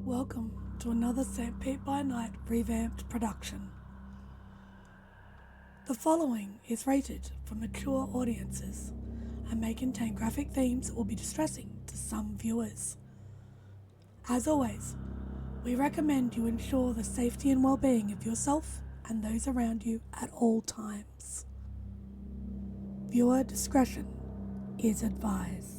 Welcome to another St. By Night revamped production. The following is rated for mature audiences and may contain graphic themes that will be distressing to some viewers. As always, we recommend you ensure the safety and well-being of yourself and those around you at all times. Viewer discretion is advised.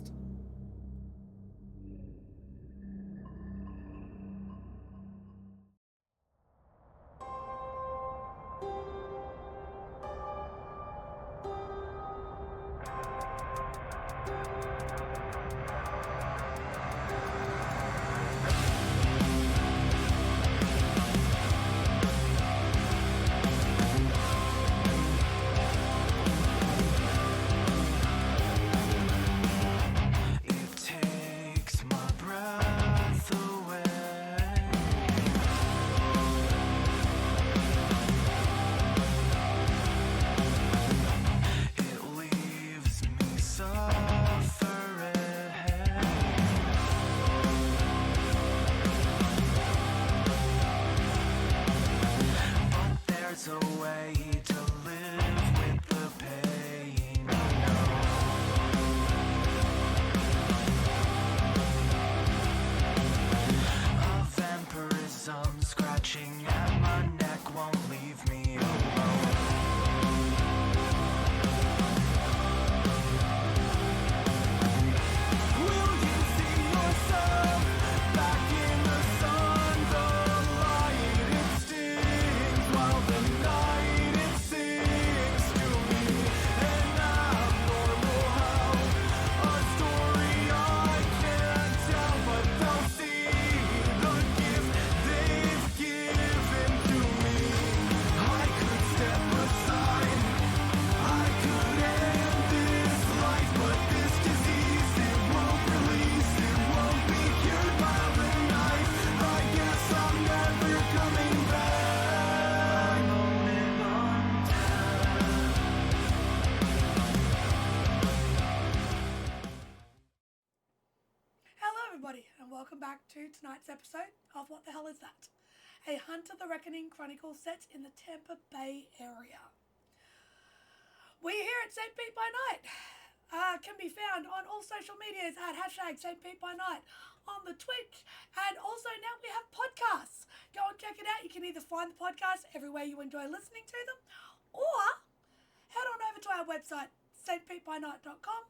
And welcome back to tonight's episode of What the Hell Is That? A Hunter the Reckoning Chronicle set in the Tampa Bay area. We here at St. Pete by Night can be found on all social medias at hashtag St. Pete by Night on the Twitch, and also now we have podcasts. Go and check it out. You can either find the podcast everywhere you enjoy listening to them, or head on over to our website stpbynight.com,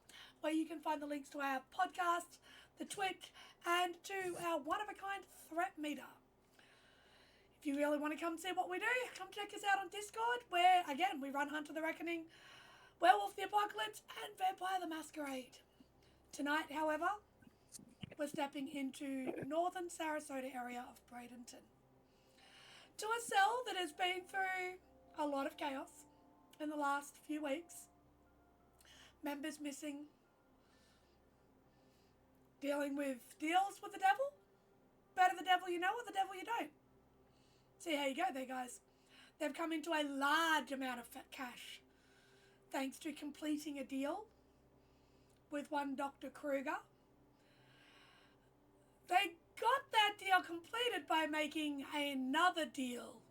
where you can find the links to our podcast, the Twitch, and to our one-of-a-kind threat meter. If you really want to come see what we do, come check us out on Discord, where, again, we run Hunter the Reckoning, Werewolf the Apocalypse, and Vampire the Masquerade. Tonight, however, we're stepping into northern Sarasota area of Bradenton, to a cell that has been through a lot of chaos in the last few weeks. Members missing, dealing with deals with the devil. Better the devil you know or the devil you don't. See how you go there, guys. They've come into a large amount of cash thanks to completing a deal with one Dr. Kruger. They got that deal completed by making another deal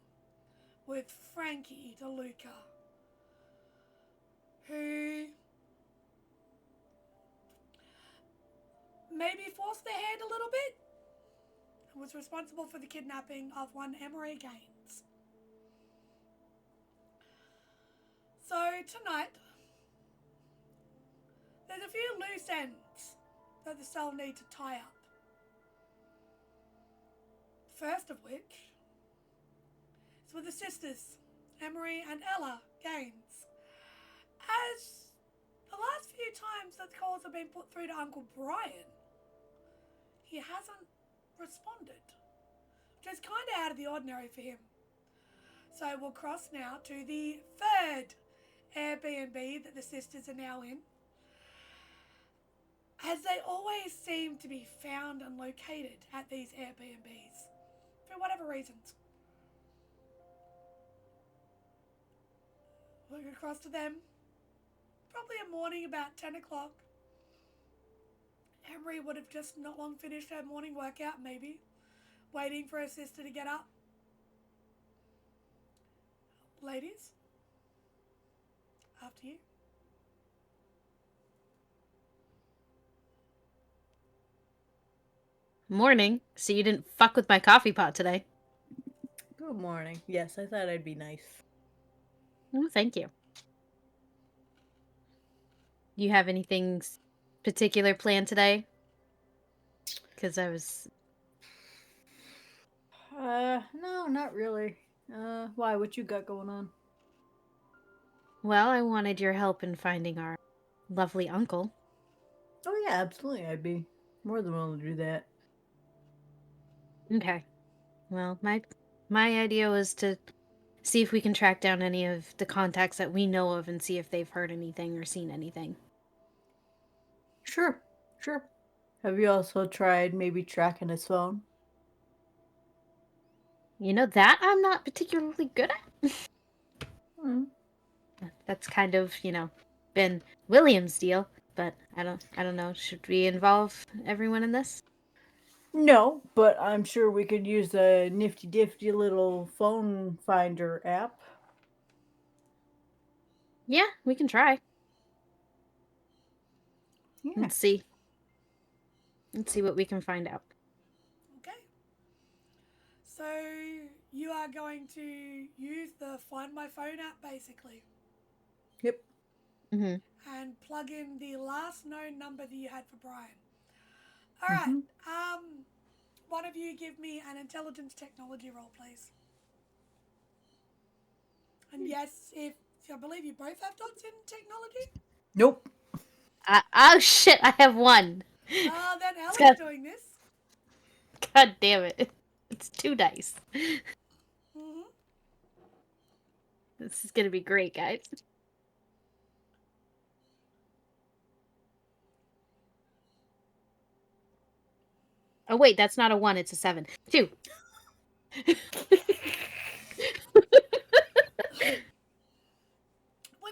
with Frankie DeLuca, who maybe forced their hand a little bit and was responsible for the kidnapping of one Emery Gaines. So tonight, there's a few loose ends that the cell need to tie up. First of which is with the sisters, Emery and Ella Gaines. As the last few times that calls have been put through to Uncle Brian, he hasn't responded, which is kind of out of the ordinary for him. So we'll cross now to the third Airbnb that the sisters are now in, as they always seem to be found and located at these Airbnbs for whatever reasons. Look across to them, probably a morning about 10 o'clock. Emery would have just not long finished her morning workout, maybe, waiting for her sister to get up. Ladies, after you. Morning. So you didn't fuck with my coffee pot today. Good morning. Yes, I thought I'd be nice. Oh, thank you. You have anything particular planned today? Because I was... No, not really. Why? What you got going on? Well, I wanted your help in finding our lovely uncle. Oh yeah, absolutely. I'd be more than willing to do that. Okay. Well, my idea was to see if we can track down any of the contacts that we know of and see if they've heard anything or seen anything. Sure, sure. Have you also tried maybe tracking his phone? You know, that I'm not particularly good at. Hmm. That's kind of, been William's deal, but I don't know. Should we involve everyone in this? No, but I'm sure we could use a nifty difty little phone finder app. Yeah, we can try. Yeah. Let's see. Let's see what we can find out. Okay. So you are going to use the Find My Phone app basically Yep. Mm-hmm. and plug in the last known number that you had for Brian. All right. Mm-hmm. One of you give me an intelligence technology roll, please. And yes, if I believe you both have dots in technology. Nope. Oh shit! I have one. Then It's Ella's got. doing this. God damn it! It's 2 dice. Mm-hmm. This is gonna be great, guys. Oh wait, that's not a 1. It's a 7. 2. With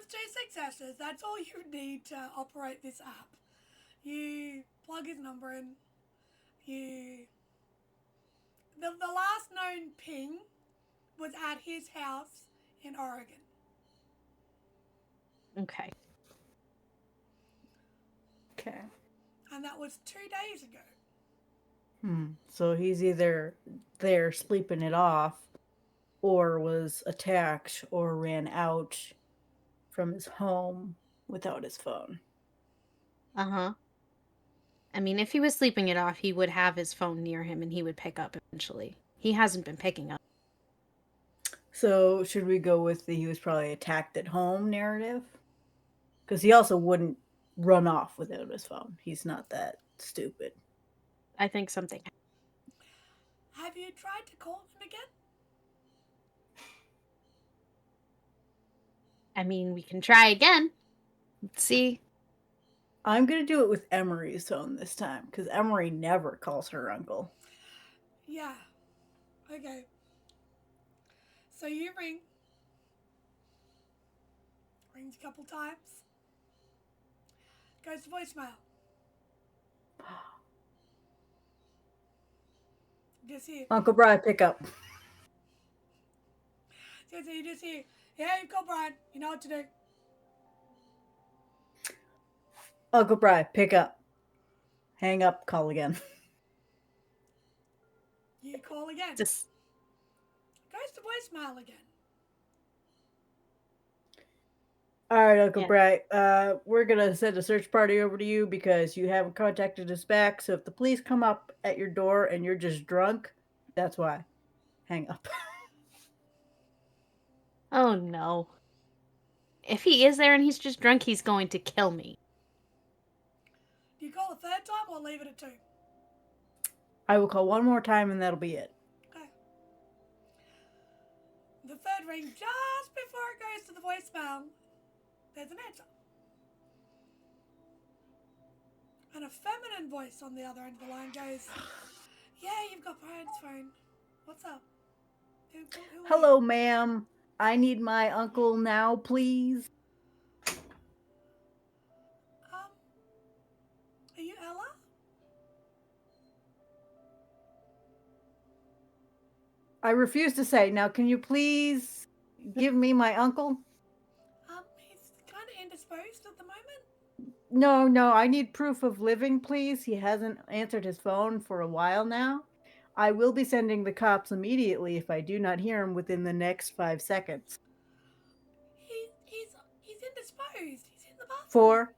two successes, that's all you need to operate this app. You plug his number in. The last known ping was at his house in Oregon. Okay. Okay. And that was 2 days ago. So he's either there sleeping it off, or was attacked, or ran out from his home without his phone. Uh huh. I mean, if he was sleeping it off, he would have his phone near him and he would pick up eventually. He hasn't been picking up. So should we go with the he was probably attacked at home narrative? Because he also wouldn't run off without his phone. He's not that stupid. I think something. Have you tried to call him again? I mean, we can try again. Let's see. I'm gonna do it with Emery's phone this time because Emery never calls her uncle. Yeah. Okay. So you ring. Rings a couple times. Goes to voicemail. Just hear. Uncle Bry, pick up. So you just hear, yeah, you've got Brian. You know what to do. Uncle Bry, pick up. Hang up, call again. You call again. Just Goes to voicemail again. All right, Uncle yeah. Bry. We're gonna send a search party over to you because you haven't contacted us back. So if the police come up at your door and you're just drunk, that's why. Hang up. Oh no. If he is there and he's just drunk, he's going to kill me. Do you call a third time or leave it at 2? I will call one more time and that'll be it. Okay. The third ring, just before it goes to the voicemail, there's an answer. And a feminine voice on the other end of the line goes, yeah, you've got Brian's phone. What's up? Who Hello, ma'am. I need my uncle now, please. Are you Ella? I refuse to say. Now, can you please give me my uncle? He's kind of indisposed at the moment. No, I need proof of living, please. He hasn't answered his phone for a while now. I will be sending the cops immediately if I do not hear him within the next 5 seconds. He's indisposed. He's in the bathroom. 4,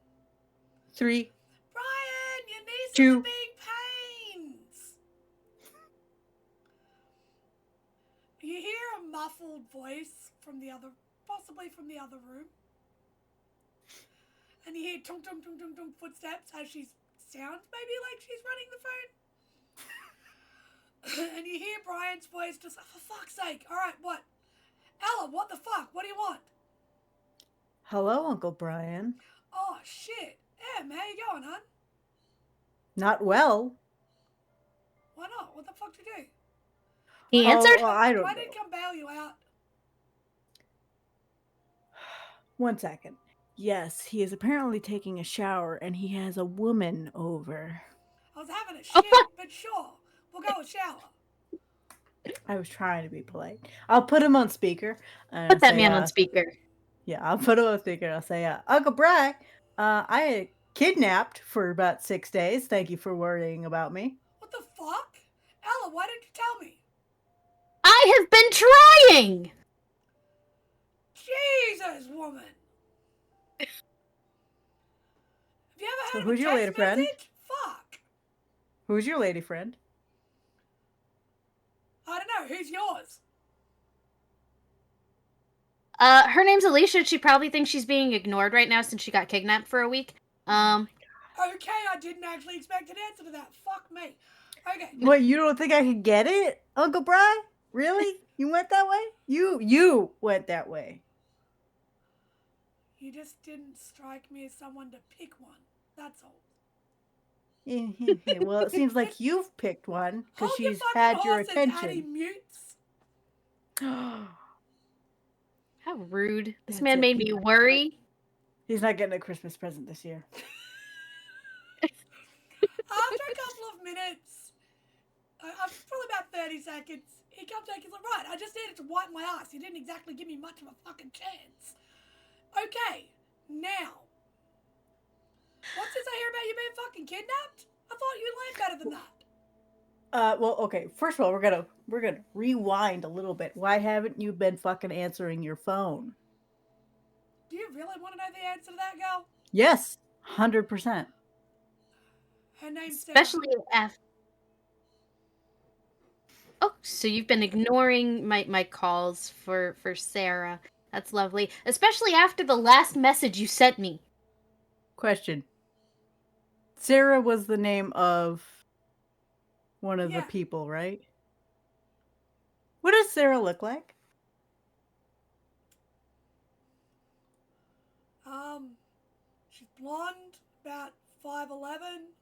3, Brian, your nieces 2. are being pains. You hear a muffled voice from possibly from the other room. And you hear tung tung tung tung tung footsteps as she sounds maybe like she's running the phone. And you hear Brian's voice just like, for fuck's sake, alright, what? Ella, what the fuck? What do you want? Hello, Uncle Brian. Oh, shit. Yeah, man, how you going, hon? Not well. Why not? What the fuck did you do? He answered? Well, I don't Why know. did come bail you out? 1 second. Yes, he is apparently taking a shower and he has a woman over. I was having a shit, but sure. We'll go and shower. I was trying to be polite. I'll put him on speaker. And Put that say, man on speaker. Yeah, I'll put him on speaker. I'll say, Uncle Bry, I kidnapped for about 6 days. Thank you for worrying about me. What the fuck? Ella, why didn't you tell me? I have been trying! Jesus, woman. Have you ever heard of a who's your text lady friend? message? Fuck. Who's your lady friend? I don't know. Who's yours? Her name's Alicia. She probably thinks she's being ignored right now since she got kidnapped for a week. Okay, I didn't actually expect an answer to that. Fuck me. Okay. What, you don't think I could get it, Uncle Bry? Really? You went that way? You went that way. You just didn't strike me as someone to pick one. That's all. Well, it seems like you've picked one because Hold she's your had fucking your horses, attention. Addie Mutes. How rude. This That's man it. made me worry. He's not getting a Christmas present this year. After a couple of minutes, probably about 30 seconds, he comes back. He's like, right, I just needed to wipe my ass. You didn't exactly give me much of a fucking chance. Okay, now. What's this I hear about you being fucking kidnapped? I thought you'd learn better than that. Well, okay. First of all, we're gonna rewind a little bit. Why haven't you been fucking answering your phone? Do you really want to know the answer to that, girl? Yes, 100%. Her name's Sarah. Especially after... Oh, so you've been ignoring my calls for Sarah. That's lovely. Especially after the last message you sent me. Question. Sarah was the name of one of the people, right? What does Sarah look like? She's blonde, about 5'11".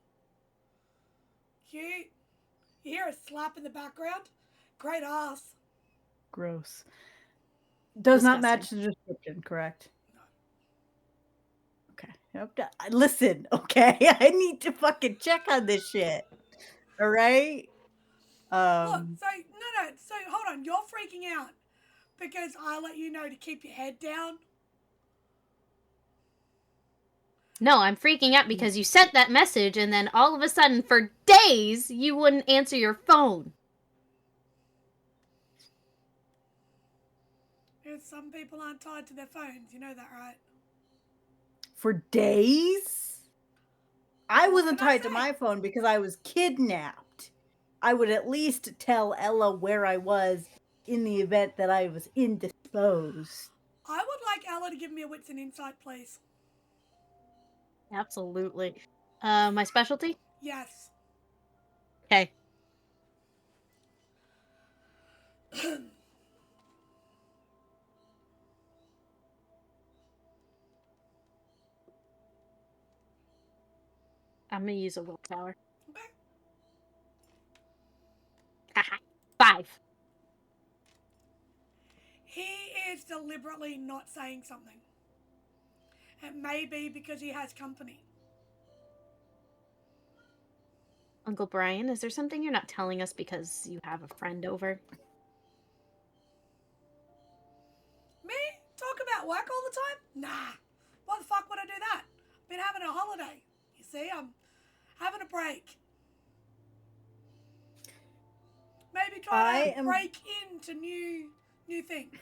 Cute. You hear a slap in the background. Great ass. Gross. Does not Disgusting. match the description, correct? No. Okay. Listen, okay? I need to fucking check on this shit. All right? Look, so hold on. You're freaking out because I let you know to keep your head down. No, I'm freaking out because you sent that message and then all of a sudden, for days, you wouldn't answer your phone. Some people aren't tied to their phones. You know that, right? For days? I wasn't can I tied to my phone because I was kidnapped. I would at least tell Ella where I was in the event that I was indisposed. I would like Ella to give me a wits and insight, please. Absolutely. My specialty? Yes. Okay. I'm gonna use a willpower. Okay. Haha. 5. He is deliberately not saying something. It may be because he has company. Uncle Brian, is there something you're not telling us because you have a friend over? at work all the time? Nah. Why the fuck would I do that? I've been having a holiday. You see, I'm having a break. Maybe try to break into new things.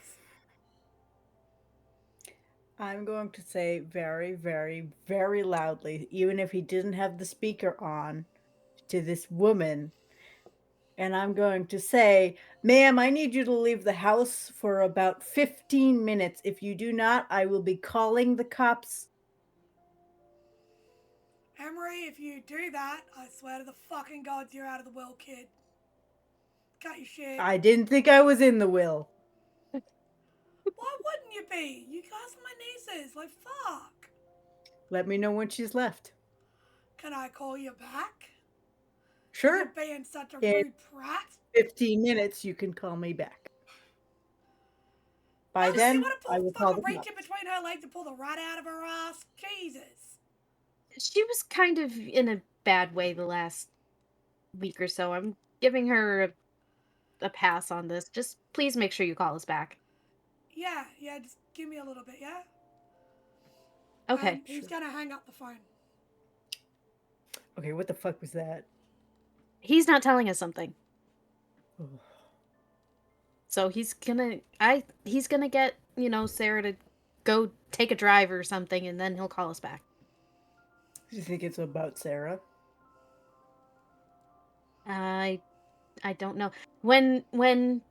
I'm going to say very, very, very loudly, even if he didn't have the speaker on, to this woman. And I'm going to say, ma'am, I need you to leave the house for about 15 minutes. If you do not, I will be calling the cops. Emery, if you do that, I swear to the fucking gods you're out of the will, kid. Cut your shit. I didn't think I was in the will. Why wouldn't you be? You guys are my nieces. Like, fuck. Let me know when she's left. Can I call you back? Sure. You're being such a rude brat. 15 minutes, you can call me back. By then, I will call the cops. Reach in between her legs and pull the rat out of her ass. Jesus. She was kind of in a bad way the last week or so. I'm giving her a pass on this. Just please make sure you call us back. Yeah, just give me a little bit, yeah? Okay. He's gonna hang up the phone. Okay, what the fuck was that? He's not telling us something. So he's gonna get, Sarah to go take a drive or something, and then he'll call us back. Do you think it's about Sarah? I don't know. When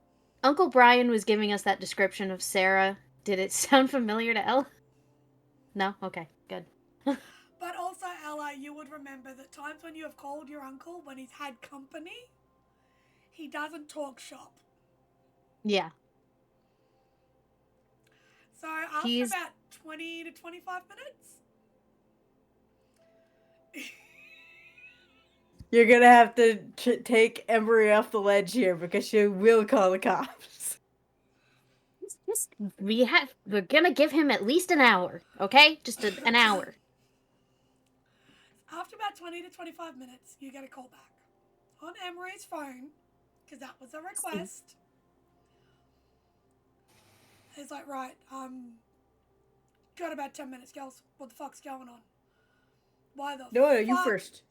Uncle Brian was giving us that description of Sarah, did it sound familiar to Ella? No? Okay, good. But also, Ella, you would remember that times when you have called your uncle when he's had company, he doesn't talk shop. Yeah. So after about 20 to 25 minutes... You're gonna have to take Emery off the ledge here because she will call the cops. We're gonna give him at least an hour, okay? Just an hour. After about 20 to 25 minutes, you get a call back on Emery's phone, because that was a request. He's like, right, got about 10 minutes, girls. What the fuck's going on? Why the fuck? No, you first.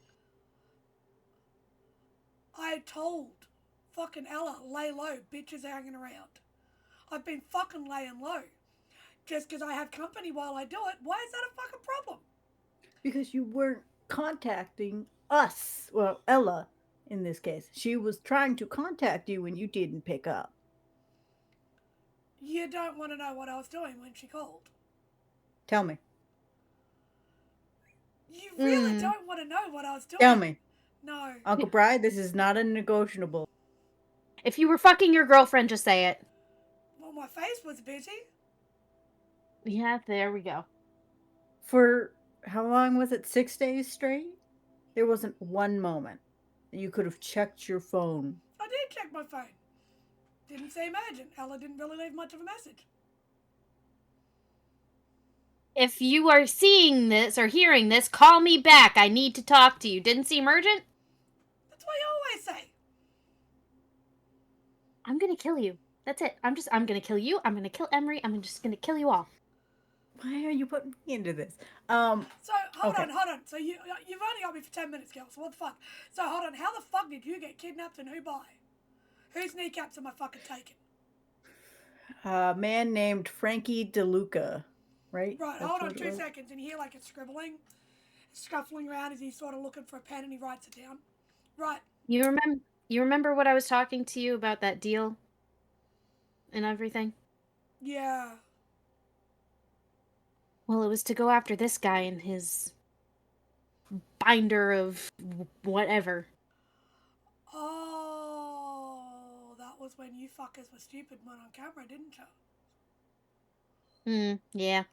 I told fucking Ella, lay low, bitches hanging around. I've been fucking laying low. Just because I have company while I do it, why is that a fucking problem? Because you weren't contacting us. Well, Ella, in this case. She was trying to contact you when you didn't pick up. You don't want to know what I was doing when she called. Tell me. You really don't want to know what I was doing? Tell me. No. Uncle Brian, this is not a negotiable. If you were fucking your girlfriend, just say it. Well, my face was busy. Yeah, there we go. For how long was it? 6 days straight? There wasn't one moment that you could have checked your phone. I did check my phone. Didn't seem urgent. Ella didn't really leave much of a message. If you are seeing this or hearing this, call me back. I need to talk to you. Didn't seem urgent? That's what you always say. I'm gonna kill you. That's it. I'm gonna kill you. I'm gonna kill Emery. I'm just gonna kill you all. Why are you putting me into this? So, hold on. So, you've only got me for 10 minutes, girl. So, what the fuck? So, hold on. How the fuck did you get kidnapped and who by? Whose kneecaps am I fucking taking? A man named Frankie DeLuca, right? Right, hold on 2 seconds. And you hear like a scuffling around as he's sort of looking for a pen and he writes it down. Right. You remember what I was talking to you about, that deal and everything? Yeah. Well, it was to go after this guy and his binder of whatever. Oh, that was when you fuckers were stupid and went on camera, didn't you? Yeah.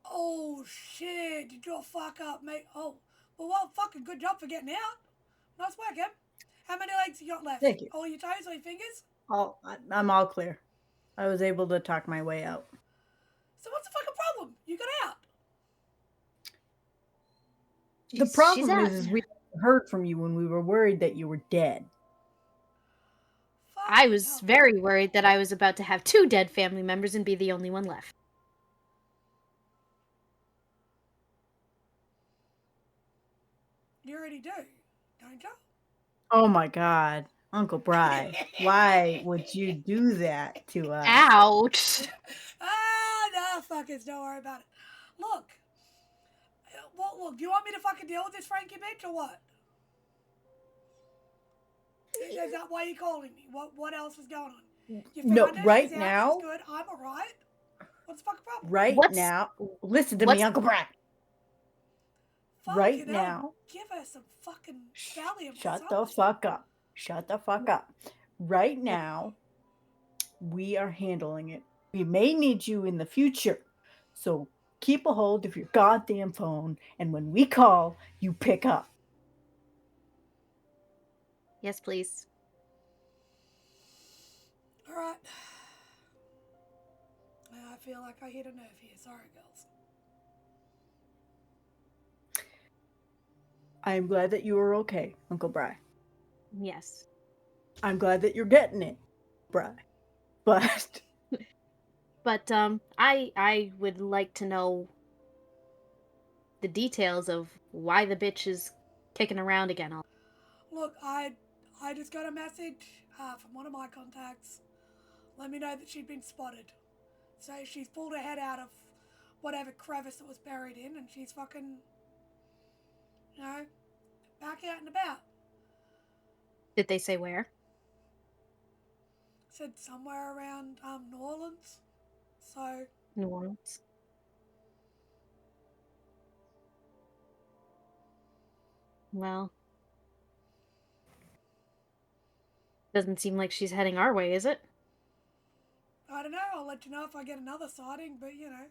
Oh, shit. Did you fuck up, mate? Oh, well, fucking good job for getting out. Nice work, Em. How many legs you got left? Thank you. All your toes or your fingers? I'm all clear. I was able to talk my way out. So what's the fucking problem? You got out. The problem is we heard from you when we were worried that you were dead. I was very worried that I was about to have 2 dead family members and be the only one left. already do, don't you? Oh my God, Uncle Bry, why would you do that to us? Ouch! No, fuckers, don't worry about it. Look, look, do you want me to fucking deal with this Frankie bitch or what? Is that why you're calling me? What else is going on? You No, found her, right she's out, now. she's good, I'm alright. What's the fucking problem? Right What's- now, listen to what's- me, Uncle Bry. Right Fucking now. hell, give her some fucking Valium. Shut the fuck up. Shut the fuck up. Right now, we are handling it. We may need you in the future. So keep a hold of your goddamn phone, and when we call, you pick up. Yes, please. Alright. I feel like I hit a nerve here. Sorry, girls. I am glad that you are okay, Uncle Bry. Yes. I'm glad that you're getting it, Bry. But But I would like to know the details of why the bitch is kicking around again. Look, I just got a message from one of my contacts. Let me know that she'd been spotted. So she's pulled her head out of whatever crevice it was buried in, and she's fucking, you know, back out and about. Did they say where? Said somewhere around New Orleans. So New Orleans. Well, doesn't seem like she's heading our way, is it? I don't know. I'll let you know if I get another sighting. But you know,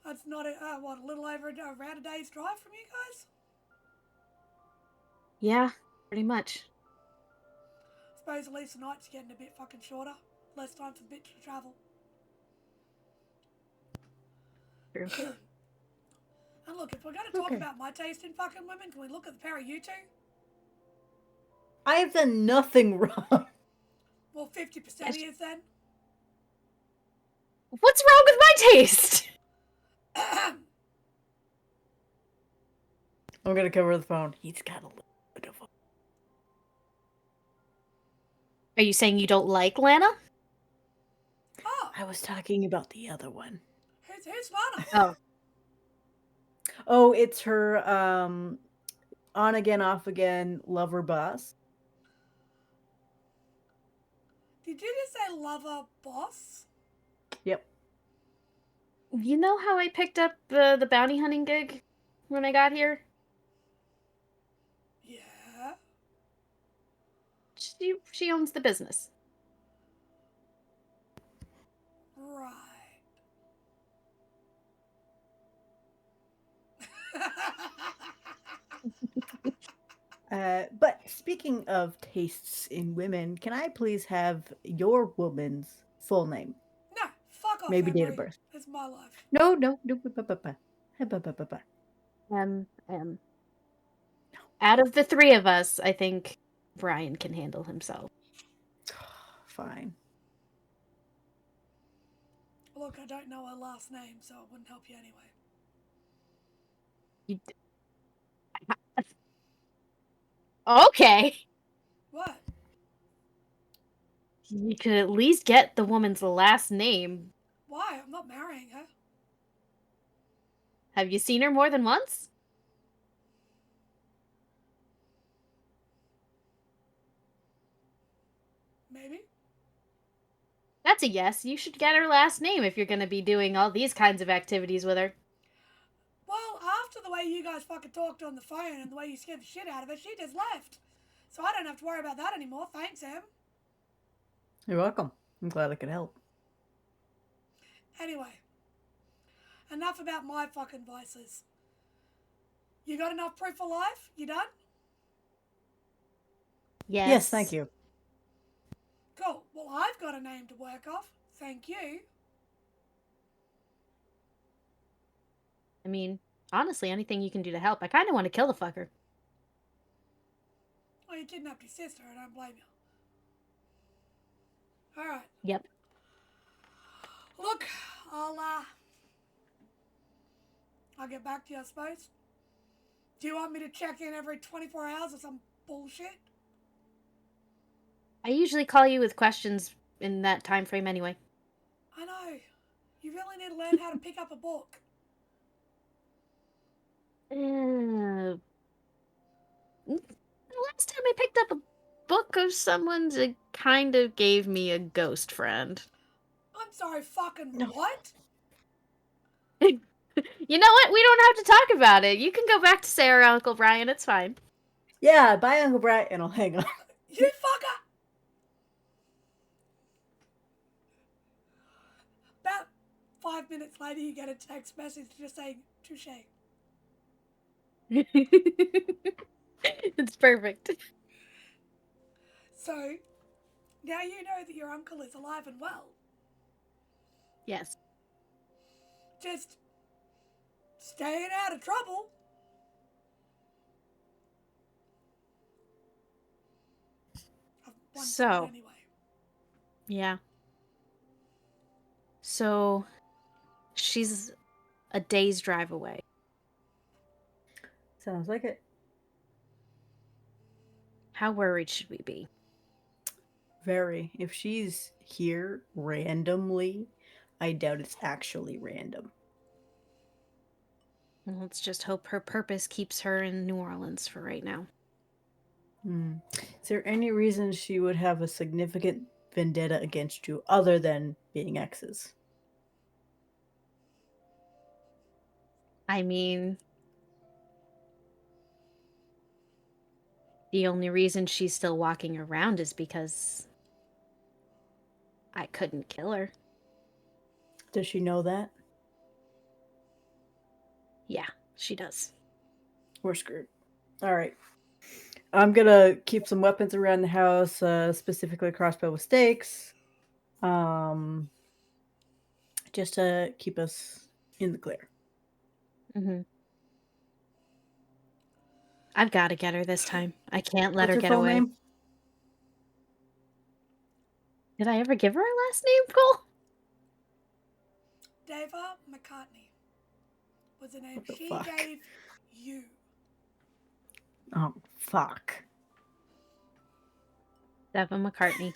that's not a little over around a day's drive from you guys. Yeah, pretty much. I suppose at least the night's getting a bit fucking shorter. Less time for the bitch to travel. True. And look, if we're going to talk Okay. about my taste in fucking women, can we look at the pair of you two? I have done nothing wrong. Well, 50% is then. What's wrong with my taste? I'm gonna cover the phone. He's got a little bit of a... Are you saying you don't like Lana? Oh, I was talking about the other one. who's Lana? Oh. Oh, it's her on again, off again lover boss. Did you just say lover boss? Yep. You know how I picked up the bounty hunting gig when I got here? Yeah. She owns the business. Right. But speaking of tastes in women, can I please have your woman's full name? No, fuck off, Maybe date of Emery. birth. It's my life. No. Out of the three of us, I think Brian can handle himself. Fine. Look, I don't know her last name, so it wouldn't help you anyway. Okay. What? You could at least get the woman's last name. Why? I'm not marrying her. Have you seen her more than once? Maybe. That's a yes. You should get her last name if you're going to be doing all these kinds of activities with her. Well, after the way you guys fucking talked on the phone and the way you scared the shit out of her, she just left. So I don't have to worry about that anymore. Thanks, Em. You're welcome. I'm glad I could help. Anyway, enough about my fucking vices. You got enough proof of life? You done? Yes, thank you. Cool. Well, I've got a name to work off. Thank you. I mean, honestly, anything you can do to help. I kind of want to kill the fucker. Well, you kidnapped your sister. I don't blame you. All right. Yep. Look, I'll get back to you, I suppose. Do you want me to check in every 24 hours or some bullshit? I usually call you with questions in that time frame anyway. I know. You really need to learn how to pick up a book. Last time I picked up a book of someone's, it kind of gave me a ghost friend. I'm sorry, fucking No. what? You know what? We don't have to talk about it. You can go back to Sarah, Uncle Brian. It's fine. Yeah, bye, Uncle Brian, and I'll hang up. You fucker! About 5 minutes later, you get a text message just saying, touche. It's perfect. So, now you know that your uncle is alive and well. Yes. Just staying out of trouble. So, anyway. Yeah. So, she's a day's drive away. Sounds like it. How worried should we be? Very. If she's here randomly, I doubt it's actually random. Well, let's just hope her purpose keeps her in New Orleans for right now. Is there any reason she would have a significant vendetta against you other than being exes? I mean, the only reason she's still walking around is because I couldn't kill her. Does she know that? Yeah, she does. We're screwed. All right. I'm gonna keep some weapons around the house, specifically a crossbow with stakes, just to keep us in the clear. Mm-hmm. I've got to get her this time. I can't let What's her her get full away. name? Did I ever give her a last name, Cole? Deva McCartney was the name she fuck? gave you. Oh, fuck. Deva McCartney.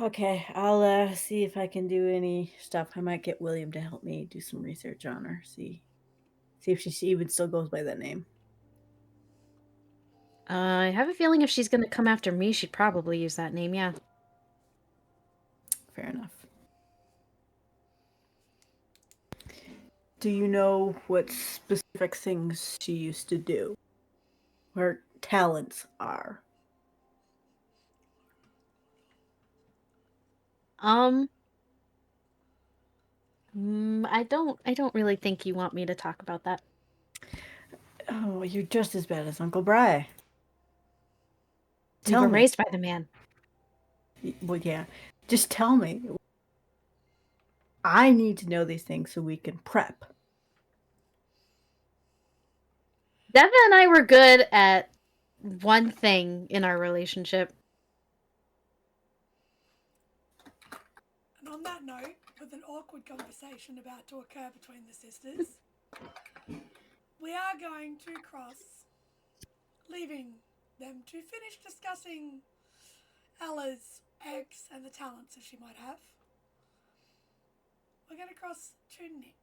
Okay, I'll see if I can do any stuff. I might get William to help me do some research on her. See if she even still goes by that name. I have a feeling if she's going to come after me, she'd probably use that name, yeah. Fair enough. Do you know what specific things she used to do? What her talents are? I don't really think you want me to talk about that. Oh, you're just as bad as Uncle Bry. We were raised by the man. Well, yeah. Just tell me. I need to know these things so we can prep. Deva and I were good at one thing in our relationship. And on that note, with an awkward conversation about to occur between the sisters, we are going to cross, leaving them to finish discussing Ella's ex and the talents that she might have. We're going to cross to Nick.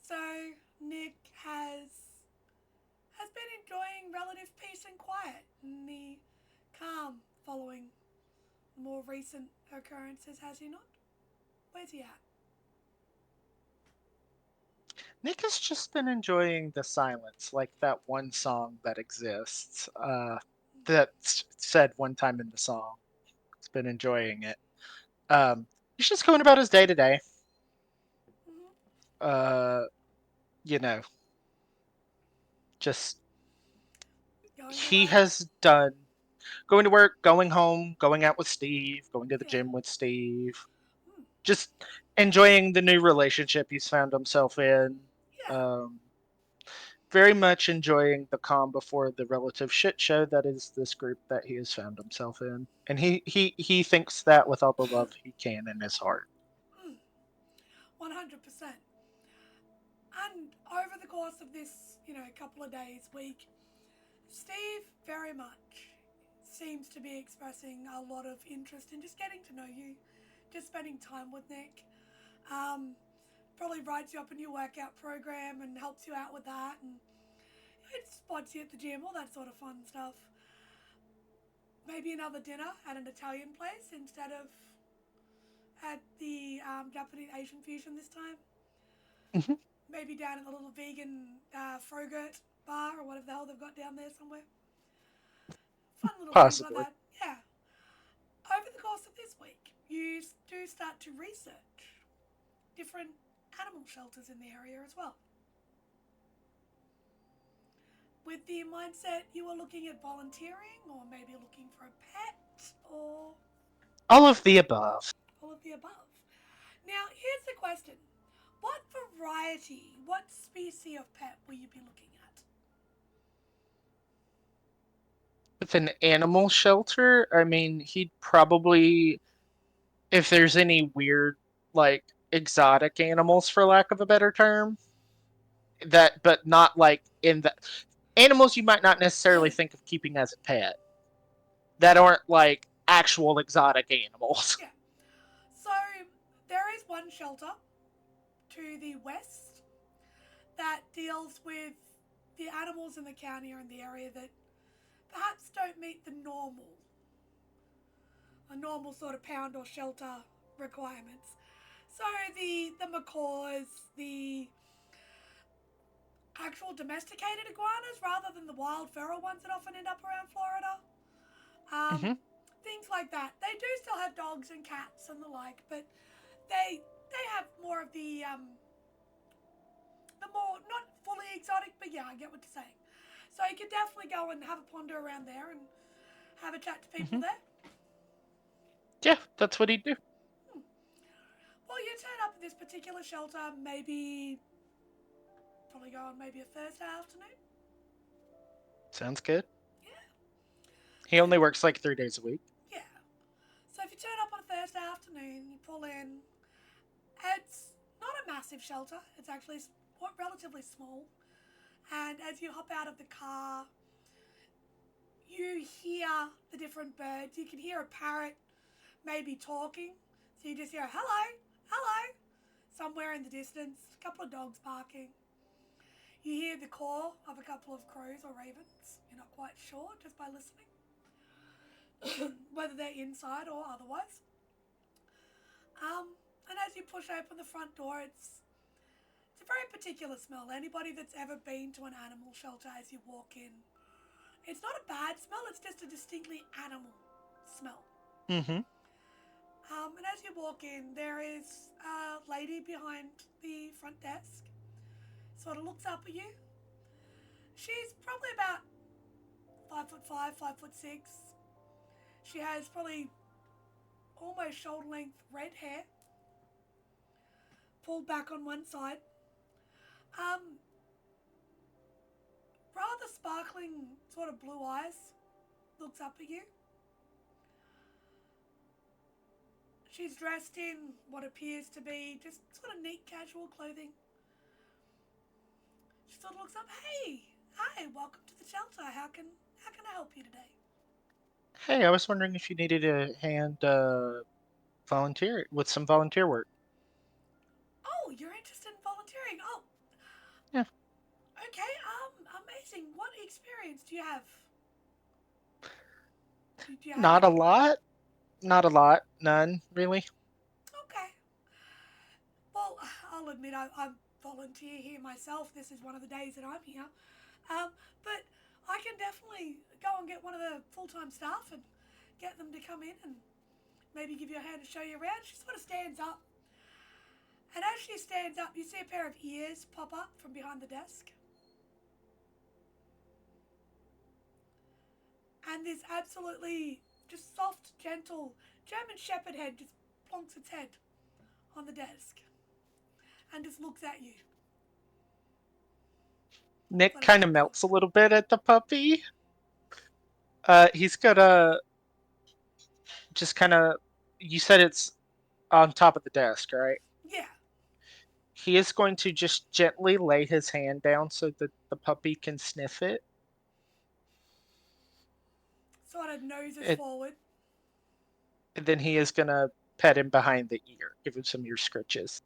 So Nick has been enjoying relative peace and quiet in the calm following more recent occurrences, has he not? Where's he at? Nick has just been enjoying the silence, like that one song that exists. That's said one time in the song. He's been enjoying it. He's just going about his day to day. You know, just he has done going to work, going home, going out with Steve, going to the gym with Steve. Just enjoying the new relationship he's found himself in. Very much enjoying the calm before the relative shit show that is this group that he has found himself in. And he thinks that with all the love he can in his heart. 100%. And over the course of this, couple of days, week, Steve very much seems to be expressing a lot of interest in just getting to know you, just spending time with Nick. Probably writes you up a new workout program and helps you out with that, and it spots you at the gym, all that sort of fun stuff. Maybe another dinner at an Italian place instead of at the Japanese Asian fusion this time. Mm-hmm. Maybe down at the little vegan Frogurt bar or whatever the hell they've got down there somewhere. Fun little things like Possibly. that. Yeah. Over the course of this week, you do start to research different animal shelters in the area as well. With the mindset you were looking at volunteering or maybe looking for a pet or All of the above. all of the above. Now, here's the question. What variety, what species of pet will you be looking at? With an animal shelter, I mean, he'd probably, if there's any weird, like, exotic animals, for lack of a better term, but not like in the animals you might not necessarily think of keeping as a pet that aren't like actual exotic animals. Yeah. So, there is one shelter to the west that deals with the animals in the county or in the area that perhaps don't meet the normal sort of pound or shelter requirements. So the macaws, the actual domesticated iguanas rather than the wild feral ones that often end up around Florida. Mm-hmm. Things like that. They do still have dogs and cats and the like, but they have more of the more not fully exotic, but yeah, I get what you're saying. So you could definitely go and have a ponder around there and have a chat to people Mm-hmm. there. Yeah, that's what he'd do. Well, you turn up at this particular shelter, probably go on maybe a Thursday afternoon. Sounds good. Yeah. He So, only works like 3 days a week. yeah. So if you turn up on a Thursday afternoon, you pull in. It's not a massive shelter. It's actually relatively small. And as you hop out of the car, you hear the different birds. You can hear a parrot maybe talking. So you just hear hello, hello, somewhere in the distance. A couple of dogs barking. You hear the caw of a couple of crows or ravens. You're not quite sure just by listening. Whether they're inside or otherwise. And as you push open the front door, it's a very particular smell. Anybody that's ever been to an animal shelter as you walk in, it's not a bad smell, it's just a distinctly animal smell. Mm-hmm. And as you walk in, there is a lady behind the front desk. Sort of looks up at you. She's probably about 5'5", 5'6". She has probably almost shoulder length red hair, pulled back on one side. Rather sparkling sort of blue eyes, looks up at you. She's dressed in what appears to be just sort of neat casual clothing. She sort of looks up, hey, hi, welcome to the shelter. How can I help you today? Hey, I was wondering if you needed a hand volunteer with some volunteer work. Oh, you're interested in volunteering? Oh, Yeah. okay, amazing. What experience do you have? Do you have Not a any? lot. Not a lot. None, really. Okay. Well, I'll admit I volunteer here myself. This is one of the days that I'm here. But I can definitely go and get one of the full-time staff and get them to come in and maybe give you a hand to show you around. She sort of stands up. And as she stands up, you see a pair of ears pop up from behind the desk. And this absolutely just soft, gentle German Shepherd head just plonks its head on the desk and just looks at you. Nick kind of melts a little bit at the puppy. He's gonna just kind of. You said it's on top of the desk, right? Yeah. he is going to just gently lay his hand down so that the puppy can sniff it. Sort of noses And, forward. and then he is going to pet him behind the ear, give him some ear scritches.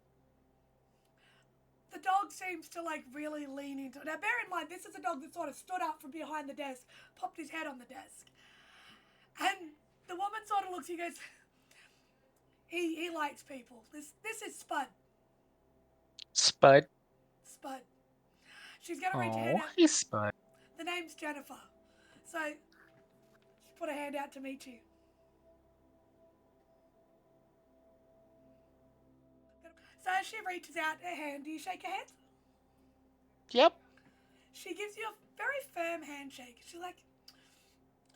The dog seems to like really lean into it. Now bear in mind, this is a dog that sort of stood up from behind the desk, popped his head on the desk. And the woman sort of looks, he goes, he likes people. This is Spud. Spud. Spud. She's going to reach her hand Oh, out. he's Spud. The name's Jennifer. So, she put her hand out to meet you. So as she reaches out her hand, do you shake her hand? Yep. She gives you a very firm handshake. She's like,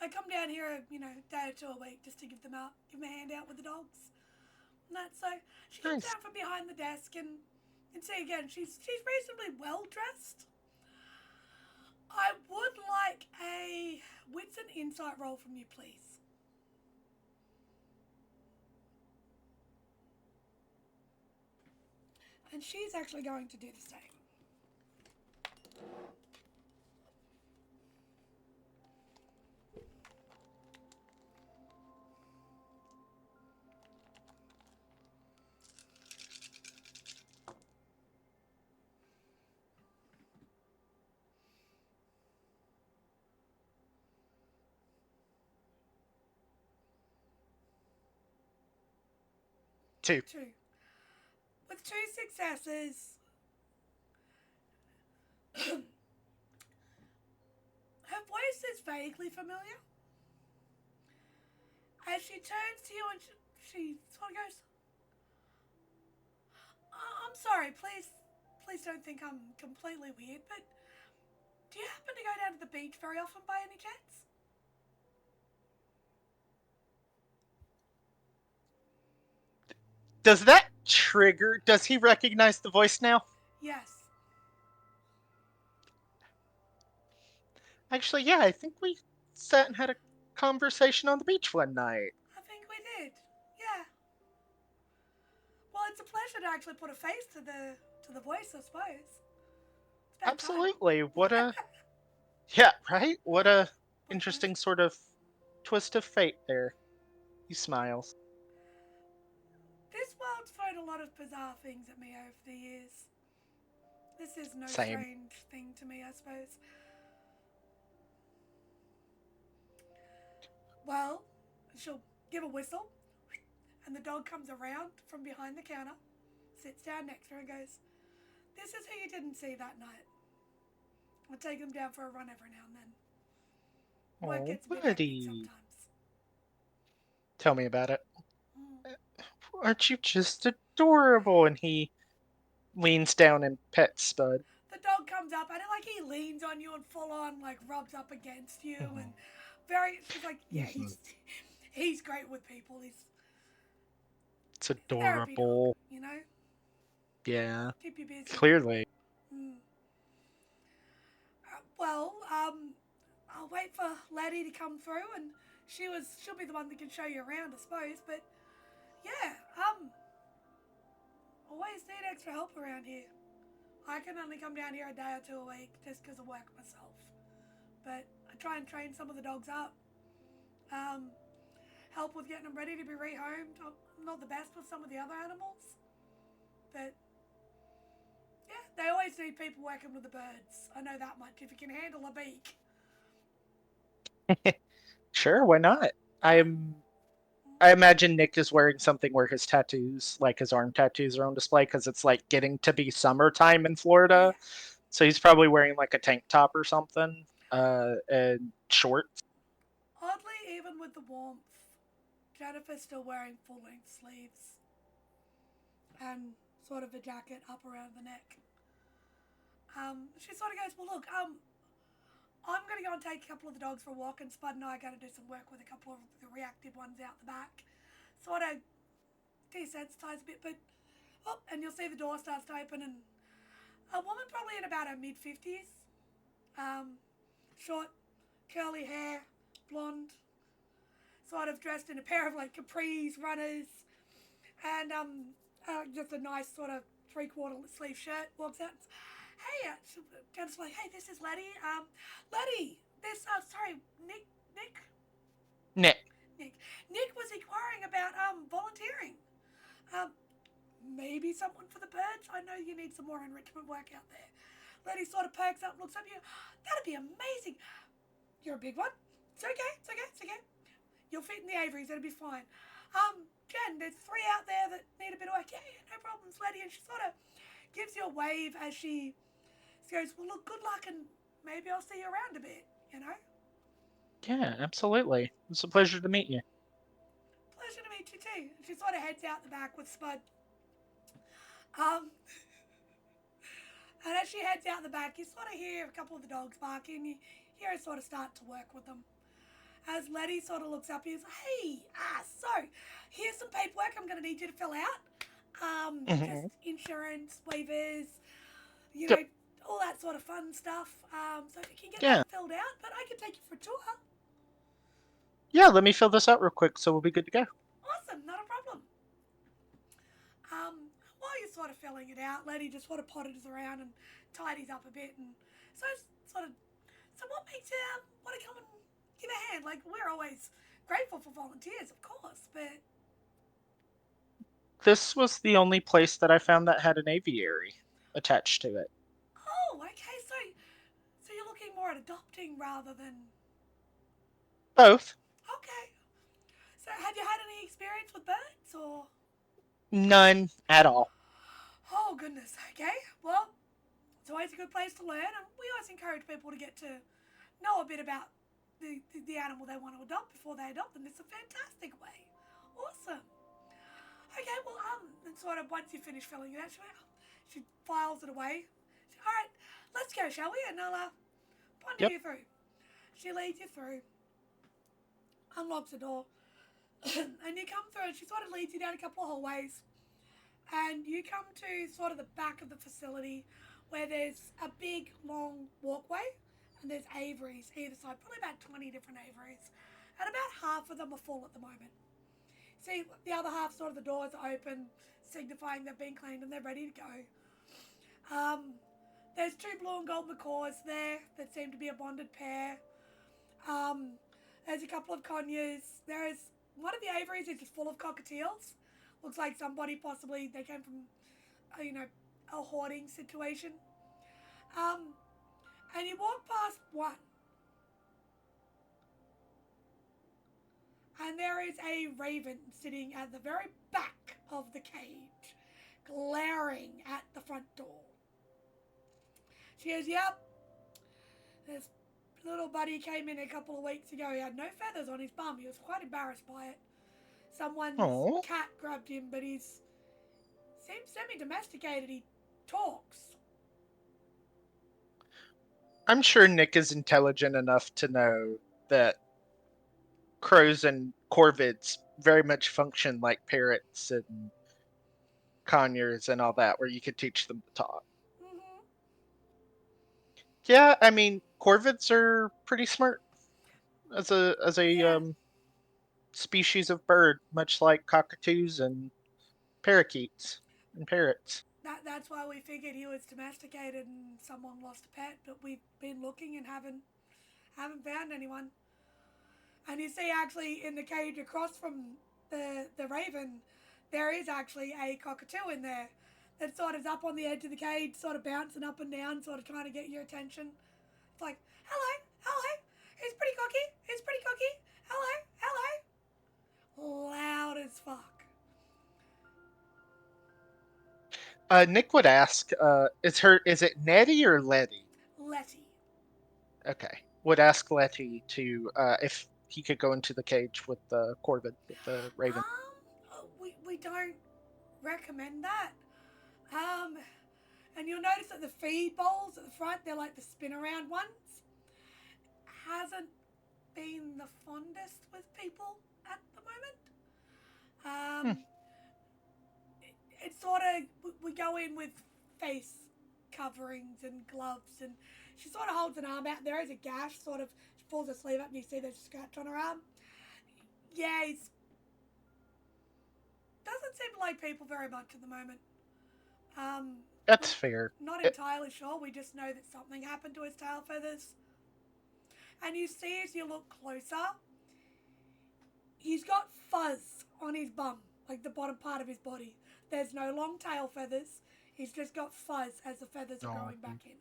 I come down here, a day or two a week just to give my hand out with the dogs. And that's so she comes Nice. down from behind the desk and see again, she's reasonably well dressed. I would like a wits and insight roll from you, please. And she's actually going to do the same. Two. With 2 successes, her voice is vaguely familiar. As she turns to you and she sort of goes, I'm sorry, please don't think I'm completely weird, but do you happen to go down to the beach very often by any chance? Does that trigger? Does he recognize the voice now? Yes. Actually, yeah, I think we sat and had a conversation on the beach one night. I think we did. Yeah. Well, it's a pleasure to actually put a face to the voice, I suppose. It's about Absolutely. time. What a yeah, right? What a Put a face. interesting sort of twist of fate there. He smiles. This world's thrown a lot of bizarre things at me over the years. This is no Same. strange thing to me, I suppose. Well, she'll give a whistle, and the dog comes around from behind the counter, sits down next to her and goes, this is who you didn't see that night. I'll take him down for a run every now and then. Work Oh, gets a bit hectic buddy. sometimes. Tell me about it. Mm. Aren't you just adorable? And he leans down and pets Spud. The dog comes up and he leans on you and full on rubs up against you Mhm. and she's like, yeah, he's great with people. He's It's a therapy dog, adorable. Yeah, Keep you busy. clearly. Mm. I'll wait for Laddie to come through and she'll be the one that can show you around, I suppose. But yeah, always need extra help around here. I can only come down here a day or two a week just because of work myself. But I try and train some of the dogs up. Help with getting them ready to be rehomed. I'm not the best with some of the other animals. But yeah, they always need people working with the birds. I know that much. If you can handle a beak. Sure, why not? I imagine Nick is wearing something where his tattoos, like his arm tattoos, are on display because it's getting to be summertime in Florida. Yeah. So he's probably wearing a tank top or something, and shorts. Oddly, even with the warmth, Jennifer's still wearing full-length sleeves and sort of a jacket up around the neck. She sort of goes, well, look, I'm going to go and take a couple of the dogs for a walk, and Spud and I are going to do some work with a couple of the reactive ones out the back. Sort of desensitized a bit, but and you'll see the door starts to open, and a woman probably in about her mid-50s, short, curly hair, blonde, sort of dressed in a pair of capris, runners, and just a nice sort of 3/4 sleeve shirt, walks out. Hey, Jen's like, hey, this is Letty. Letty, this, sorry, Nick, Nick. Nick was inquiring about volunteering. Um, maybe someone for the birds. I know you need some more enrichment work out there. Letty sort of perks up, looks up at you. That'd be amazing. You're a big one. It's okay. You'll fit in the Averys. It'll be fine. Jen, there's 3 out there that need a bit of work. Yeah, no problems, Letty. And she sort of gives you a wave as she goes, well, look, good luck, and maybe I'll see you around a bit, you know? Yeah, absolutely. It's a pleasure to meet you. Pleasure to meet you too. And she sort of heads out the back with Spud. Um, and as she heads out the back, you sort of hear a couple of the dogs barking. You hear her sort of start to work with them. As Letty sort of looks up, he's like, hey, so here's some paperwork I'm going to need you to fill out. Just insurance, waivers, you know, all that sort of fun stuff. So if you can get that filled out, but I can take you for a tour. Yeah, let me fill this out real quick so we'll be good to go. Awesome, not a problem. While you're sort of filling it out, Letty just sort of potters around and tidies up a bit, and so what makes you want to come and give a hand? Like, we're always grateful for volunteers, of course, but This was the only place that I found that had an aviary attached to it. oh, okay, so you're looking more at adopting rather than Both. okay. So have you had any experience with birds or? None at all. Oh goodness, okay. Well, it's always a good place to learn, and we always encourage people to get to know a bit about the animal they want to adopt before they adopt them. It's a fantastic way. Awesome. Okay, well, and sort of once you finish filling it out, she files it away. All right, let's go, shall we? And I'll ponder you through. She leads you through, unlocks the door, and you come through, and she sort of leads you down a couple of hallways, and you come to sort of the back of the facility where there's a big, long walkway, and there's aviaries either side, probably about 20 different aviaries, and about half of them are full at the moment. See, the other half, sort of the doors are open, signifying they've been cleaned and they're ready to go. There's 2 blue and gold macaws there that seem to be a bonded pair. There's a couple of conures. There is one of the aviaries is just full of cockatiels. Looks like somebody possibly they came from, a hoarding situation. And you walk past one, and there is a raven sitting at the very back of the cage, glaring at the front door. She goes, yep, this little buddy came in a couple of weeks ago. He had no feathers on his bum. He was quite embarrassed by it. Someone's cat grabbed him, but he's seems semi-domesticated. He talks. I'm sure Nick is intelligent enough to know that crows and corvids very much function like parrots and conures and all that, where you could teach them to talk. Mm-hmm. Yeah, I mean, corvids are pretty smart as a species of bird, much like cockatoos and parakeets and parrots. That's why we figured he was domesticated and someone lost a pet, but we've been looking and haven't found anyone. And you see, actually, in the cage across from the raven, there is actually a cockatoo in there that sort of is up on the edge of the cage, sort of bouncing up and down, sort of trying to get your attention. It's like, hello, he's pretty cocky, hello, loud as fuck. Nick would ask, is it Nettie or Letty? Letty. Okay. Would ask Letty to if he could go into the cage with the corvid, with the raven. We don't recommend that. And you'll notice that the feed bowls at the front, they're like the spin around ones. Hasn't been the fondest with people at the moment. It's sort of, we go in with face coverings and gloves, and she sort of holds an arm out. There is a gash, sort of, she pulls her sleeve up and you see there's a scratch on her arm. Yeah, he doesn't seem to like people very much at the moment. That's fair. Not entirely sure. We just know that something happened to his tail feathers. And you see as you look closer, he's got fuzz on his bum, like the bottom part of his body. There's no long tail feathers. He's just got fuzz as the feathers are growing back in.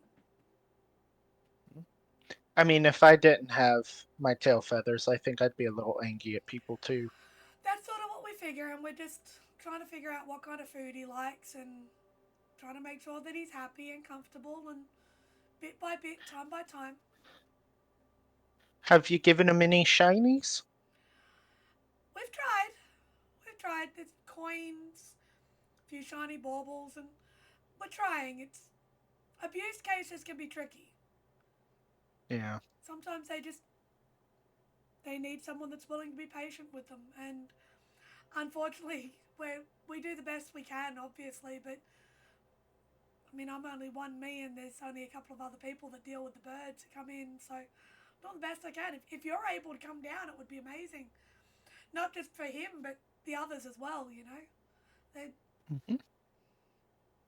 I mean, if I didn't have my tail feathers, I think I'd be a little angry at people too. That's sort of what we figure, and we're just trying to figure out what kind of food he likes and trying to make sure that he's happy and comfortable, and bit by bit, time by time. Have you given him any shinies? We've tried. We've tried. There's coins, a few shiny baubles, and we're trying. It's abuse cases can be tricky. Yeah. Sometimes they need someone that's willing to be patient with them, and unfortunately, we do the best we can, obviously, but I mean, I'm only one me, and there's only a couple of other people that deal with the birds that come in, so I'm doing the best I can. If you're able to come down, it would be amazing. Not just for him, but the others as well, you know.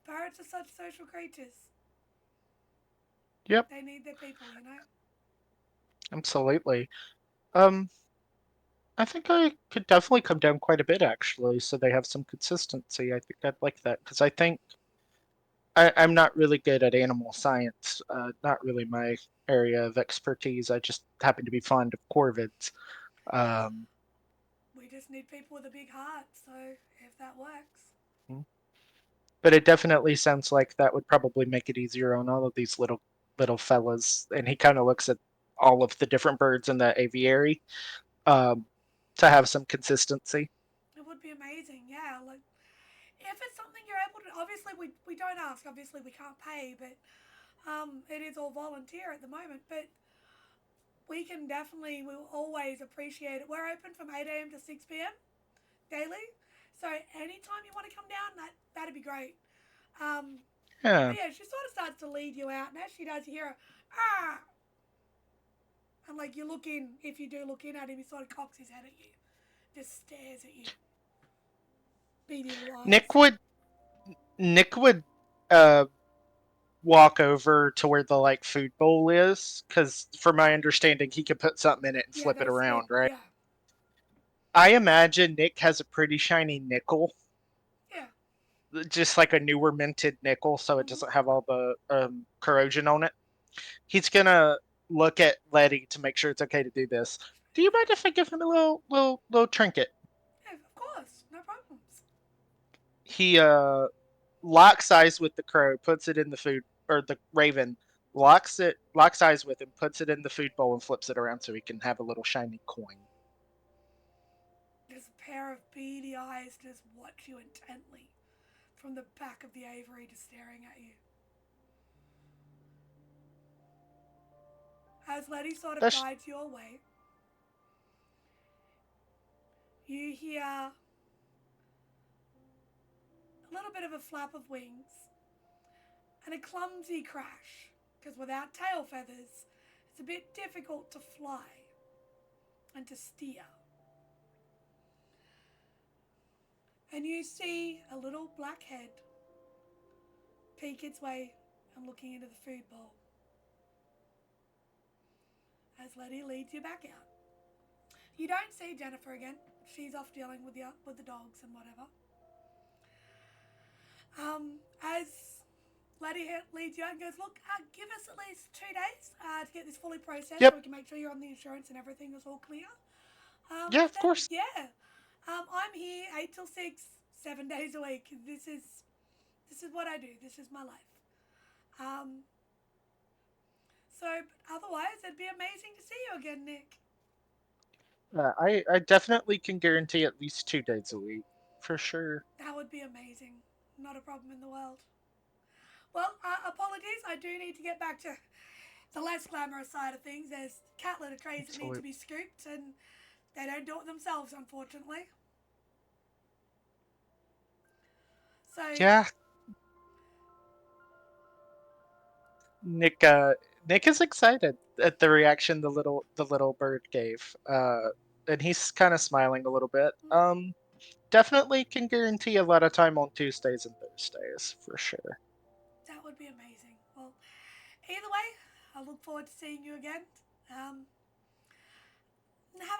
Parrots are such social creatures. Yep. They need their people, you know. Absolutely. I think I could definitely come down quite a bit actually, so they have some consistency. I think I'd like that because I think I'm not really good at animal science. Not really my area of expertise. I just happen to be fond of corvids. Um, We just need people with a big heart, so if that works. but it definitely sounds like that would probably make it easier on all of these little fellas. And he kind of looks at all of the different birds in the aviary um, to have some consistency. It would be amazing, yeah. Like, if it's something you're able to, obviously we don't ask, obviously we can't pay, but it is all volunteer at the moment, but we'll always appreciate it. We're open from 8 a.m. to 6 p.m. daily, so anytime you want to come down, that'd be great. Yeah. But yeah, she sort of starts to lead you out, and as she does, you hear a, ah! And like you look in, if you do look in at him, he sort of cocks his head at you, just stares at you. Beady little eyes. Nick would uh, walk over to where the like food bowl is, because from my understanding, he could put something in it and Yeah, flip it around, right? Yeah. I imagine Nick has a pretty shiny nickel, Yeah. just like a newer minted nickel, so it doesn't have all the corrosion on it. He's gonna look at Letty to make sure it's okay to do this. Do you mind if I give him a little trinket? Yeah, of course, no problems. He locks eyes with the crow, puts it in the food, or the raven, locks eyes with him, puts it in the food bowl, and flips it around so he can have a little shiny coin. There's a pair of beady eyes just watch you intently from the back of the aviary, just staring at you. As Letty sort of guides you away, you hear a little bit of a flap of wings and a clumsy crash, because without tail feathers, it's a bit difficult to fly and to steer. And you see a little black head peek its way and looking into the food bowl as Letty leads you back out. You don't see Jennifer again. She's off dealing with the dogs and whatever. As Letty leads you out and goes, look, give us at least 2 days to get this fully processed, so we can make sure you're on the insurance and everything is all clear. Yeah, of course. Yeah. I'm here 8 till 6, 7 days a week. This is what I do. This is my life. So, but otherwise, it'd be amazing to see you again, Nick. I definitely can guarantee at least 2 days a week, for sure. That would be amazing. Not a problem in the world. Well, apologies. I do need to get back to the less glamorous side of things. There's cat litter trays that need to be scooped, and they don't do it themselves, unfortunately. So yeah, Nick is excited at the reaction the little bird gave, and he's kind of smiling a little bit. definitely can guarantee a lot of time on Tuesdays and Thursdays, for sure. That would be amazing. Well, either way, I look forward to seeing you again. Have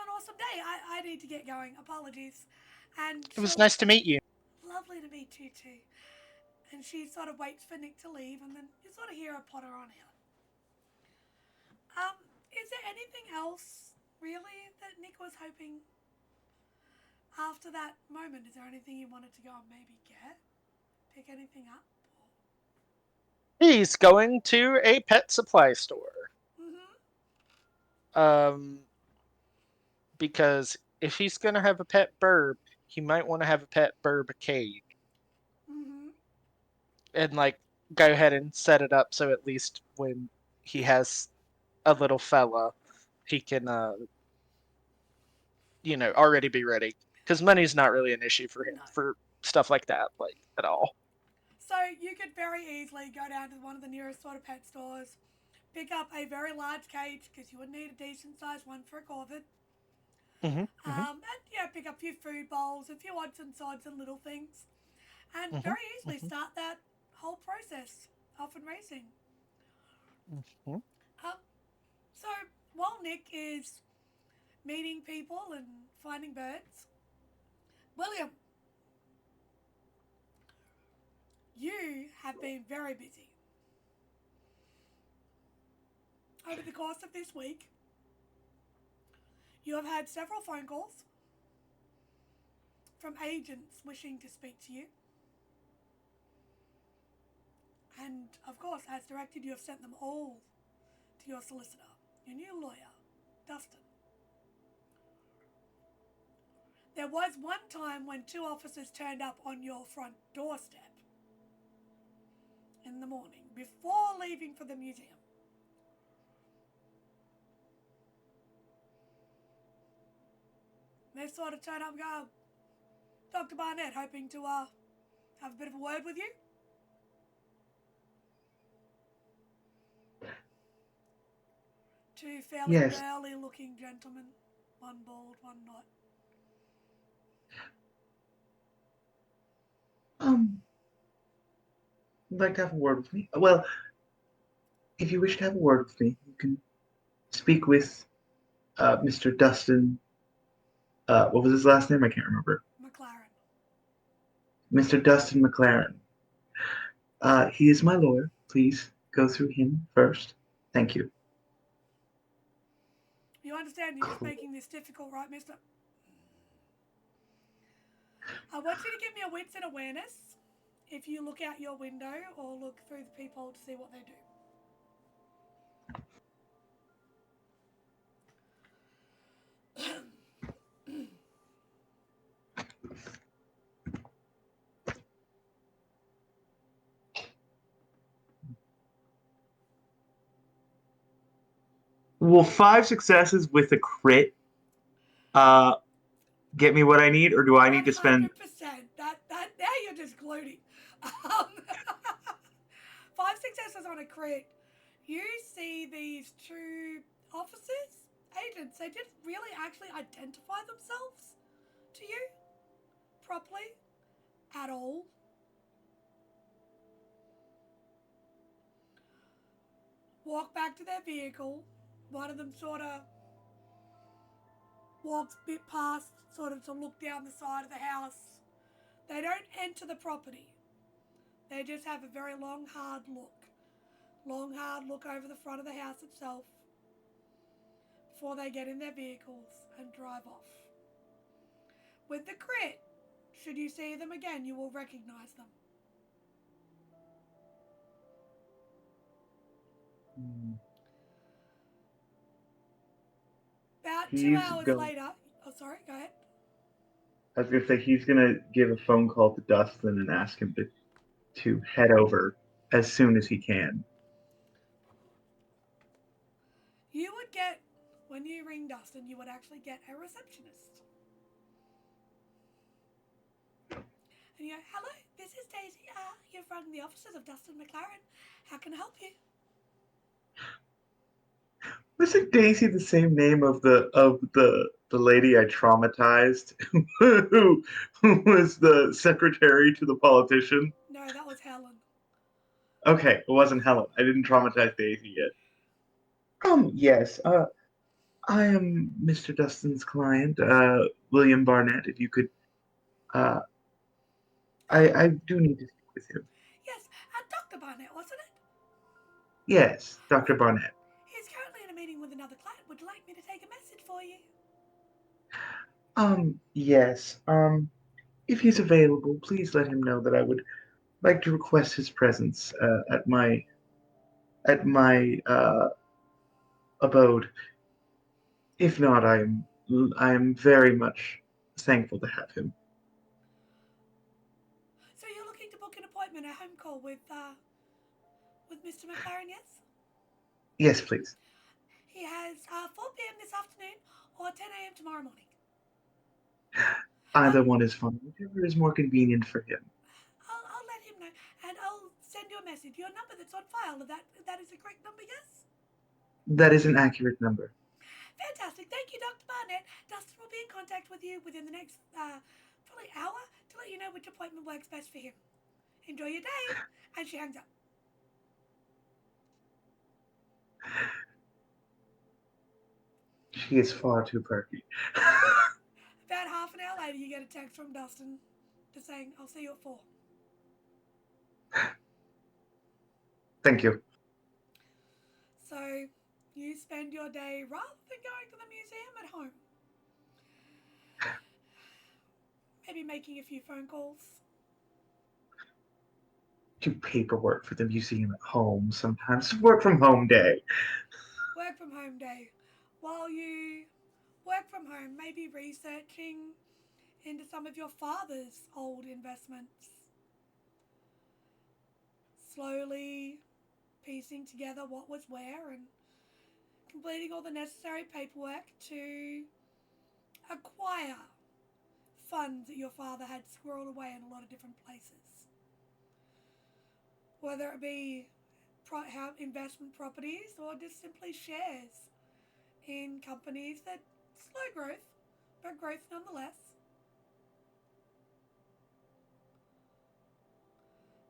an awesome day. I need to get going. Apologies. And It was she'll... nice to meet you. Lovely to meet you too. And she sort of waits for Nick to leave, and then you sort of hear her potter on out. Is there anything else, really, that Nick was hoping after that moment? Is there anything he wanted to go and maybe get? Pick anything up? He's going to a pet supply store. Mm-hmm. Because if he's gonna have a pet burb, he might want to have a pet burb cage. Mm-hmm. And like go ahead and set it up so at least when he has a little fella, he can already be ready. Because money's not really an issue for him No. for stuff like that, like at all. So you could very easily go down to one of the nearest sort of pet stores, pick up a very large cage, because you would need a decent sized one for a corvid. And pick up a few food bowls, a few odds and sods and little things, and very easily start that whole process off and racing. So while Nick is meeting people and finding birds, William, you have been very busy. Over the course of this week, you have had several phone calls from agents wishing to speak to you. And, of course, as directed, you have sent them all to your solicitor, your new lawyer, Dustin. There was one time when 2 officers turned up on your front doorstep in the morning before leaving for the museum. They sort of turn up and go, Dr. Barnett, hoping to have a bit of a word with you. Two fairly burly looking gentlemen, one bald, one not. Would like to have a word with me? Well, if you wish to have a word with me, you can speak with Mr. Dustin. What was his last name? I can't remember. McLaren. Mr. Dustin McLaren. He is my lawyer. Please go through him first. Thank you. You understand you're just making this difficult, right, mister? I want you to give me a wits and awareness if you look out your window or look through the peephole to see what they do. Will 5 successes with a crit get me what I need, or do I need to spend 100%. That now you're just gloating. 5 successes on a crit. You see these 2 officers, agents. They didn't really actually identify themselves to you properly at all. Walk back to their vehicle. One of them sort of walks a bit past, sort of to look down the side of the house. They don't enter the property. They just have a very long, hard look. Long, hard look over the front of the house itself before they get in their vehicles and drive off. With the crit, should you see them again, you will recognize them. About 2 hours later... Oh, sorry, go ahead. I was going to say he's going to give a phone call to Dustin and ask him to head over as soon as he can. You would get, when you ring Dustin, you would actually get a receptionist. And you go, hello, this is Daisy. You've rung the offices of Dustin McLaren. How can I help you? Wasn't Daisy the same name of the lady I traumatized, who was the secretary to the politician? No, that was Helen. Okay, it wasn't Helen. I didn't traumatize Daisy yet. Yes. I am Mr. Dustin's client, William Barnett. If you could, uh, I do need to speak with him. Yes, Dr. Barnett, wasn't it? Yes, Dr. Barnett. He's currently in a meeting with another client. Would you like me to take a message for you? Yes. If he's available, please let him know that I would like to request his presence at my abode. If not, I am very much thankful to have him. So you're looking to book an appointment, a home call with Mr. McLaren, yes? Yes, please. He has 4 p.m. this afternoon or 10 a.m. tomorrow morning. Either one is fine, whichever is more convenient for him. I'll let him know, and I'll send you a message. Your number that's on file, that is the correct number, yes? That is an accurate number. Fantastic. Thank you, Dr. Barnett. Dustin will be in contact with you within the next probably hour to let you know which appointment works best for him. Enjoy your day. And she hangs up. She is far too perky. About half an hour later, you get a text from Dustin just saying, I'll see you at 4. Thank you. So you spend your day, rather than going to the museum, at home. Maybe making a few phone calls. Do paperwork for the museum at home sometimes. Work from home day. Work from home day. While you work from home, maybe researching into some of your father's old investments. Slowly piecing together what was where and completing all the necessary paperwork to acquire funds that your father had squirreled away in a lot of different places. Whether it be investment properties or just simply shares in companies that slow growth, but growth nonetheless.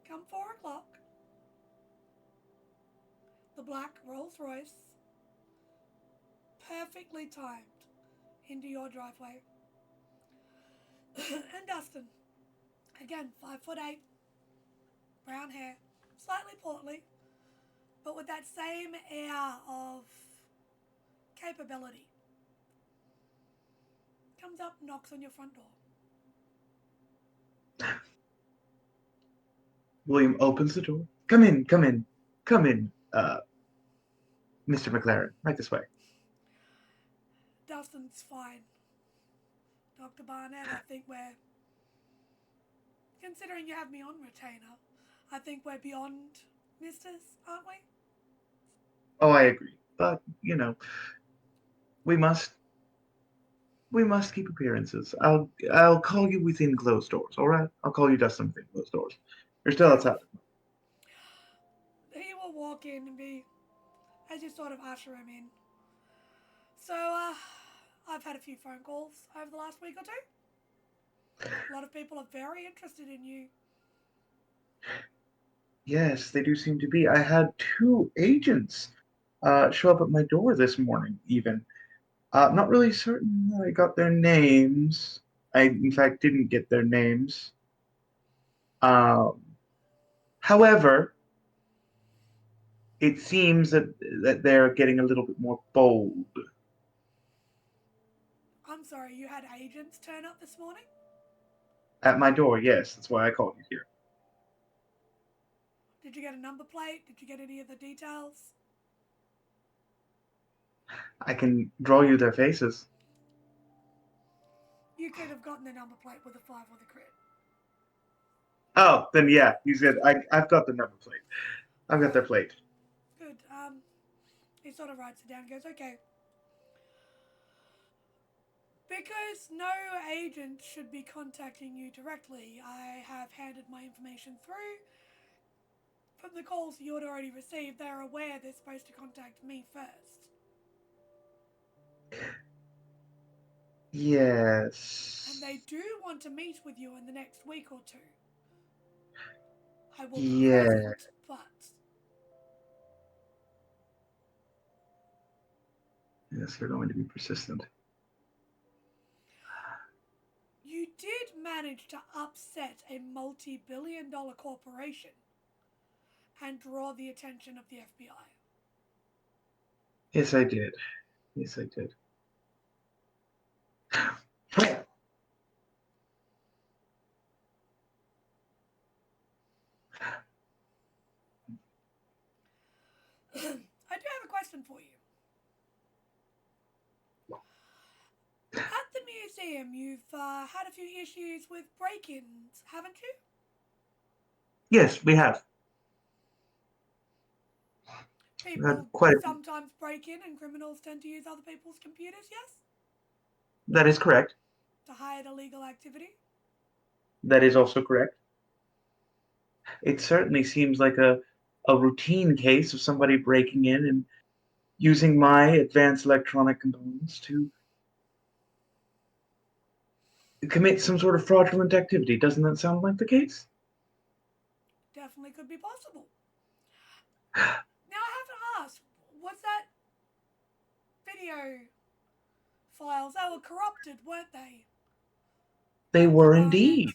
Come 4 o'clock, the black Rolls Royce, perfectly timed into your driveway. And Dustin, again, 5'8", brown hair, slightly portly, but with that same air of capability. Comes up, knocks on your front door. William opens the door. Come in, come in, come in, Mr. McLaren. Right this way. Dustin's fine. Dr. Barnett, I think we're, considering you have me on retainer, I think we're beyond misters, aren't we? Oh, I agree. But, we must keep appearances. I'll call you within closed doors, all right? I'll call you Dustin within closed doors. You're still outside. He will walk in and be, as you sort of usher him in. So, I've had a few phone calls over the last week or two. A lot of people are very interested in you. Yes, they do seem to be. I had 2 agents show up at my door this morning, even. Not really certain that I got their names. I, in fact, didn't get their names. Um, However, it seems that they're getting a little bit more bold. I'm sorry, you had agents turn up this morning? At my door, yes. That's why I called you here. Did you get a number plate? Did you get any of the details? I can draw you their faces. You could have gotten the number plate with a 5 or the crit. Oh, then yeah, you said I've got the number plate. I've got their plate. Good. He sort of writes it down and goes, okay. Because no agent should be contacting you directly, I have handed my information through. From the calls you had already received, they're aware they're supposed to contact me first. Yes. And they do want to meet with you in the next week or two. I will be Yeah. present, but Yes, they're going to be persistent. you did manage to upset a multi-billion-dollar corporation and draw the attention of the FBI. Yes, I did. Yes, I did. Hey, I do have a question for you. At the museum, you've had a few issues with break-ins, haven't you? yes, we have. We've had People quite a few. sometimes break in and criminals tend to use other people's computers, yes? That is correct. To hide illegal activity? That is also correct. It certainly seems like a routine case of somebody breaking in and using my advanced electronic components to commit some sort of fraudulent activity. Doesn't that sound like the case? Definitely could be possible. Now I have to ask, was that video files, they were corrupted, weren't they? They Uncle were Barnett. indeed.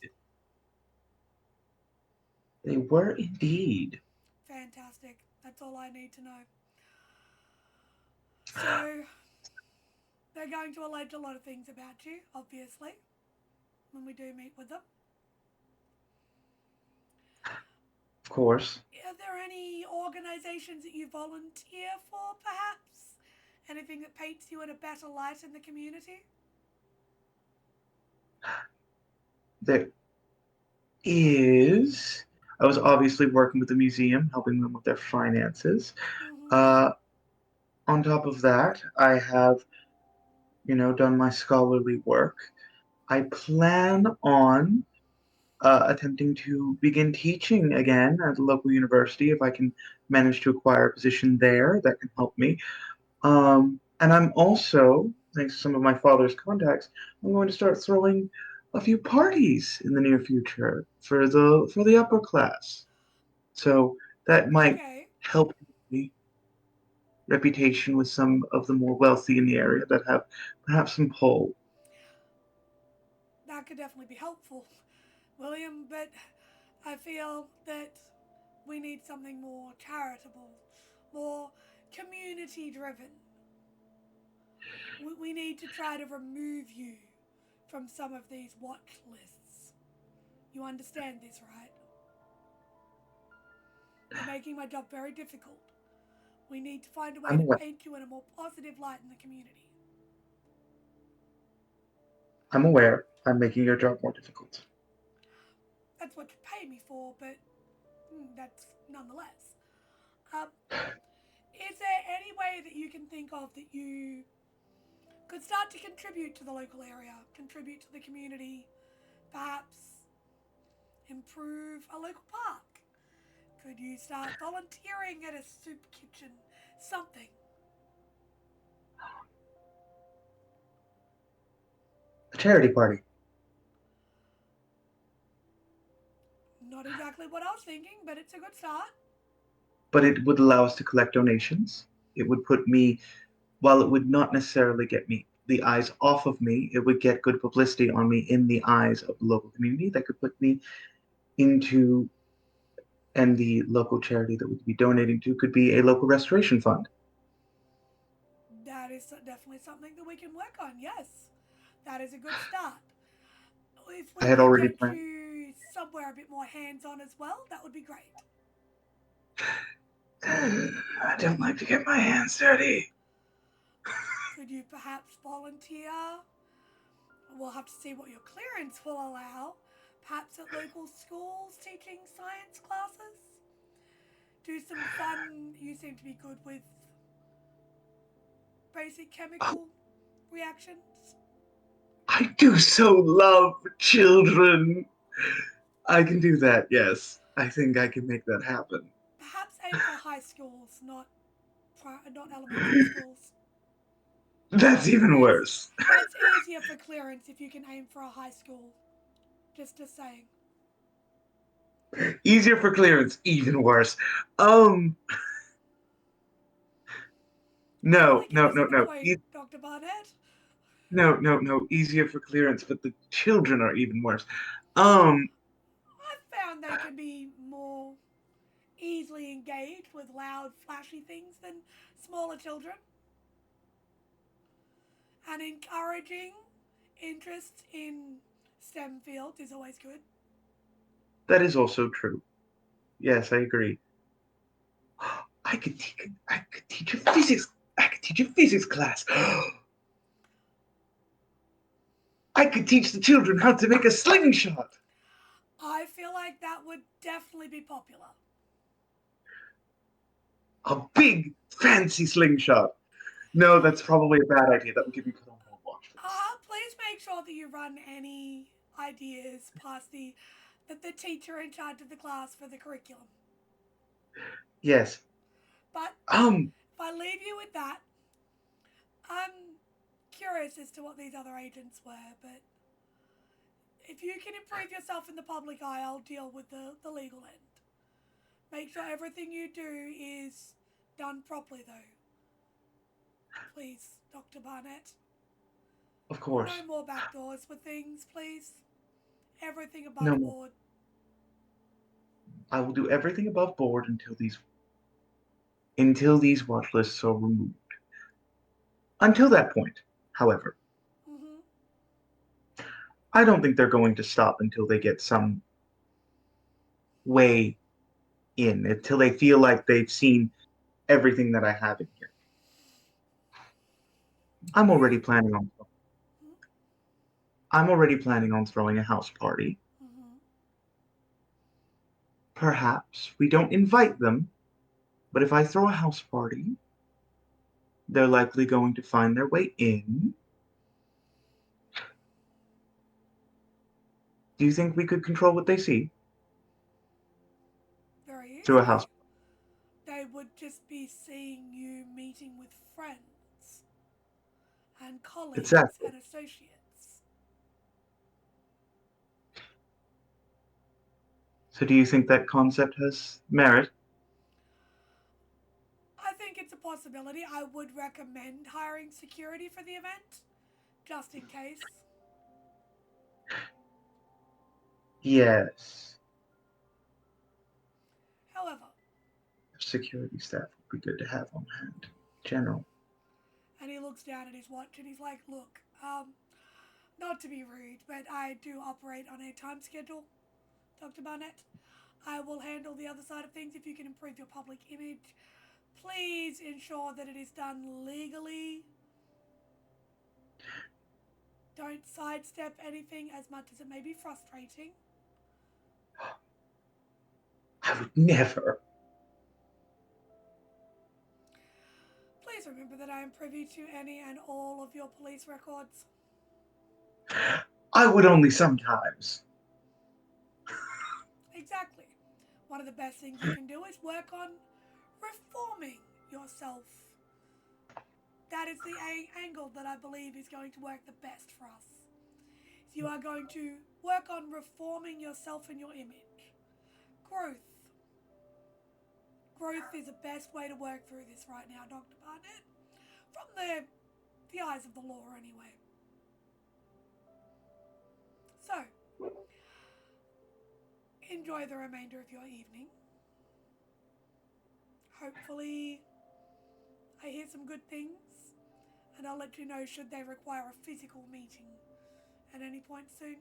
They were indeed. Fantastic. That's all I need to know. So, they're going to allege a lot of things about you, obviously, when we do meet with them. Of course. Are there any organisations that you volunteer for, perhaps? Anything that paints you in a better light in the community? There is. I was obviously working with the museum, helping them with their finances. Mm-hmm. Uh, on top of that, I have, done my scholarly work. I plan on attempting to begin teaching again at the local university if I can manage to acquire a position there that can help me. And I'm also, thanks to some of my father's contacts, I'm going to start throwing a few parties in the near future for the upper class. So that might Okay. help me reputation with some of the more wealthy in the area that have perhaps some pull. That could definitely be helpful, William, but I feel that we need something more charitable, more community driven. We need to try to remove you from some of these watch lists. You understand this, right? You're making my job very difficult. We need to find a way I'm to aware. paint you in a more positive light in the community. I'm aware. I'm making your job more difficult. That's what you pay me for, but that's nonetheless. Is there any way that you can think of that you could start to contribute to the local area, contribute to the community, perhaps improve a local park? Could you start volunteering at a soup kitchen? Something. A charity party. Not exactly what I was thinking, but it's a good start. But it would allow us to collect donations. It would put me, while it would not necessarily get me the eyes off of me, it would get good publicity on me in the eyes of the local community that could put me into, and the local charity that we'd be donating to could be a local restoration fund. That is definitely something that we can work on, yes. That is a good start. If I we had could already get planned. you somewhere a bit more hands on as well, that would be great. I don't like to get my hands dirty. Could you perhaps volunteer? We'll have to see what your clearance will allow. Perhaps at local schools teaching science classes? Do some fun. You seem to be good with basic chemical reactions. I do so love children. I can do that, yes. I think I can make that happen. Perhaps aim for high schools, not elementary schools. That's even worse. That's easier for clearance if you can aim for a high school. Just saying. Easier for clearance, even worse. No, Give no, us no, a no. point, Dr. Barnett. No, no, no. Easier for clearance, but the children are even worse. I've found they can be more easily engaged with loud, flashy things than smaller children. And encouraging interest in STEM fields is always good. That is also true. Yes, I agree. I could teach a physics. I could teach a physics class. I could teach the children how to make a slingshot. I feel like that would definitely be popular. A big, fancy slingshot. No, that's probably a bad idea. That would give me put on more watch lists. Please make sure that you run any ideas past the teacher in charge of the class for the curriculum. Yes. But Um, if I leave you with that, I'm curious as to what these other agents were, but if you can improve yourself in the public eye, I'll deal with the legal end. Make sure everything you do is done properly, though. Please, Dr. Barnett. of course. No more backdoors with things, please. Everything above No. board. I will do everything above board until these watch lists are removed. Until that point, however, I don't think they're going to stop until they get some way in, until they feel like they've seen everything that I have in here. I'm already planning on throwing a house party. Perhaps we don't invite them, but if I throw a house party, they're likely going to find their way in. Do you think we could control what they see? Very easily. Through a house. They would just be seeing you meeting with friends and colleagues Exactly. and associates. So do you think that concept has merit? I think it's a possibility. I would recommend hiring security for the event, just in case. Yes. However, Security staff would be good to have on hand. General. and he looks down at his watch and he's like, look, not to be rude, but I do operate on a time schedule, Dr. Barnett. I will handle the other side of things if you can improve your public image. Please ensure that it is done legally. Don't sidestep anything as much as it may be frustrating. I would never. Please remember that I am privy to any and all of your police records. I would only sometimes. Exactly. One of the best things you can do is work on reforming yourself. That is the angle that I believe is going to work the best for us. You are going to work on reforming yourself and your image. Growth. Growth is the best way to work through this right now, Dr. Barnett. From the eyes of the law, anyway. So, enjoy the remainder of your evening. Hopefully, I hear some good things, and I'll let you know should they require a physical meeting at any point soon.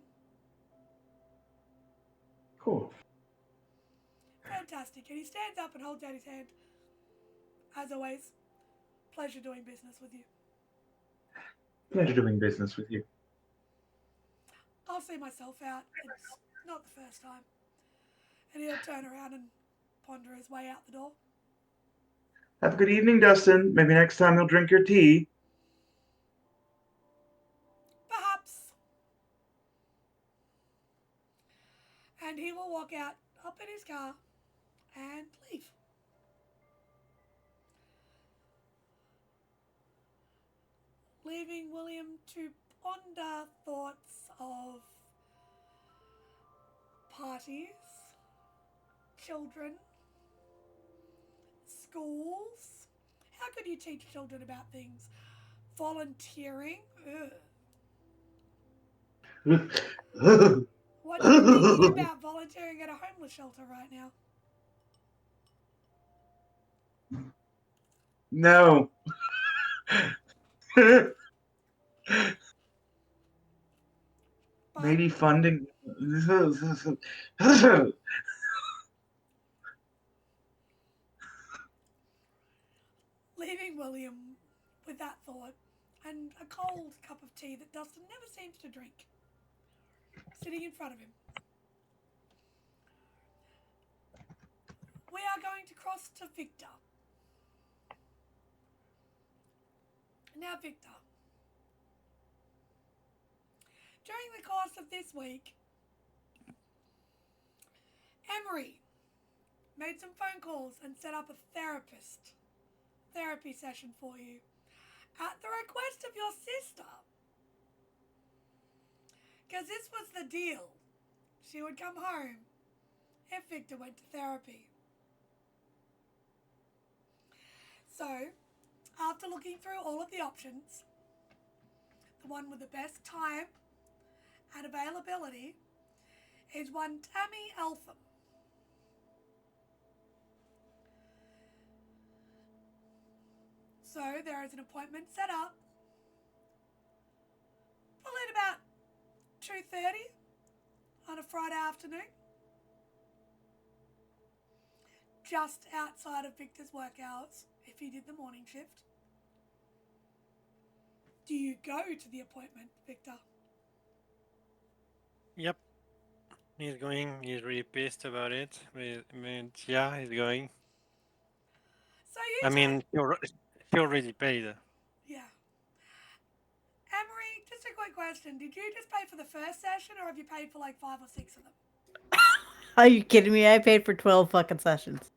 Cool. Fantastic. And he stands up and holds out his hand. As always, pleasure doing business with you. Pleasure doing business with you. I'll see myself out. It's not the first time. And he'll turn around and ponder his way out the door. Have a good evening, Dustin. Maybe next time he'll drink your tea. Perhaps. And he will walk out, up in his car, and leave. leaving William to ponder thoughts of parties, children, schools. How could you teach children about things? Volunteering? Ugh. What are you thinking about volunteering at a homeless shelter right now? No. But Maybe funding. leaving William with that thought and a cold cup of tea that Dustin never seems to drink sitting in front of him. We are going to cross to Victor. Now, Victor, during the course of this week, Emery made some phone calls and set up a therapy session for you at the request of your sister. Because this was the deal. She would come home if Victor went to therapy. So, after looking through all of the options, the one with the best time and availability is one Tammy Eltham. So there is an appointment set up probably at about 2:30 on a Friday afternoon, just outside of Victor's work hours if he did the morning shift. Do you go to the appointment, Victor? Yep. He's going. He's really pissed about it. But yeah, he's going. So you I mean, he already paid. yeah. Emery, just a quick question. Did you just pay for the first session or have you paid for like 5 or 6 of them? Are you kidding me? I paid for 12 fucking sessions.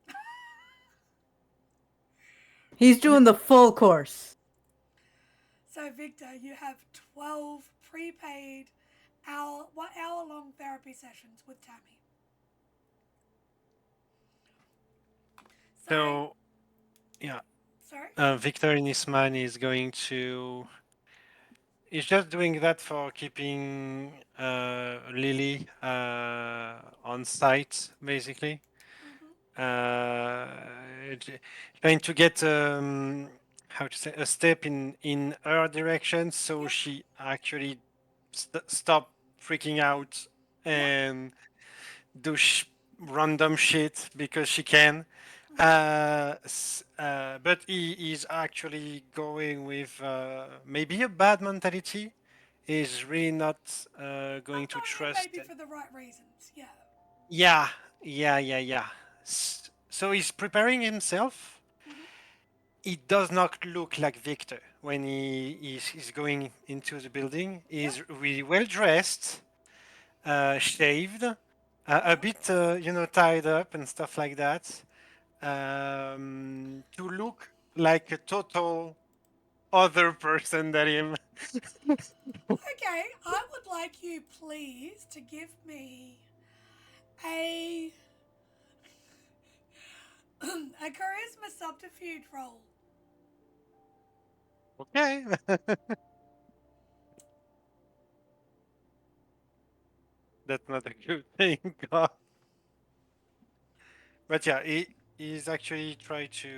He's doing the full course. So Victor, you have 12 prepaid hour-long therapy sessions with Tammy. So, yeah. Sorry? Victor in his mind is going to. He's just doing that for keeping Lily on site, basically. Trying to get how to say a step in her direction, so Yep. she actually stop freaking out and do random shit because she can. But he is actually going with maybe a bad mentality. He's really not going to trust. Maybe for the right reasons, yeah. Yeah. So he's preparing himself. He does not look like Victor when he's going into the building. He's really well dressed, shaved, a bit, tied up and stuff like that. To look like a total other person than him. Okay, I would like you please to give me a a charisma subterfuge roll. Okay. That's not a good thing. God. But yeah, he's actually trying to Try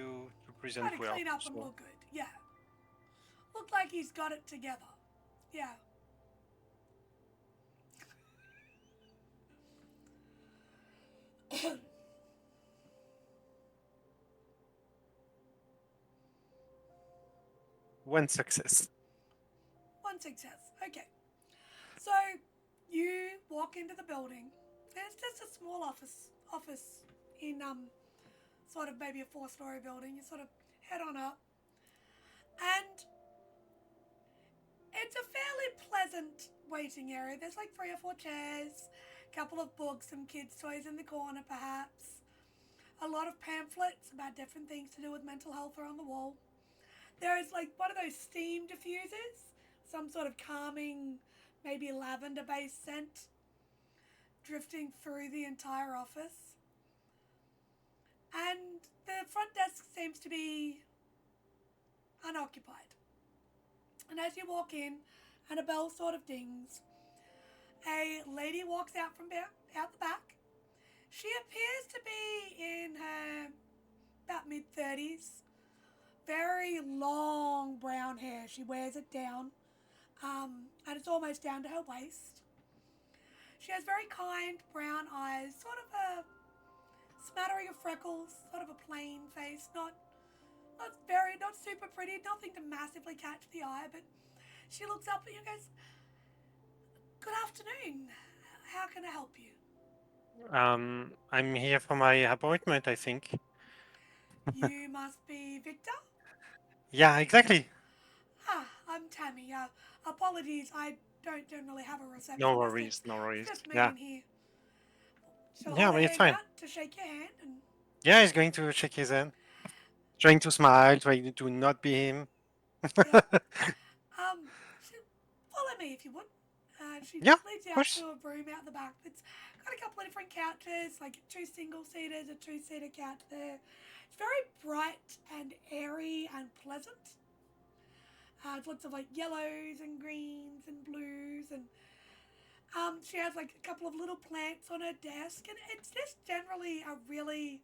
present to well. clean up and So. look good, yeah. Look like he's got it together, yeah. One success. One success, okay. So you walk into the building. It's just a small office in sort of maybe a 4-story building. You sort of head on up, and it's a fairly pleasant waiting area. There's like 3 or 4 chairs, a couple of books, some kids' toys in the corner, perhaps. A lot of pamphlets about different things to do with mental health are on the wall. There is like one of those steam diffusers some sort of calming, maybe lavender-based scent drifting through the entire office. And the front desk seems to be unoccupied. And as you walk in and a bell sort of dings, a lady walks out from out the back. She appears to be in her about mid-30s. Very long brown hair. She wears it down, and it's almost down to her waist. She has very kind brown eyes, sort of a smattering of freckles, sort of a plain face, not super pretty, nothing to massively catch the eye, but she looks up at you and goes, "Good afternoon. How can I help you?" I'm here for my appointment, I think. You must be Victor? Yeah, exactly. Ah, I'm Tammy. Apologies, I don't generally have a No receptionist. worries, no It's worries. just me Yeah, in here. She'll yeah, hold her but it's hand fine. out to shake your hand and Yeah, he's going to shake his hand, trying to smile, trying to not be him. yeah. She, follow me if you would. She Yeah, leads of you out course. to a room out the back that's got a couple of different couches, like two single seaters, a two-seater couch there. It's very bright and airy and pleasant. It's lots of like yellows and greens and blues, and she has like a couple of little plants on her desk, and it's just generally a really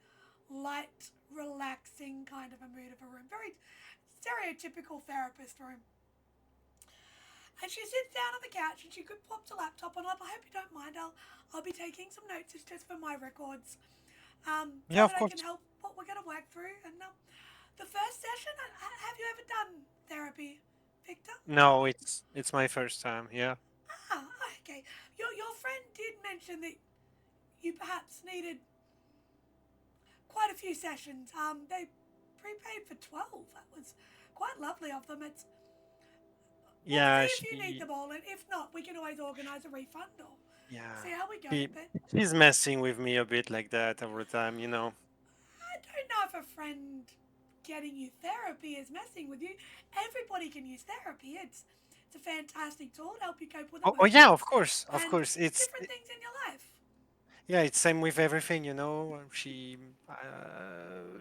light, relaxing kind of a mood of a room. Very stereotypical therapist room. And she sits down on the couch and she pops a laptop on. I hope you don't mind. I'll be taking some notes. It's just for my records, Yeah, so of that I can course. help what we're gonna work through. And the first session, have you ever done therapy, Victor? No, it's my first time. Yeah. Ah, okay. Your friend did mention that you perhaps needed quite a few sessions. They prepaid for 12. That was quite lovely of them. We'll see Yeah, if you need she. them all, and if not, we can always organise a refund or Yeah, see how we go. she. But She's messing with me a bit like that over time. I don't know if a friend getting you therapy is messing with you. Everybody can use therapy. It's a fantastic tool to help you cope with Oh yeah, emotions of and course. It's different things in your life. Yeah, it's same with everything.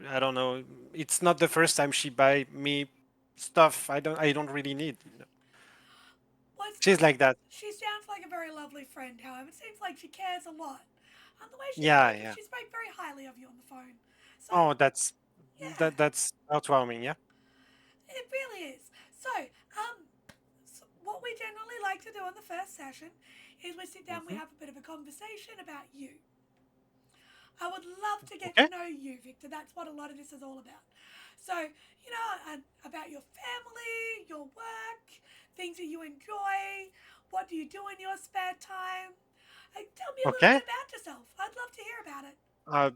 I don't know. It's not the first time she buy me stuff I don't really need. Well, it's She's nice. like that. She sounds like a very lovely friend, however. It seems like she cares a lot. And the way Yeah, yeah. she spoke very highly of you on the phone. So, Oh, that's yeah, that's heartwarming. Yeah. it really is. So what we generally like to do on the first session is we sit down, we Hmm. have a bit of a conversation about you. I would love to get to Okay. know you, Victor. That's what a lot of this is all about. So, about your family, your work, things that you enjoy, what do you do in your spare time? Tell me a little Okay. bit about yourself. I'd love to hear about it. Uh,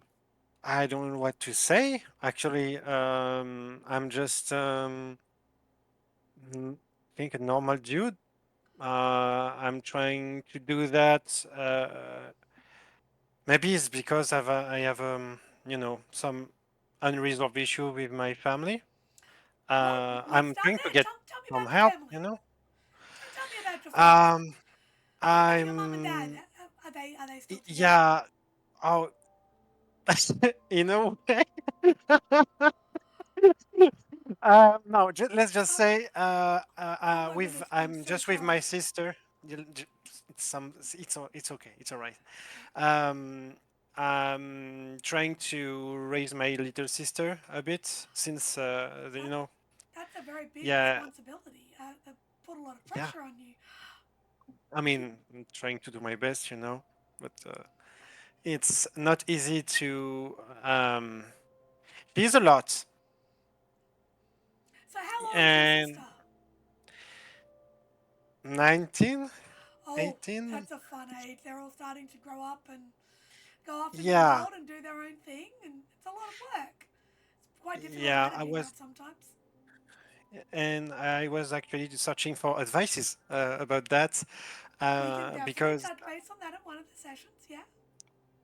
I don't know what to say. Actually, I'm just think a normal dude. I'm trying to do that. Maybe it's because I have some unresolved issue with my family. Let's I'm start trying to there. get Tell me some about your help. family. Tell me about your family. Um, What about your mum and dad? I'm Are they still together? yeah. Oh, in a way. No, let's just Oh, say oh my with goodness, I'm I'm so just with my sorry. sister. It's okay. It's all right. Okay. Um, I'm trying to raise my little sister a bit since That that's a very big yeah, responsibility. That put a lot of yeah. pressure on you. I mean, I'm trying to do my best, but it's not easy to. She's a lot, So how old is your sister? and 19, Oh, 18. that's a fun age. They're all starting to grow up and go off into the Yeah, world and do their own thing, and it's a lot of work. It's quite difficult yeah. I managing was, that sometimes. and I was actually searching for advices about that We can definitely because touch base on that at one of the sessions. Yeah.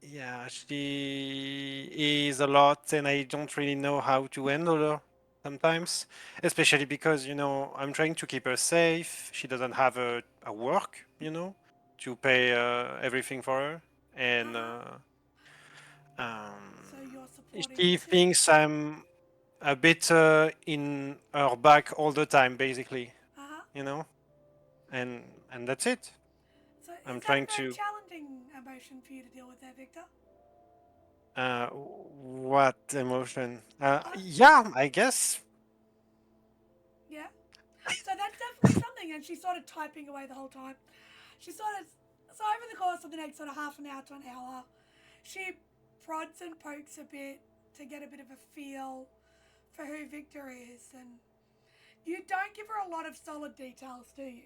yeah, she is a lot, and I don't really know how to handle her. sometimes, especially because I'm trying to keep her safe. She doesn't have a work, to pay everything for her, and So you're supporting she your sister. thinks I'm a bit in her back all the time, basically, and that's it. So I'm is that a trying very to. challenging emotion for you to deal with there, Victor? What emotion? Yeah, I guess. Yeah. So that's definitely something, and she's sort of typing away the whole time. She sort of, so over the course of the next sort of half an hour to an hour, she prods and pokes a bit to get a bit of a feel for who Victor is, and you don't give her a lot of solid details, do you?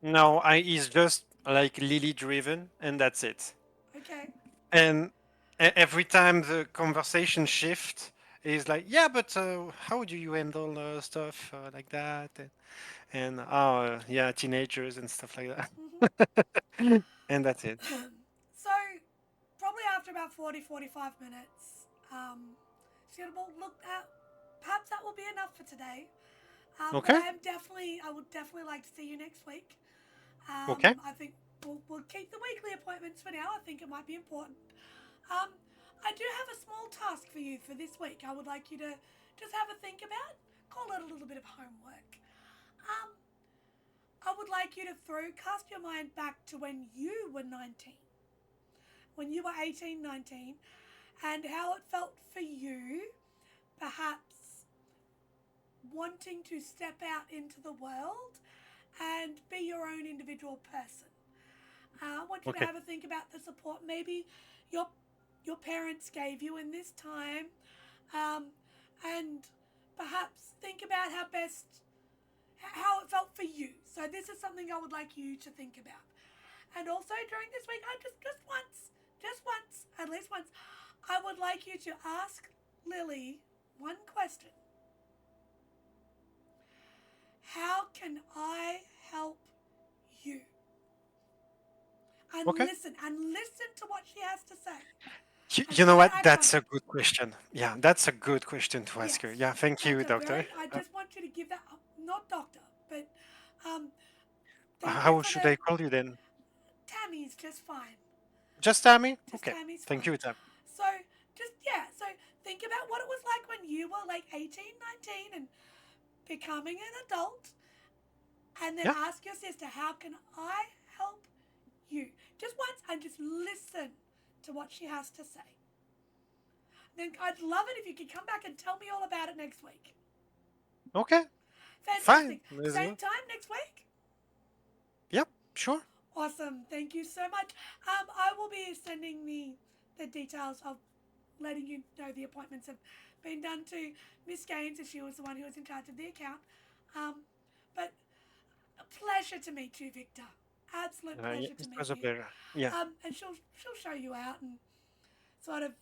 No, he's just like Lily driven, and that's it. Okay. And every time the conversation shifts, he's like, "Yeah, but how do you handle stuff like that?" And oh, yeah, teenagers and stuff like that. And that's it. So, probably after about 40, 45 minutes, she said, well, look, perhaps that will be enough for today. But Okay. I would definitely like to see you next week. Okay. I think we'll keep the weekly appointments for now. I think it might be important. Um, I do have a small task for you for this week. I would like you to just have a think about. Call it a little bit of homework. Um, I would like you to cast your mind back to when you were 19, when you were 18, 19, and how it felt for you, perhaps wanting to step out into the world and be your own individual person. I want you to Okay. have a think about the support maybe your parents gave you in this time, and perhaps think about how it felt for you. So this is something I would like you to think about. And also during this week, I just once, at least once, I would like you to ask Lily one question. How can I help you? And Okay. listen to what she has to say. And You know try to what? act on That's it. a good question. Yeah, that's a good question to ask Yes. her. Yeah, thank you, doctor. I just want you to give that, not doctor, but um, thank you How for should the, I call you then? Tammy's just fine. Just Tammy? Just Okay. Tammy's Thank fine. you, Tam. So, so think about what it was like when you were like 18, 19 and becoming an adult. And then Yeah. ask your sister, how can I help you? Just once and just listen to what she has to say. Then I'd love it if you could come back and tell me all about it next week. Okay. Fine. Fantastic. Let's Same go. time next week? Yep. Sure. Awesome. Thank you so much. I will be sending the details of letting you know the appointments have been done to Miss Gaines, as she was the one who was in charge of the account. But a pleasure to meet you, Victor. Absolute Yeah, pleasure to it meet was a you. pleasure. Yeah. And she'll show you out and sort of.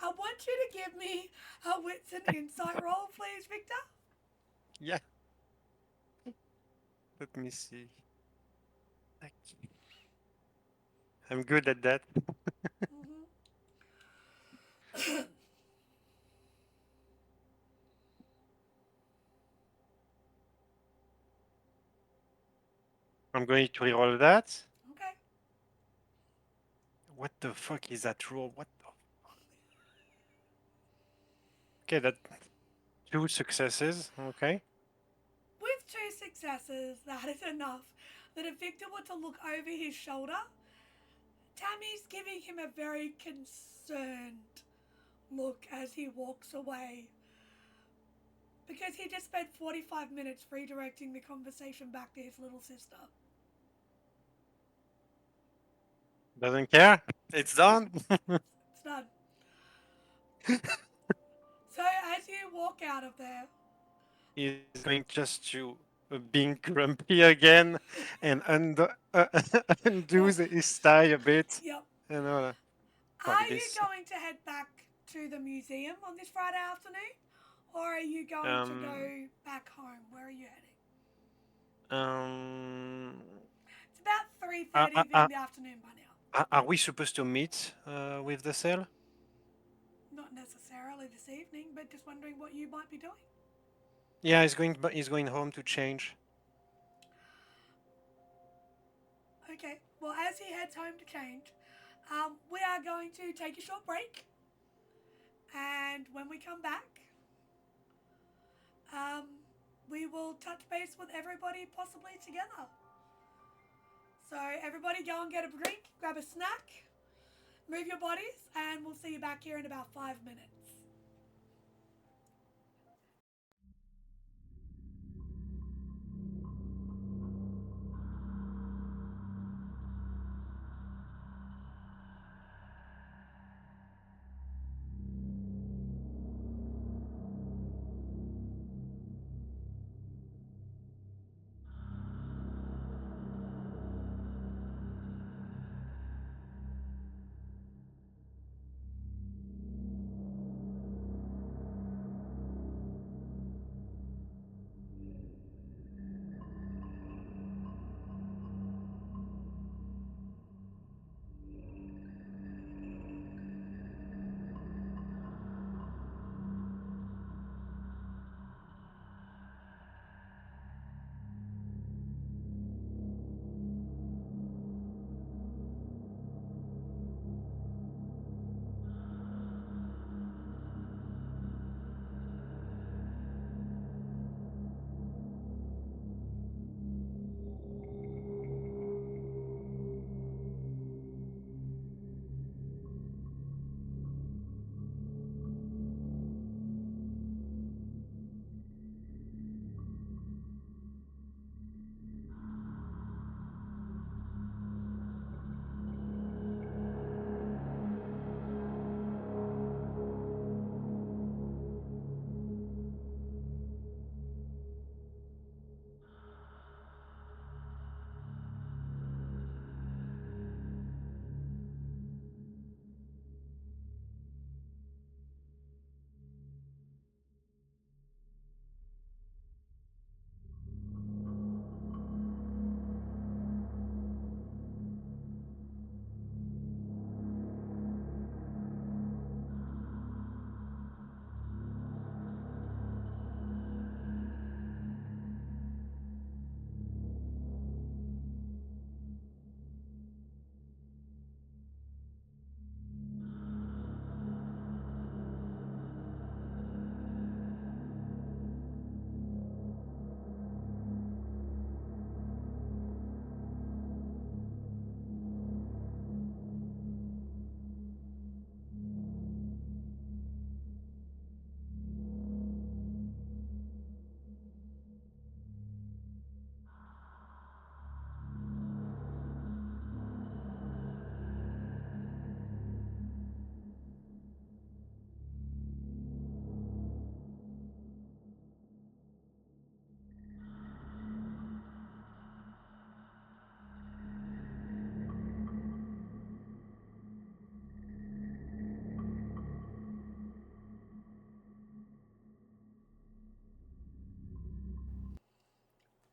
I want you to give me a wits and insight roll, please, Victor. Yeah. Let me see. I'm good at that. I'm going to reroll that. Okay. What the fuck is that roll? What the Okay, that 2 successes. Okay. With 2 successes, that is enough that if Victor were to look over his shoulder, Tammy's giving him a very concerned look as he walks away. Because he just spent 45 minutes redirecting the conversation back to his little sister. Doesn't care. It's done. It's done. So as you walk out of there, He's going just to being grumpy again and undo his tie a bit. yep. And fuck Are you this. going to head back to the museum on this Friday afternoon? Or are you going to Um, go back home? Where are you heading? um, It's about are, 3:30 are, in are the afternoon by now. are we supposed to meet with the cell? Not necessarily. necessarily this evening, but just wondering what you might be doing. Yeah, he's going home to change. Okay, well, as he heads home to change, we are going to take a short break. And when we come back, we will touch base with everybody possibly together. So everybody go and get a drink, grab a snack, move your bodies, and we'll see you back here in about 5 minutes.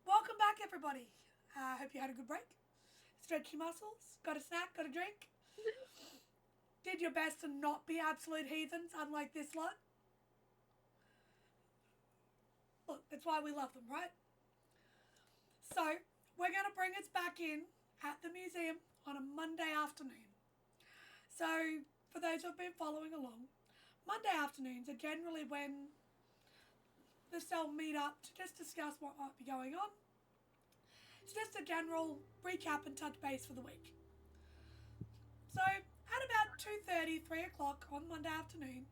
Welcome back, everybody. I hope you had a good break. Stretch your muscles, got a snack, got a drink. Did your best to not be absolute heathens, unlike this lot. Look, that's why we love them, right? So, we're going to bring us back in at the museum on a Monday afternoon. So, for those who have been following along, Monday afternoons are generally when the cell meet up to just discuss what might be going on. It's just a general recap and touch base for the week. So, at about 2:30, 3 o'clock on Monday afternoon,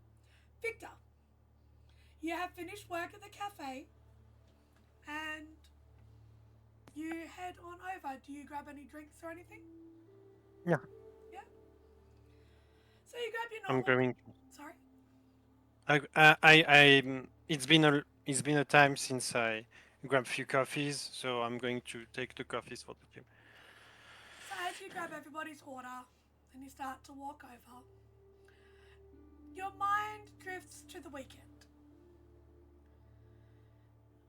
Victor, you have finished work at the cafe and you head on over. Do you grab any drinks or anything? Yeah. Yeah? So you grab your I'm normal... going. Sorry? It's been a time since I grabbed a few coffees, so I'm going to take the coffees for the team. So as you grab everybody's order and you start to walk over, your mind drifts to the weekend.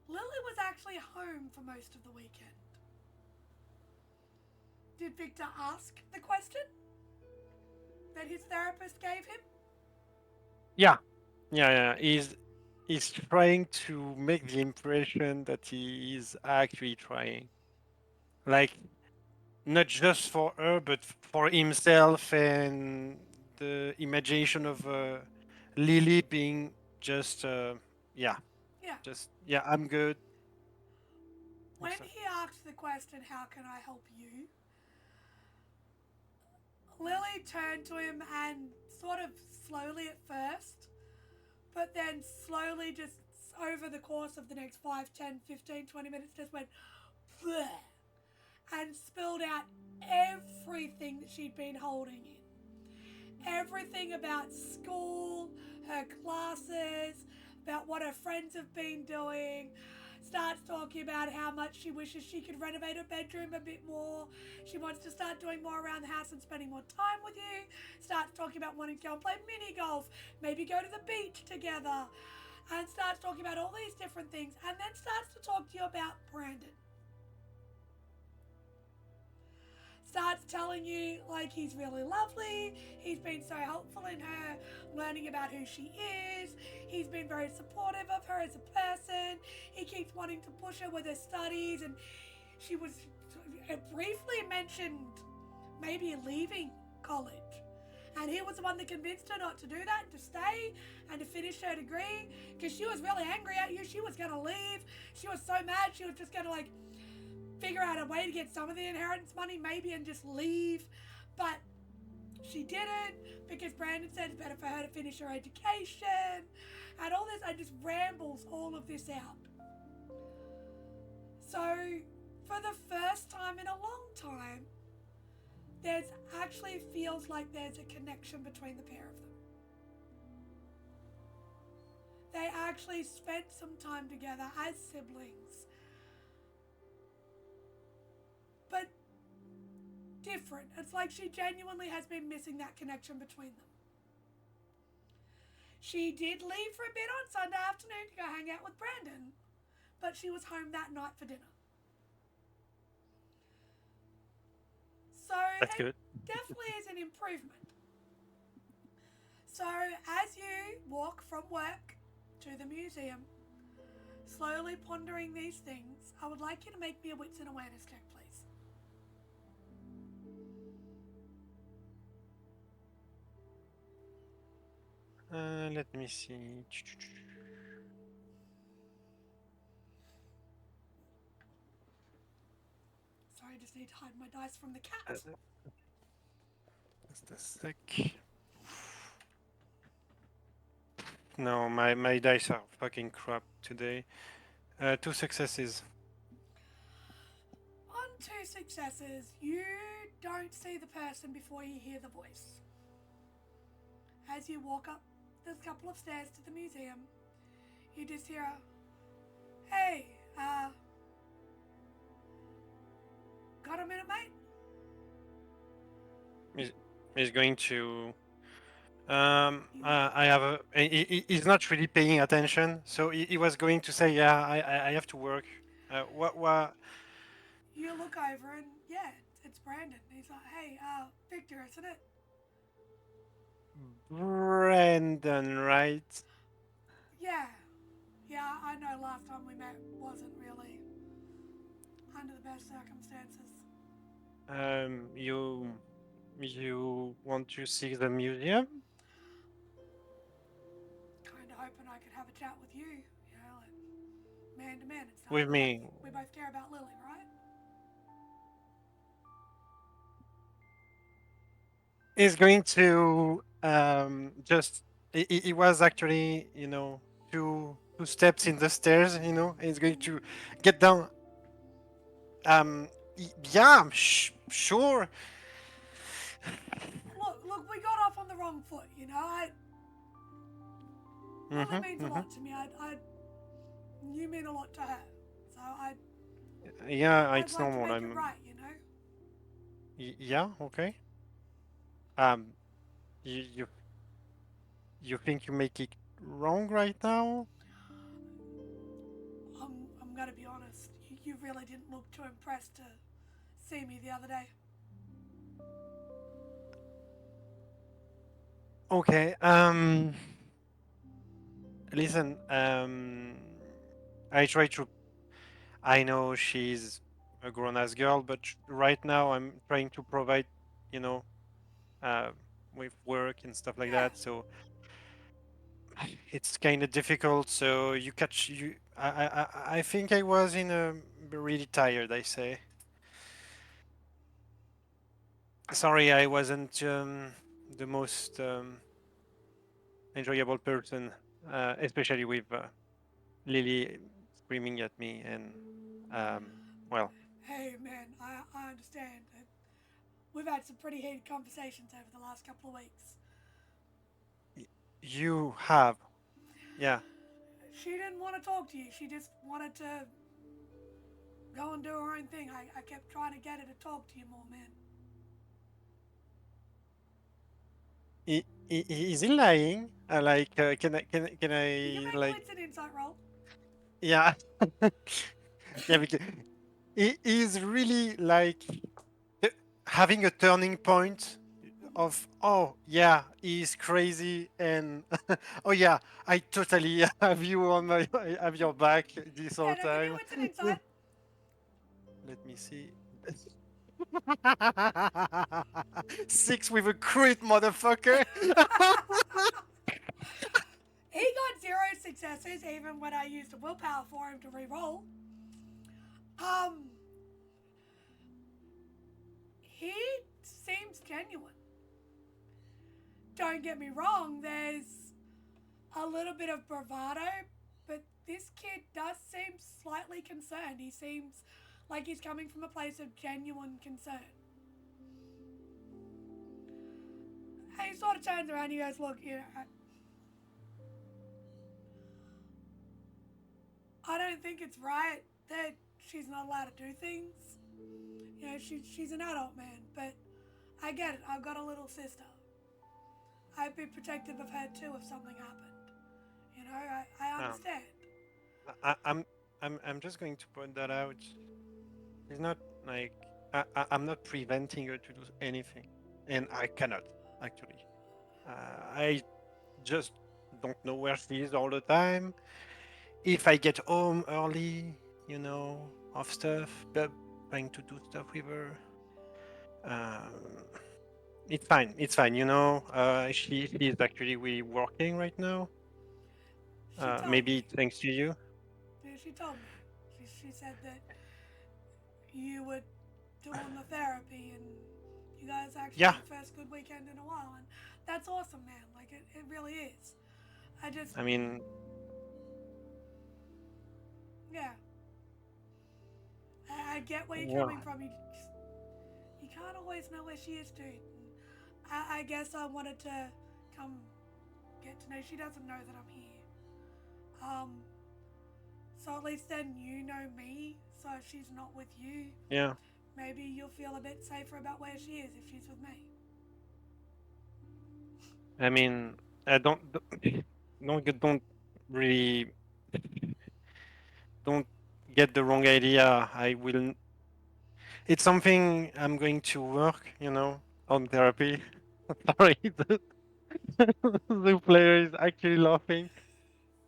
Lily was actually home for most of the weekend. Did Victor ask the question that his therapist gave him? Yeah, Yeah, he's trying to make the impression that he is actually trying, like not just for her, but for himself and the imagination of Lily being just yeah, Yeah. just yeah, I'm good and When stuff. he asked the question, "How can I help you?" Lily turned to him and sort of slowly at first, but then slowly just over the course of the next 5, 10, 15, 20 minutes just went bleh, and spilled out everything that she'd been holding in. Everything about school, her classes, about what her friends have been doing. Starts talking about how much she wishes she could renovate her bedroom a bit more. She wants to start doing more around the house and spending more time with you. Starts talking about wanting to go and play mini golf, maybe go to the beach together. And starts talking about all these different things. And then starts to talk to you about Brandon. Starts telling you like he's really lovely, he's been so helpful in her learning about who she is, he's been very supportive of her as a person, he keeps wanting to push her with her studies, and she was briefly mentioned maybe leaving college. And he was the one that convinced her not to do that, to stay and to finish her degree, because she was really angry at you. She was going to leave. She was so mad, she was just going to like figure out a way to get some of the inheritance money maybe and just leave. But she didn't, because Brandon said it's better for her to finish her education and all this, and just rambles all of this out. So for the first time in a long time, there's actually feels like there's a connection between the pair of them. They actually spent some time together as siblings, but different. It's like she genuinely has been missing that connection between them. She did leave for a bit on Sunday afternoon to go hang out with Brandon, but she was home that night for dinner. So That's it good. definitely is an improvement. So as you walk from work to the museum, slowly pondering these things, I would like you to make me a wits and awareness check, please. Let me see. Sorry, I just need to hide my dice from the Uh, cat. Just a sec. No, my dice are fucking crap today. 2 successes. On 2 successes, you don't see the person before you hear the voice. As you walk up the couple of stairs to the museum, you just hear a, "Hey, got a minute, mate?" He's going to. I have a. He's not really paying attention, so he was going to say, "Yeah, I have to work." What? You look over and yeah, it's Brandon. He's like, "Hey, Victor, isn't it?" Brandon, right? Yeah. Yeah, I know last time we met wasn't really under the best circumstances. You want to see the museum Kind of hoping I could have a chat with you, like man to man and stuff. with me? We both care about Lily, right? He's going to just. He was actually, two steps in the stairs. He's going to get down. Yeah, sure. Look, we got off on the wrong foot, Lily Mm-hmm, means a mm-hmm. lot to me. You mean a lot to her. So Yeah, I'd it's like to normal. make it right. Yeah, okay. Um, you you you think you make it wrong right now? I'm gonna be honest. You really didn't look too impressed to see me the other day. Okay. listen, I try to. I know she's a grown-ass girl, but right now I'm trying to provide, you know, uh, with work and stuff like Yeah. that. So it's kind of difficult. So you catch you. I think I was in a really tired. I say. Sorry, I wasn't the most enjoyable person, especially with Lily screaming at me and well, Hey, man, I understand. We've had some pretty heated conversations over the last couple of weeks. you have, yeah. She didn't want to talk to you. She just wanted to go and do her own thing. I kept trying to get her to talk to you more, man. Is he lying? Like, can You can I make a like, wits and insight roll. yeah, yeah, because he is really like uh, having a turning point of oh yeah he's crazy and oh yeah I totally have you on my I have your back this Yeah, whole no, give me a time. wits and insight. Let me see. 6 with a crit, motherfucker. He got 0 successes even when I used a willpower for him to re-roll. Um, he seems genuine. Don't get me wrong, there's a little bit of bravado, but this kid does seem slightly concerned. He seems like he's coming from a place of genuine concern. And he sort of turns around and he goes, look, you know, I don't think it's right that she's not allowed to do things. You know, she's an adult, man, but I get it. I've got a little sister. I'd be protective of her too if something happened. You know, I um, understand. I, I'm just going to point that out. It's not like I'm not preventing her to do anything, and I cannot actually. I just don't know where she is all the time. If I get home early, of stuff, but trying to do stuff with her. Um, it's fine. It's fine. She is actually really working right now. She told Maybe me. thanks to you. Yeah, she told me. She said that you were doing the therapy and you guys actually Yeah. had the first good weekend in a while, and that's awesome, man. Like it really is. I just I mean, yeah. I get where you're well, coming from. You can't always know where she is, dude. And I guess I wanted to come get to know. She doesn't know that I'm here. Um, so at least then you know me. So if she's not with you, yeah. maybe you'll feel a bit safer about where she is if she's with me. I mean, I don't really don't get the wrong idea. I will. It's something I'm going to work, on therapy. Sorry, the player is actually laughing.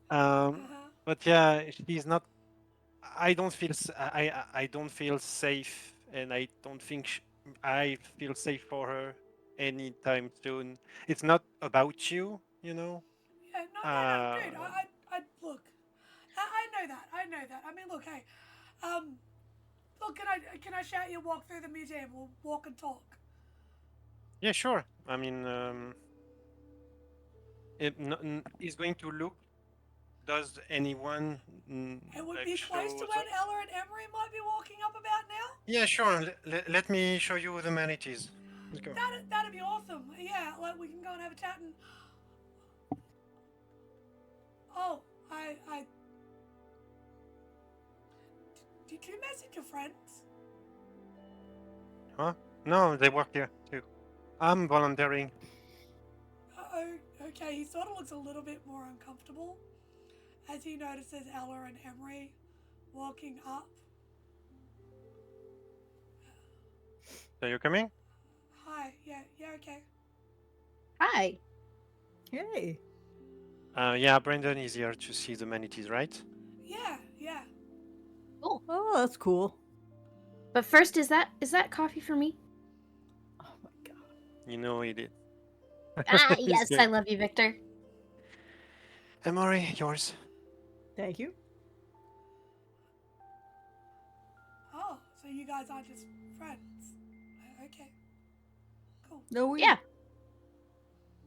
Uh Um, huh. but yeah, she's not. I don't feel. I don't feel safe, and I don't think I feel safe for her anytime soon. It's not about you. Yeah. No. No. No, dude. Uh, I look. I know that. I know that. I mean, look. Hey. Um. Look. Can I shout you walk through the museum? We'll walk and talk. yeah, sure. I mean, he's going to look. Does anyone It would like be close to show when Ella and Emery might be walking up about now. Yeah, sure. Let me show you the amenities. Let's go. That'd be awesome. Yeah, like we can go and have a chat and. Oh, I. Did you message your friends? Huh? No, they work here too. I'm volunteering. Oh, okay. He sort of looks a little bit more uncomfortable as he notices Ella and Emery walking up. So you coming? Hi. Yeah. Yeah. Okay. Hi. Hey. Yeah, Brandon is here to see the manatees, right? Yeah, yeah. Cool. Oh, that's cool. But first, is that coffee for me? Oh my god. You know he did. Ah, He's yes, good. I love you, Victor. Emory, yours. Thank you. Oh, so you guys are just friends. Okay. Cool. No, we. Yeah.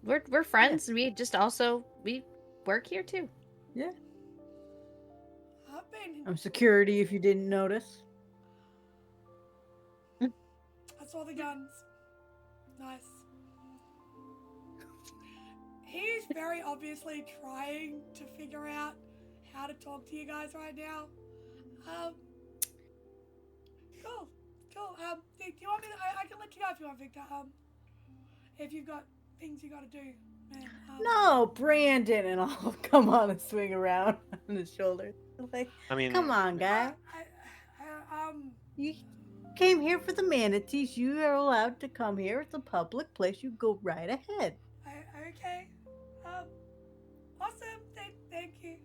We're friends. We just also we work here too. Yeah. I've been. I'm security. If you didn't notice. I saw the guns. Nice. He's very obviously trying to figure out how to talk to you guys right now. Cool. Cool. Do you want me to, I can let you go if you want, Victor. If you've got things you gotta do, man. No, Brandon, and I'll come on and swing around on his shoulder. Like, I mean, come on, guy. You came here for the manatees. You are allowed to come here. It's a public place. You go right ahead. Okay. Awesome. Thank you.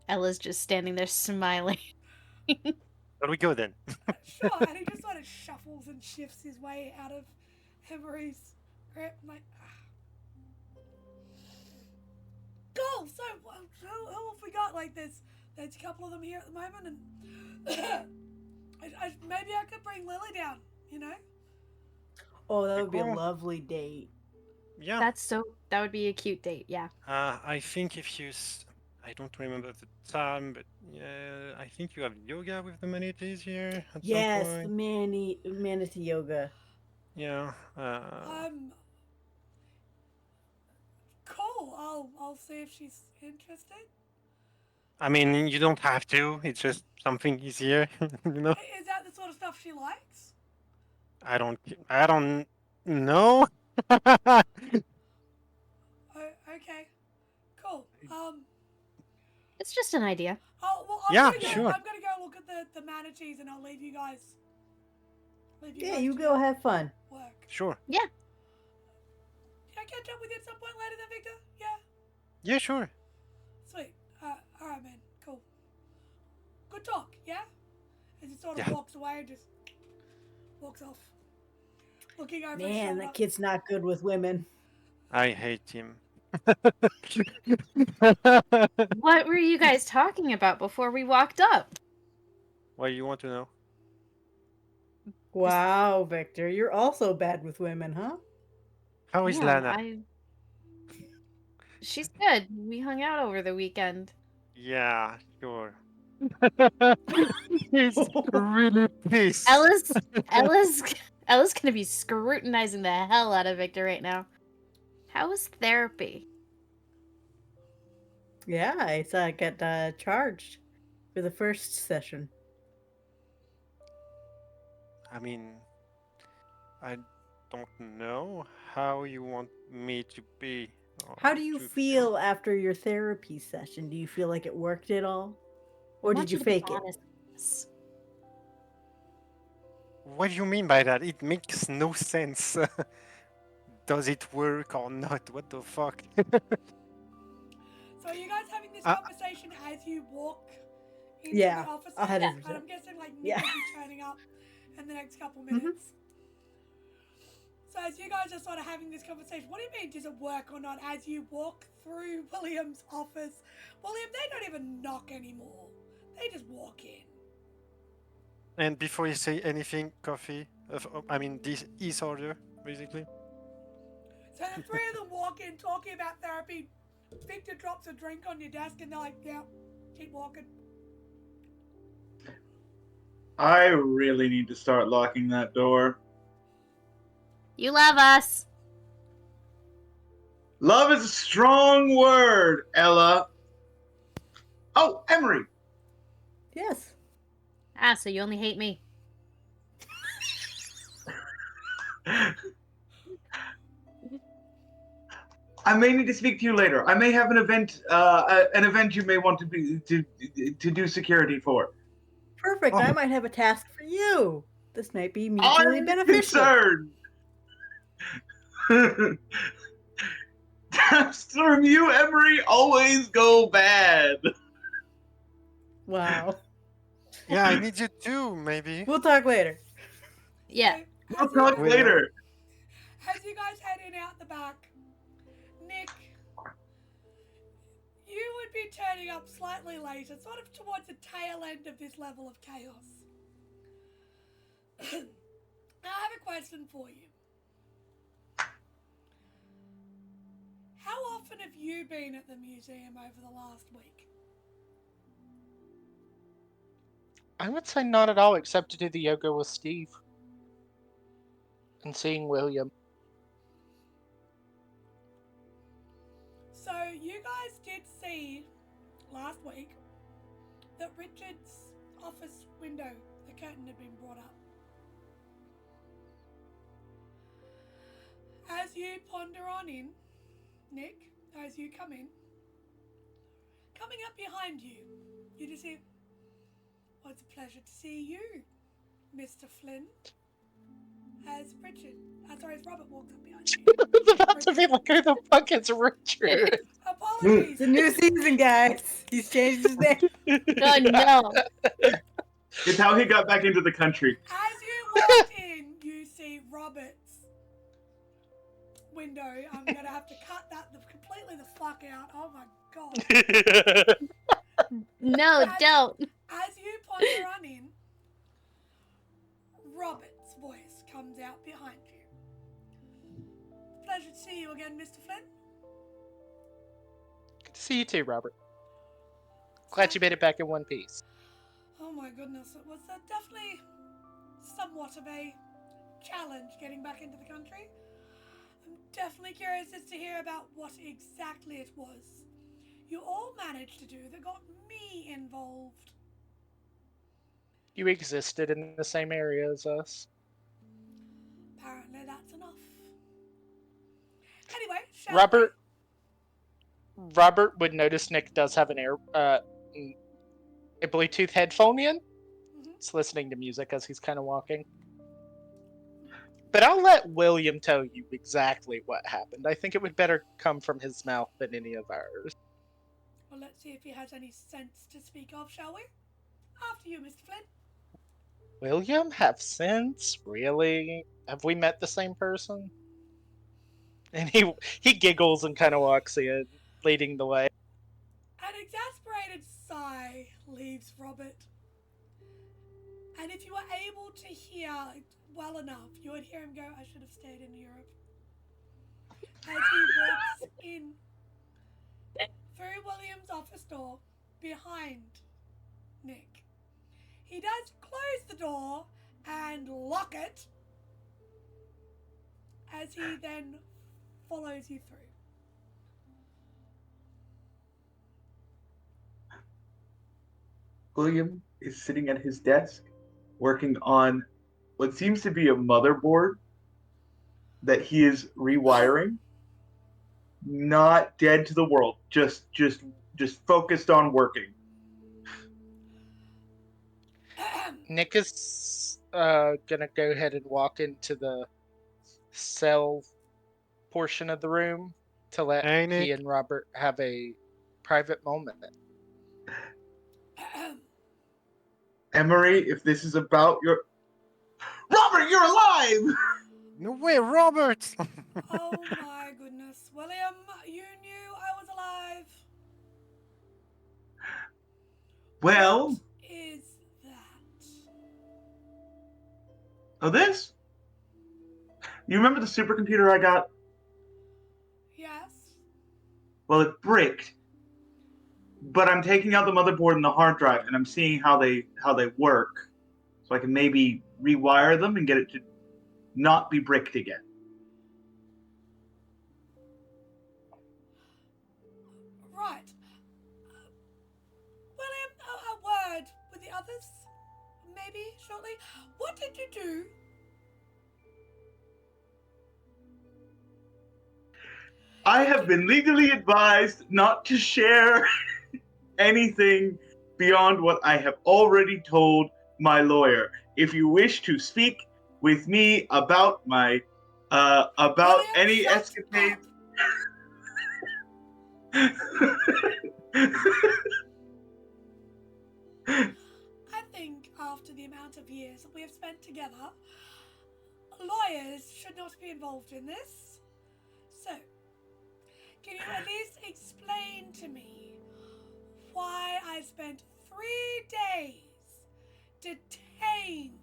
Ella's just standing there smiling. where we go then? Sure. And he just sort of shuffles and shifts his way out of Emery's grip. I'm like, cool. So who have we got? Like, there's a couple of them here at the moment, and maybe I could bring Lily down. You know. Oh, that would be a Cool. lovely date. Yeah. That would be a cute date, yeah. I think if you, I don't remember the time, but yeah, I think you have yoga with the manatees here at Yes, some the point. manatee yoga. Yeah. Cool. I'll see if she's interested. I mean, you don't have to. It's just something easier, you know. Is that the sort of stuff she likes? I don't know. Okay. Cool. It's just an idea. Oh well. Yeah, I'm sure. gonna go look at the manatees, and I'll leave you guys. Yeah, you to go have fun. Work. Sure. Yeah. Can I catch up with you at some point later, then, Victor? Yeah. Yeah, sure. Sweet. All right, man. Cool. Good talk. Yeah. As he sort of Yeah. walks away and just walks off, looking over his Man, shoulder. that kid's not good with women. I hate him. What were you guys talking about before we walked up? What do you want to know? Wow, Victor, you're also bad with women, huh? How is Yeah, Lana? She's good. We hung out over the weekend. Yeah, sure. He's really pissed. Ella's gonna be scrutinizing the hell out of Victor right now. How was therapy? Yeah, I saw I got charged for the first session. I mean, I don't know how you want me to be. How do you feel after your therapy session? Do you feel like it worked at all? Or I want did you to be fake it? honest with us. What do you mean by that? It makes no sense. Does it work or not? What the fuck? So are you guys having this conversation as you walk into Yeah, the office? 100%. And I'm guessing like Nick Yeah. will be turning up in the next couple minutes. So as you guys are sort of having this conversation, what do you mean, does it work or not? As you walk through William's office, William, they don't even knock anymore. They just walk in. And before you say anything, coffee. I mean, this is order, basically. So the three of them walk in talking about therapy. Victor drops a drink on your desk and they're like, yeah, keep walking. I really need to start locking that door. You love us. Love is a strong word, Ella. Oh, Emery. Yes. So you only hate me. I may need to speak to you later. I may have an event you may want to do security for. Perfect. Oh. I might have a task for you. This might be mutually I'm beneficial. concerned. Taps from you, Emery, always go bad. Wow. Yeah, I need you too, maybe. We'll talk later. Yeah. So, We'll as you talk guys- later. As you guys head in out the back, Nick, you would be turning up slightly later, sort of towards the tail end of this level of chaos. Now, I have a question for you. How often have you been at the museum over the last week? I would say not at all, except to do the yoga with Steve and seeing William. So, you guys did see last week that Richard's office window, the curtain had been brought up. As you ponder on in, Nick, as you come in, coming up behind you, you just hear, well, it's a pleasure to see you, Mr. Flynn. As Robert walks up behind you. It's about to be like, who the fuck is Richard? Apologies. It's a new season, guys. He's changed his name. Oh no. It's how he got back into the country. As you walk in, you see Robert's window. I'm going to have to cut that completely the fuck out. Oh my god. No, don't. As you ponder on in, Robert's voice comes out behind you. Pleasure to see you again, Mr. Flynn. Good to see you too, Robert. Glad you made it back in one piece. Oh my goodness, it was definitely somewhat of a challenge getting back into the country. I'm definitely curious as to hear about what exactly it was you all managed to do that got me involved. You existed in the same area as us. Apparently that's enough. Anyway, shall Robert would notice Nick does have a Bluetooth headphone in. He's listening to music as he's kind of walking. But I'll let William tell you exactly what happened. I think it would better come from his mouth than any of ours. Well, let's see if he has any sense to speak of, shall we? After you, Mr. Flynn. William have sense? Really? Have we met the same person? And he giggles and kind of walks in, leading the way. An exasperated sigh leaves Robert. And if you were able to hear well enough, you would hear him go, I should have stayed in Europe. As he walks in through William's office door behind Nick. He does close the door and lock it as he then follows you through. William is sitting at his desk working on what seems to be a motherboard that he is rewiring. Not dead to the world, just focused on working. Nick is gonna go ahead and walk into the cell portion of the room to let Hey, Nick. he and Robert have a private moment. Emery, if this is about your... Robert, you're alive! No way, Robert! Oh my goodness. William, you knew I was alive. Well, What is that? oh, this? You remember the supercomputer I got? Yes. Well, it bricked. But I'm taking out the motherboard and the hard drive, and I'm seeing how they work, so I can maybe rewire them and get it to not be bricked again. Right. William, a word with the others, maybe shortly. What did you do? I have been legally advised not to share anything beyond what I have already told my lawyer. If you wish to speak with me about my About William, any shut escapades. I think after the amount of years that we have spent together, lawyers should not be involved in this. So, can you at least explain to me why I spent 3 days detained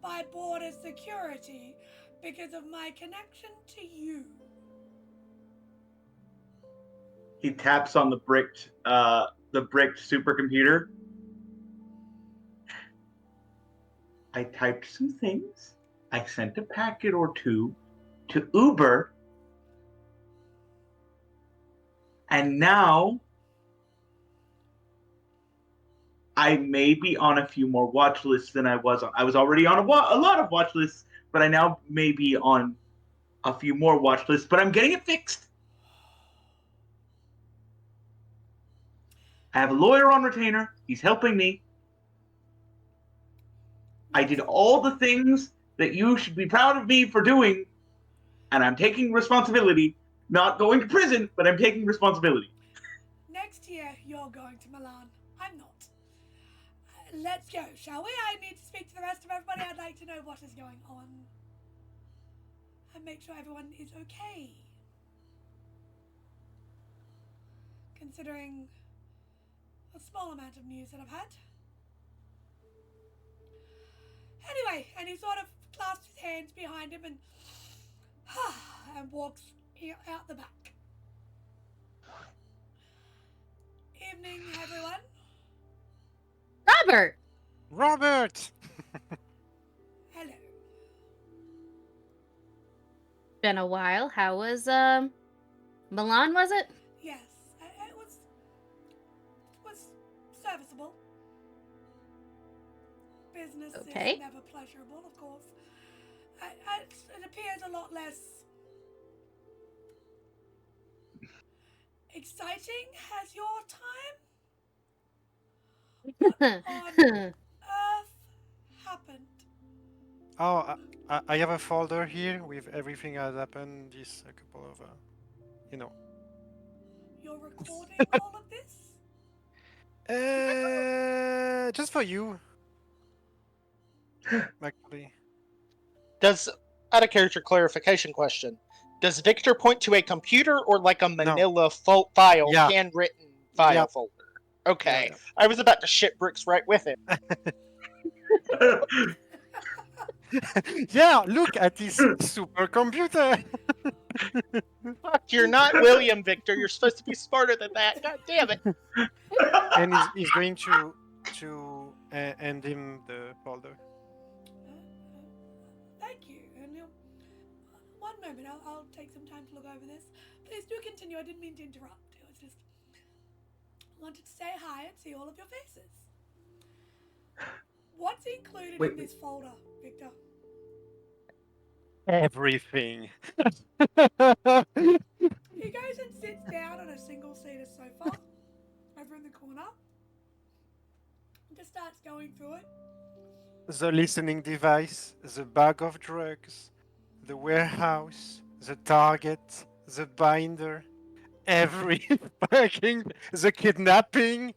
by border security because of my connection to you? He taps on the bricked supercomputer. I typed some things. I sent a packet or two to Uber. And now I may be on a few more watch lists than I was on. I was already on a lot of watch lists, but I now may be on a few more watch lists, but I'm getting it fixed. I have a lawyer on retainer. He's helping me. I did all the things that you should be proud of me for doing, and I'm taking responsibility. Not going to prison, but I'm taking responsibility. Next year, you're going to Milan. I'm not. Let's go, shall we? I need to speak to the rest of everybody. I'd like to know what is going on. And make sure everyone is okay. Considering a small amount of news that I've had. Anyway, and he sort of clasps his hands behind him and walks out the back. Evening, everyone. Robert! Hello. Been a while. How was Milan, was it? Yes, it was serviceable. Business Okay. is never pleasurable, of course. It appears a lot less exciting. Has your time on Earth happened? Oh, I have a folder here with everything that happened this a couple of, You're recording all of this? just for you. Actually. Out of character clarification question, does Victor point to a computer or like a manila file, Yeah. handwritten file Yeah. folder? Okay, Yeah. I was about to shit bricks right with him. Yeah, look at this supercomputer. Fuck, you're not William, Victor. You're supposed to be smarter than that. God damn it. And he's going to hand him the folder. Thank you. And one moment, I'll take some time to look over this. Please do continue. I didn't mean to interrupt. It was just wanted to say hi and see all of your faces. What's included in this folder, Victor? Everything. He goes and sits down on a single-seater sofa over in the corner and just starts going through it. The listening device, the bag of drugs, the warehouse, the target, the binder, every fucking the kidnapping.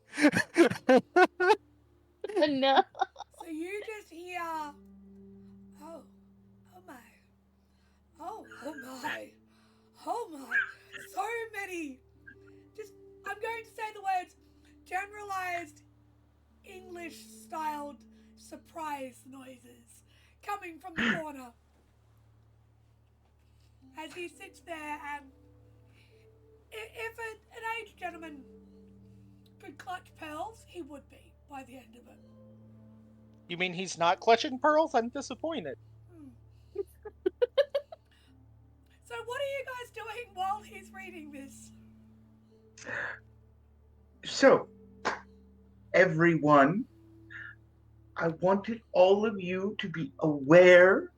No. So you just hear, oh my, oh my, oh my, so many. Just, I'm going to say the words, generalized English-styled surprise noises coming from the corner. As he sits there, and if an aged gentleman could clutch pearls, he would be by the end of it. You mean he's not clutching pearls? I'm disappointed. So what are you guys doing while he's reading this? So, everyone, I wanted all of you to be aware. In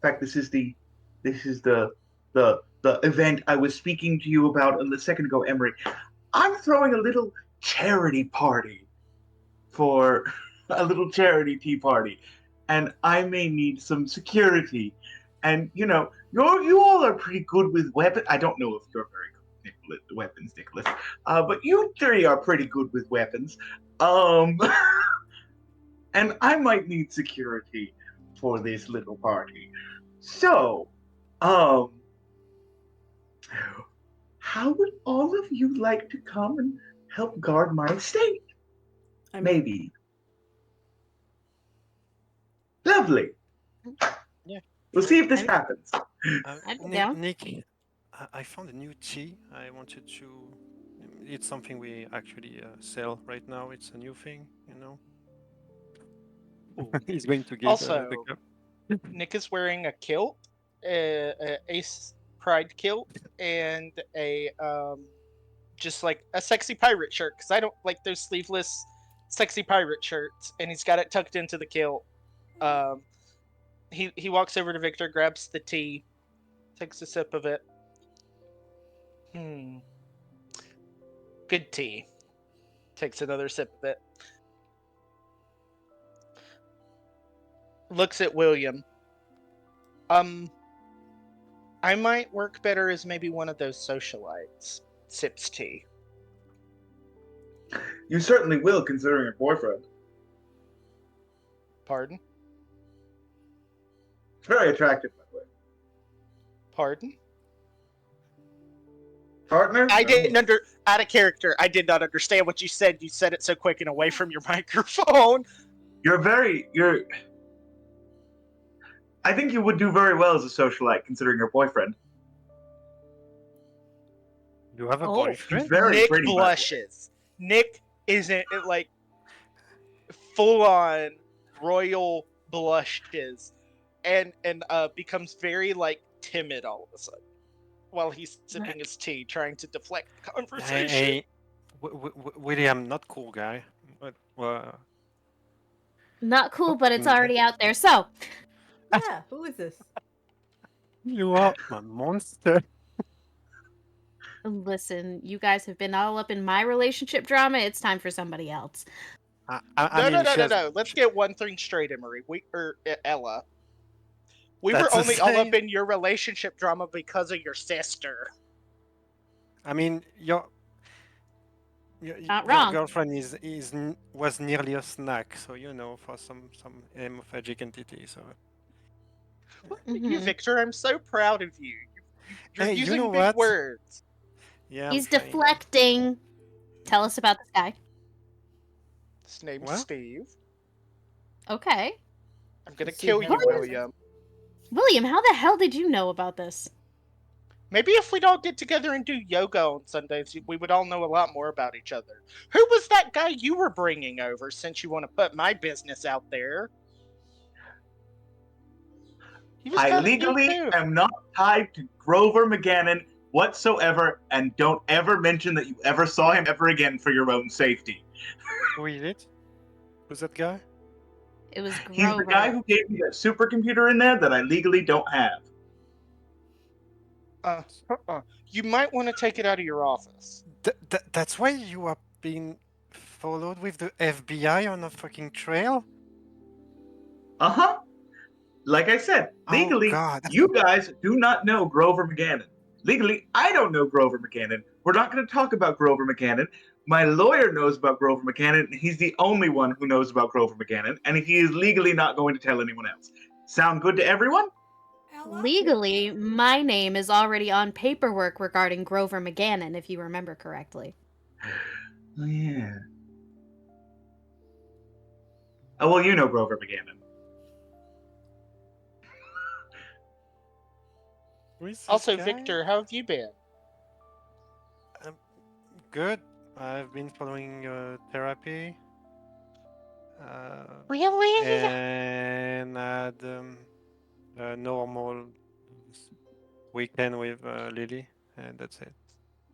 fact, this is the event I was speaking to you about a second ago, Emery. I'm throwing a little charity party a little charity tea party, and I may need some security. And you all are pretty good with weapons. I don't know if you're very good with weapons, Nicholas, but you three are pretty good with weapons. Um, and I might need security for this little party. So, um, how would all of you like to come and help guard my estate? I mean, Maybe. Lovely. Yeah. We'll Sure. see if this I mean- happens. I'd be down. Nick, I found a new tea. I wanted to. It's something we actually sell right now. It's a new thing, you know. He's going to give the Also, cup. Nick is wearing a kilt, a Ace Pride kilt, and a just like a sexy pirate shirt. Because I don't like those sleeveless sexy pirate shirts, and he's got it tucked into the kilt. Um, he walks over to Victor, grabs the tea, takes a sip of it. Good tea. Takes another sip of it. Looks at William. I might work better as maybe one of those socialites. Sips tea. You certainly will, considering your boyfriend. Pardon? It's very attractive, by the way. Pardon? Partner? I didn't out of character. I did not understand what you said. You said it so quick and away from your microphone. I think you would do very well as a socialite, considering your boyfriend. You have a Oh. He's boyfriend? very Nick pretty. blushes. Nick isn't like full on royal blushes and becomes very like timid all of a sudden while he's sipping his tea, trying to deflect the conversation. Hey, William, not cool guy. But Not cool, but it's already out there. So, yeah, who is this? you are a monster. listen, you guys have been all up in my relationship drama. It's time for somebody else. I mean, No. Let's get one thing straight, Emery. Ella. We were That's the only all up same. in your relationship drama because of your sister. I mean, your Not wrong. girlfriend was nearly a snack, so you know, for some hemophagic entity. So You, Mhm. Victor, I'm so proud of you. You're Hey, you using know big what? words. Yeah, He's I'm trying. deflecting. Tell us about this guy. His name's What? Steve. Okay. I'm gonna See kill how you, it is. William. William, how the hell did you know about this? Maybe if we'd all get together and do yoga on Sundays, we would all know a lot more about each other. Who was that guy you were bringing over, since you want to put my business out there? He was I kind of cute, legally too. am not tied to Grover McGannon whatsoever, and don't ever mention that you ever saw him ever again for your own safety. Who is it? Who's that guy? It was He's the Grover. guy who gave me that supercomputer in there that I legally don't have. You might want to take it out of your office. That's why you are being followed with the FBI on a fucking trail? Uh-huh. Like I said, Oh, legally, God. you guys do not know Grover McGannon. Legally, I don't know Grover McGannon. We're not going to talk about Grover McGannon. My lawyer knows about Grover McGannon, and he's the only one who knows about Grover McGannon, and he is legally not going to tell anyone else. Sound good to everyone? Ella? Legally, my name is already on paperwork regarding Grover McGannon, if you remember correctly. Oh, yeah. Oh, well, you know Grover McGannon. Who is this Also, guy? Victor, how have you been? Good. I've been following therapy. Really? And had a normal weekend with Lily, and that's it.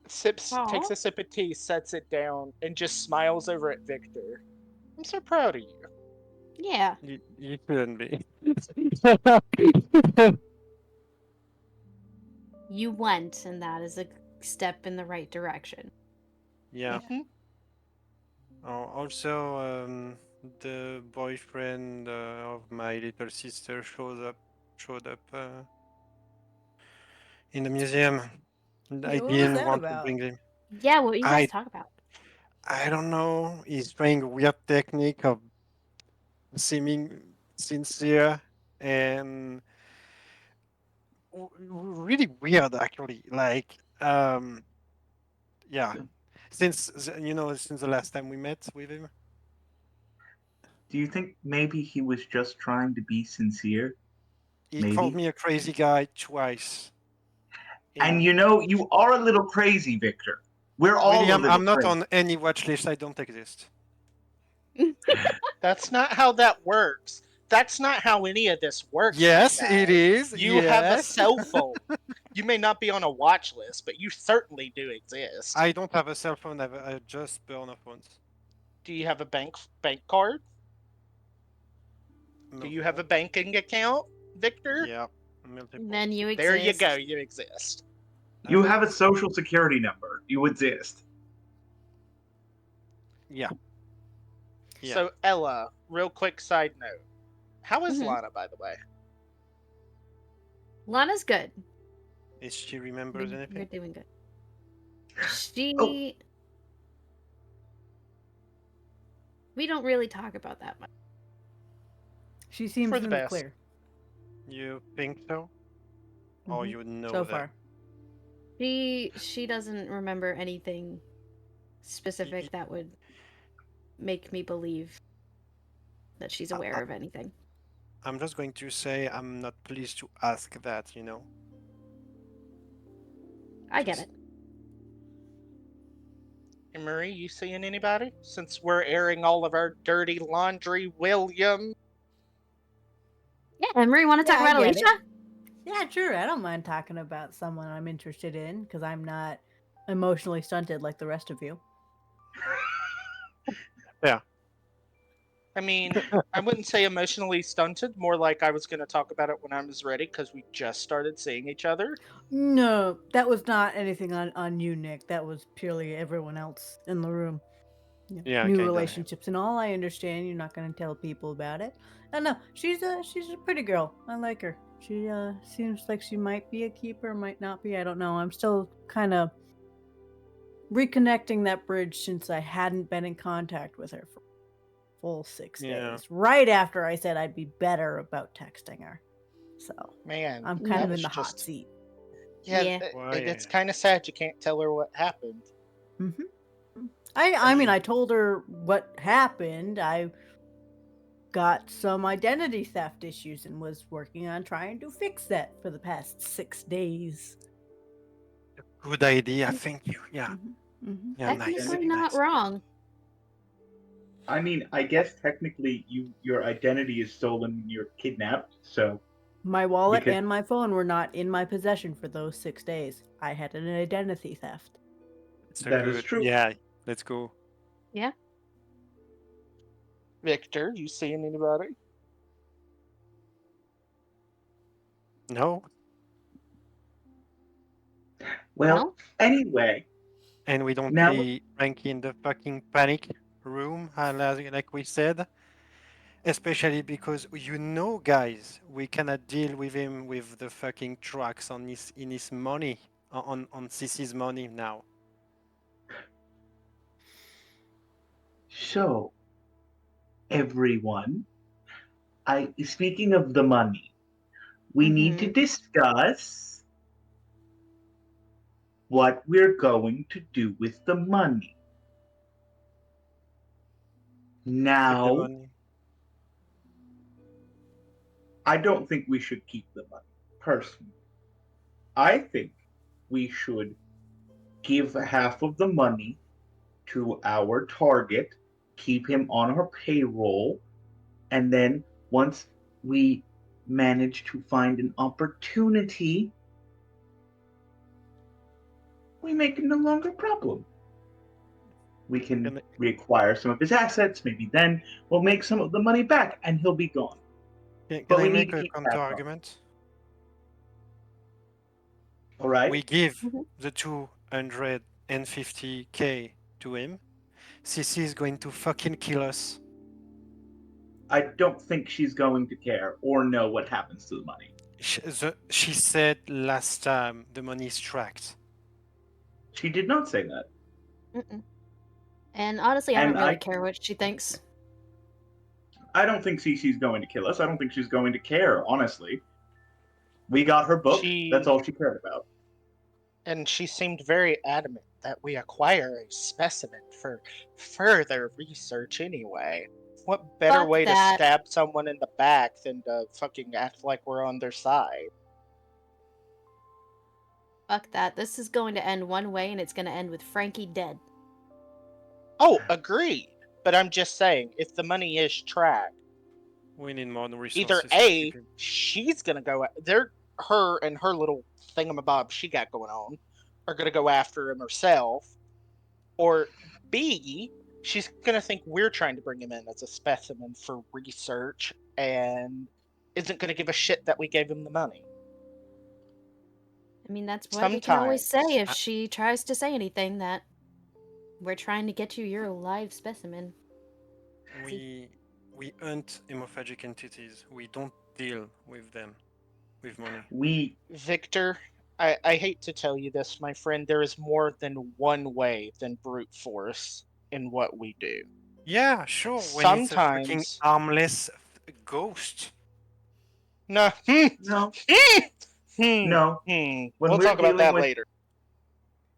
Takes a sip of tea, sets it down, and just smiles over at Victor. I'm so proud of you. Yeah. You shouldn't be. You went, and that is a step in the right direction. Yeah. Mhm. Also, the boyfriend of my little sister showed up in the museum. I Yeah, what was didn't that want to about? bring him. Yeah, what you guys I talk about? I don't know. He's trying a weird technique of seeming sincere and really weird, actually. Like, yeah. Since the last time we met with him, Do you think maybe he was just trying to be sincere? he called Maybe. me a crazy guy twice. And In you are a little crazy, Victor. We're really, all a little I'm not crazy. on any watch list. I don't exist. That's not how that works. That's not how any of this works, my Yes, it guy. is. You have a Yes. cell phone. You may not be on a watch list, but you certainly do exist. I don't have a cell phone. I just burn off once. Do you have a bank card? Do you have a Multiple. banking account, Victor? Yeah, multiple. Then you There you exist. go. You exist. You have a social security number. You exist. Yeah. Yeah. So, Ella, real quick side note. How is Mhm. Lana, by the way? Lana's good. Is she remembers We're anything? doing good. She. Oh. We don't really talk about that much. She seems For the in the best. clear You think so? Or Mhm. you know so that? far. She doesn't remember anything specific that would make me believe that she's aware of anything. I'm just going to say I'm not pleased to ask that, I get Just- it. Hey, Marie, you seeing anybody? Since we're airing all of our dirty laundry, William. Yeah, Emery, want to talk Yeah, I about get Alicia? Yeah, sure. I don't mind talking about someone I'm interested in because I'm not emotionally stunted like the rest of you. I mean, I wouldn't say emotionally stunted, more like I was going to talk about it when I was ready because we just started seeing each other. No, that was not anything on you, Nick. That was purely everyone else in the room. Yeah, New kinda. relationships and all. I understand you're not going to tell people about it. And no, she's a pretty girl. I like her. She seems like she might be a keeper, might not be. I don't know. I'm still kind of reconnecting that bridge since I hadn't been in contact with her for a full 6 Yeah. days. Right after I said I'd be better about texting her. So Man, I'm that kind of was in the hot just- seat. Yeah, Yeah. it's kind of sad you can't tell her what happened. I mean, I told her what happened. I got some identity theft issues and was working on trying to fix that for the past 6 days. Good idea, thank you. Yeah. Mhm. Yeah, nice. Technically not nice. wrong. I mean, I guess technically your identity is stolen when you're kidnapped, so My wallet Because- and my phone were not in my possession for those 6 days. I had an identity theft. It's that is true. Yeah, let's go. Yeah. Victor, you seeing anybody? No? Well, No? anyway, And we don't Now- see Frankie in the fucking panic room, like we said. Especially because guys, we cannot deal with him with the fucking trucks in his money, on Cece's money now. so everyone, speaking of the money, we need to discuss what we're going to do with the money. Keep the Now, money. I don't think we should keep the money, personally. I think we should give half of the money to our target, keep him on our payroll, and then once we manage to find an opportunity, we make it no longer a problem. We can Can reacquire some of his assets, maybe then we'll make some of the money back and he'll be gone. Can But I we need make to a keep counter that up. argument? All right? We give Mhm. the 250K to him. Cece is going to fucking kill us. I don't think she's going to care or know what happens to the money. She said last time the money is tracked. She did not say that. Mm-mm. And honestly, I And don't really care what she thinks. I don't think Cece's going to kill us. I don't think she's going to care, honestly. We got her book. That's all she cared about. And she seemed very adamant that we acquire a specimen for further research anyway. What better Fuck way to that. stab someone in the back than to fucking act like we're on their side? Fuck that. This is going to end one way, and it's going to end with Frankie dead. Oh, agreed. But I'm just saying, if the money is tracked, We need more resources. either to A, keep it. she's gonna go. Her and her little thingamabob she got going on are gonna go after him herself, or B, she's gonna think we're trying to bring him in as a specimen for research and isn't gonna give a shit that we gave him the money. I mean, that's what we can always say Sometimes. if she tries to say anything, that we're trying to get you your live specimen. We hunt hemophagic entities. We don't deal with them with money. Victor, I hate to tell you this, my friend, there is more than one way than brute force in what we do. Yeah, sure. When it's a fucking Sometimes. armless ghost. No. No. Hmm. No. We'll When we're talk about dealing that with later.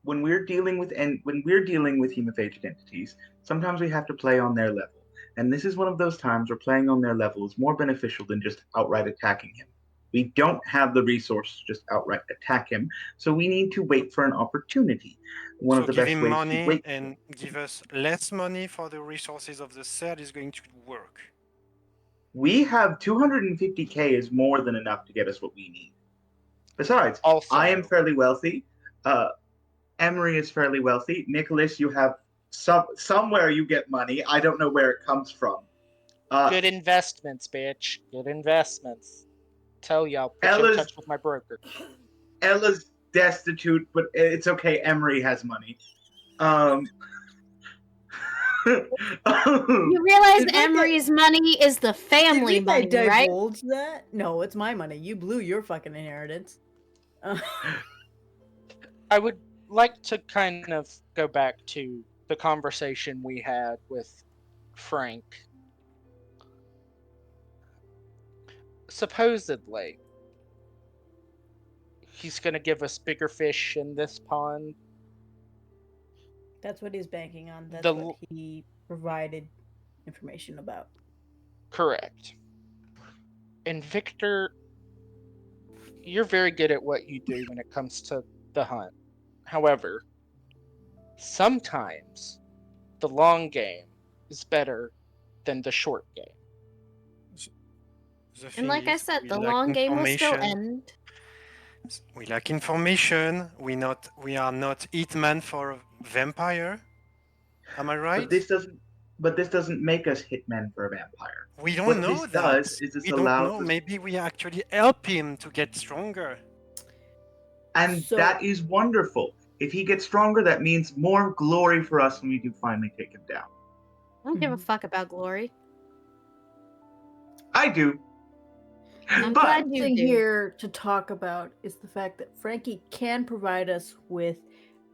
when we're dealing with hemophagic entities, sometimes we have to play on their level. And this is one of those times where playing on their level is more beneficial than just outright attacking him. We don't have the resource to just outright attack him, so we need to wait for an opportunity. One of the give best him ways money to wait and give us less money for the resources of the cell is going to work. We have 250k is more than enough to get us what we need. Besides, Also, I am fairly wealthy. Emery is fairly wealthy. Nicholas, you have somewhere you get money. I don't know where it comes from. good investments, bitch. Good investments. Tell you, I'll put you in Ella's touch with my broker. Ella's destitute, but it's okay. Emery has money. You realize Emery's money is the family Did I money, right? divulge that? No, it's my money. You blew your fucking inheritance. I would like to kind of go back to the conversation we had with Frank. Supposedly, he's going to give us bigger fish in this pond. That's what he's banking on. That's what he provided information about. Correct. And Victor, you're very good at what you do when it comes to the hunt. However, sometimes the long game is better than the short game. And like I said, the long game will still end. We lack information. We are not hitman for a vampire. Am I right? But this doesn't make us hitmen for a vampire. We don't what know this that. does is this we don't allows know. us. Maybe we actually help him to get stronger. And that is wonderful. If he gets stronger, that means more glory for us when we do finally take him down. I don't give a fuck about glory. I do. I'm But glad the you thing do. here to talk about is the fact that Frankie can provide us with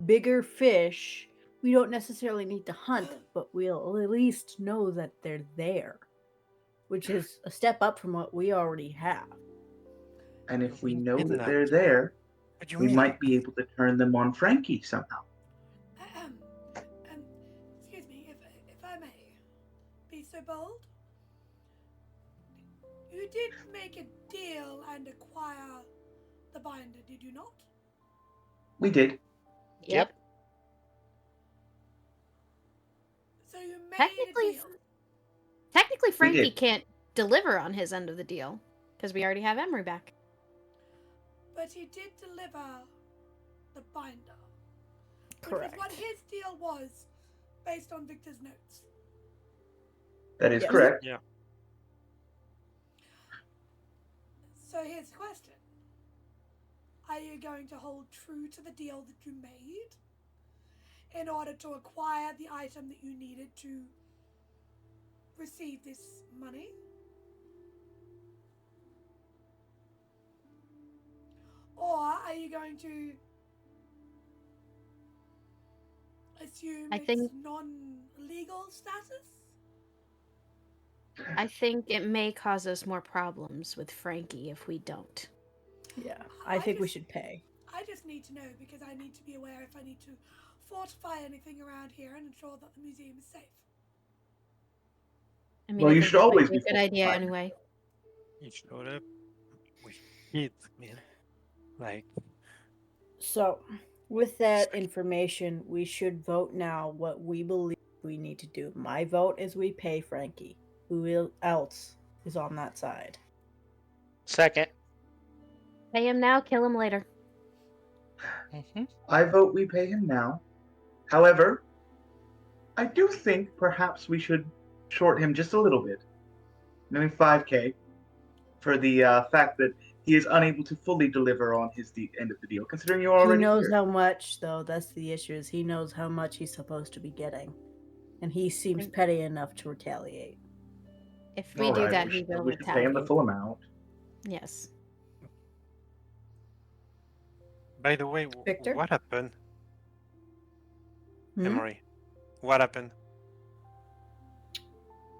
bigger fish. We don't necessarily need to hunt, but we'll at least know that they're there, which is a step up from what we already have. And if we know that they're there, we might be able to turn them on Frankie somehow. Excuse me, if I may be so bold. You did make a deal and acquire the binder, did you not? We did. Yep. So you made a deal. Technically, Frankie can't deliver on his end of the deal because we already have Emery back. But he did deliver the binder. Correct. Which was what his deal was, based on Victor's notes. That is correct. Yeah. So here's the question. Are you going to hold true to the deal that you made in order to acquire the item that you needed to receive this money? are you going to assume I it's think- non-legal status? I think it may cause us more problems with Frankie if we don't. Yeah, I think we just- should pay. I just need to know because I need to be aware if I need to fortify anything around here and ensure that the museum is safe. I mean, Well, I you think should that might always be a be good idea fortified. anyway. He showed up with kids, man. Like, So, with that information, we should vote now what we believe we need to do. My vote is we pay Frankie. Who else is on that side? Second. Pay him now, kill him later. Mm-hmm. I vote we pay him now. However, I do think perhaps we should short him just a little bit. Maybe 5K for the fact that he is unable to fully deliver on his end of the deal, considering you're He already knows here. how much, though. That's the issue. Is he knows how much he's supposed to be getting, and he seems And- petty enough to retaliate. If we All do right, that, he will we should pay him the retaliate. full amount. Yes. by the way, Victor? what happened, Hmm? Emery? What happened?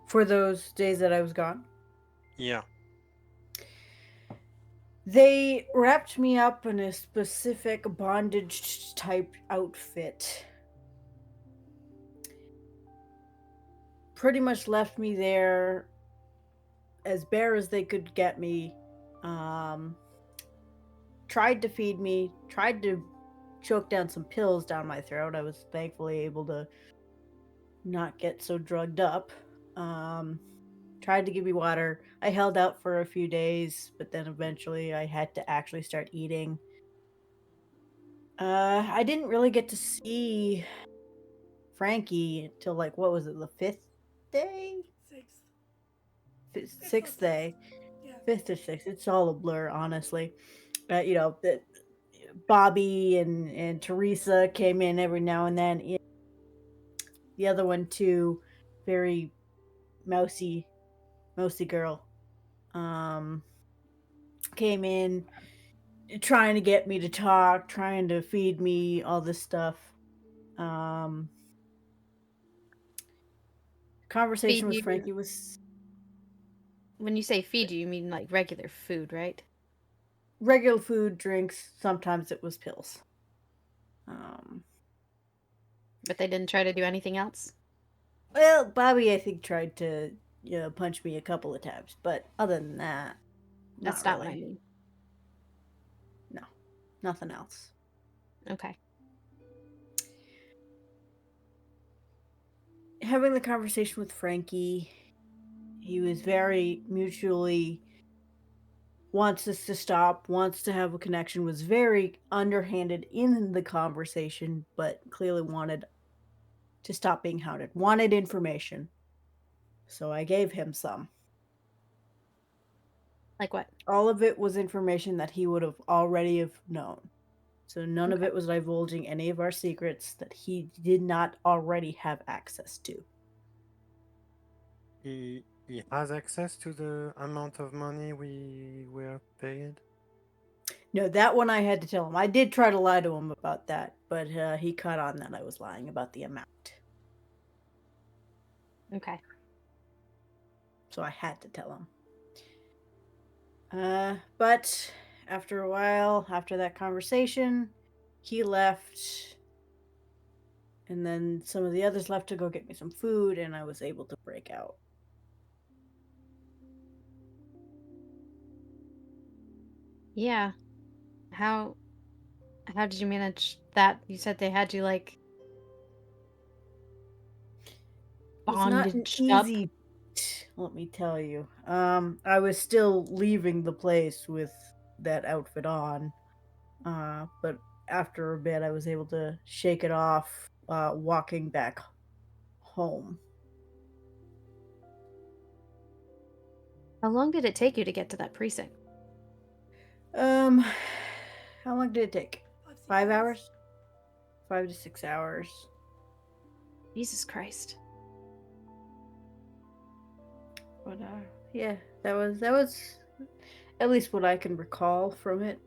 For those days that I was gone, Yeah. they wrapped me up in a specific bondage type outfit. Pretty much left me there as bare as they could get me. Tried to feed me, tried to choke down some pills down my throat. I was thankfully able to not get so drugged up. Tried to give me water. I held out for a few days, but then eventually I had to actually start eating. I didn't really get to see Frankie until like what was it, the fifth day? Sixth day. Yeah. Fifth or sixth. It's all a blur, honestly. Bobby and Teresa came in every now and then. The other one too, very mousy girl, came in trying to get me to talk, trying to feed me all this stuff. Conversation Feed with you- Frankie was When you say feed you mean like regular food, right? regular food, drinks. Sometimes it was pills. But they didn't try to do anything else? Well, Bobby, I think, tried to punch me a couple of times, but other than that, That's not not what I really. mean. No, nothing else. Okay. Having the conversation with Frankie, he was very mutually wants us to stop, wants to have a connection, was very underhanded in the conversation, but clearly wanted to stop being hounded, wanted information. So I gave him some. Like what? All of it was information that he would have already have known. So none of Okay. it was divulging any of our secrets that he did not already have access to. He has access to the amount of money we were paid. No, that one I had to tell him. I did try to lie to him about that, but he caught on that I was lying about the amount. Okay. So I had to tell him. But after a while, after that conversation, he left. And then some of the others left to go get me some food, and I was able to break out. Yeah. How did you manage that? You said they had you like It's not an bondaged up. easy, let me tell you. I was still leaving the place with that outfit on. But after a bit, I was able to shake it off, walking back home. How long did it take you to get to that precinct? How long did it take? 5 5 hours? 5 to 6 hours. Jesus Christ. But yeah, that was at least what I can recall from it.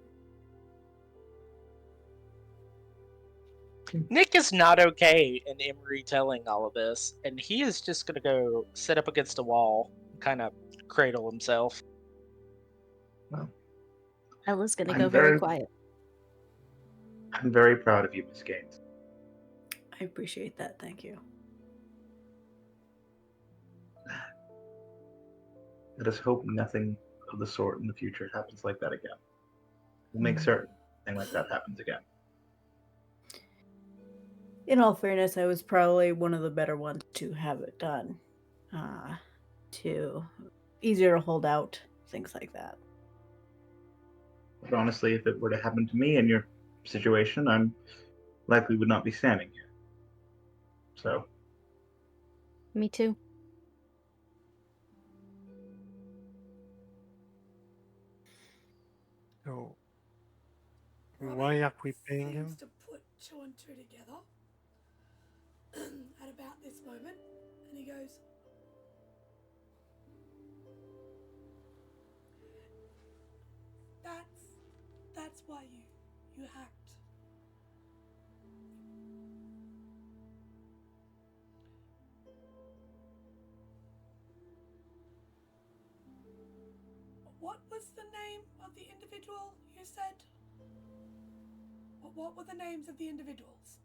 Nick is not okay in Emery telling all of this, and he is just going to go sit up against a wall and kind of cradle himself. Well, Ella's gonna I'm go very very- quiet. I'm very proud of you, Miss Gaines. I appreciate that. Thank you. Let us hope nothing of the sort in the future happens like that again. We'll make certain nothing like that happens again. In all fairness, I was probably one of the better ones to have it done. To easier to hold out, things like that. But honestly, if it were to happen to me in your situation, I'm likely would not be standing here. So, Me too. So, Robert why are we paying seems him? to put two and two together at about this moment, and he goes, "That's why you hacked." What was the name of the individual you said? What were the names of the individuals?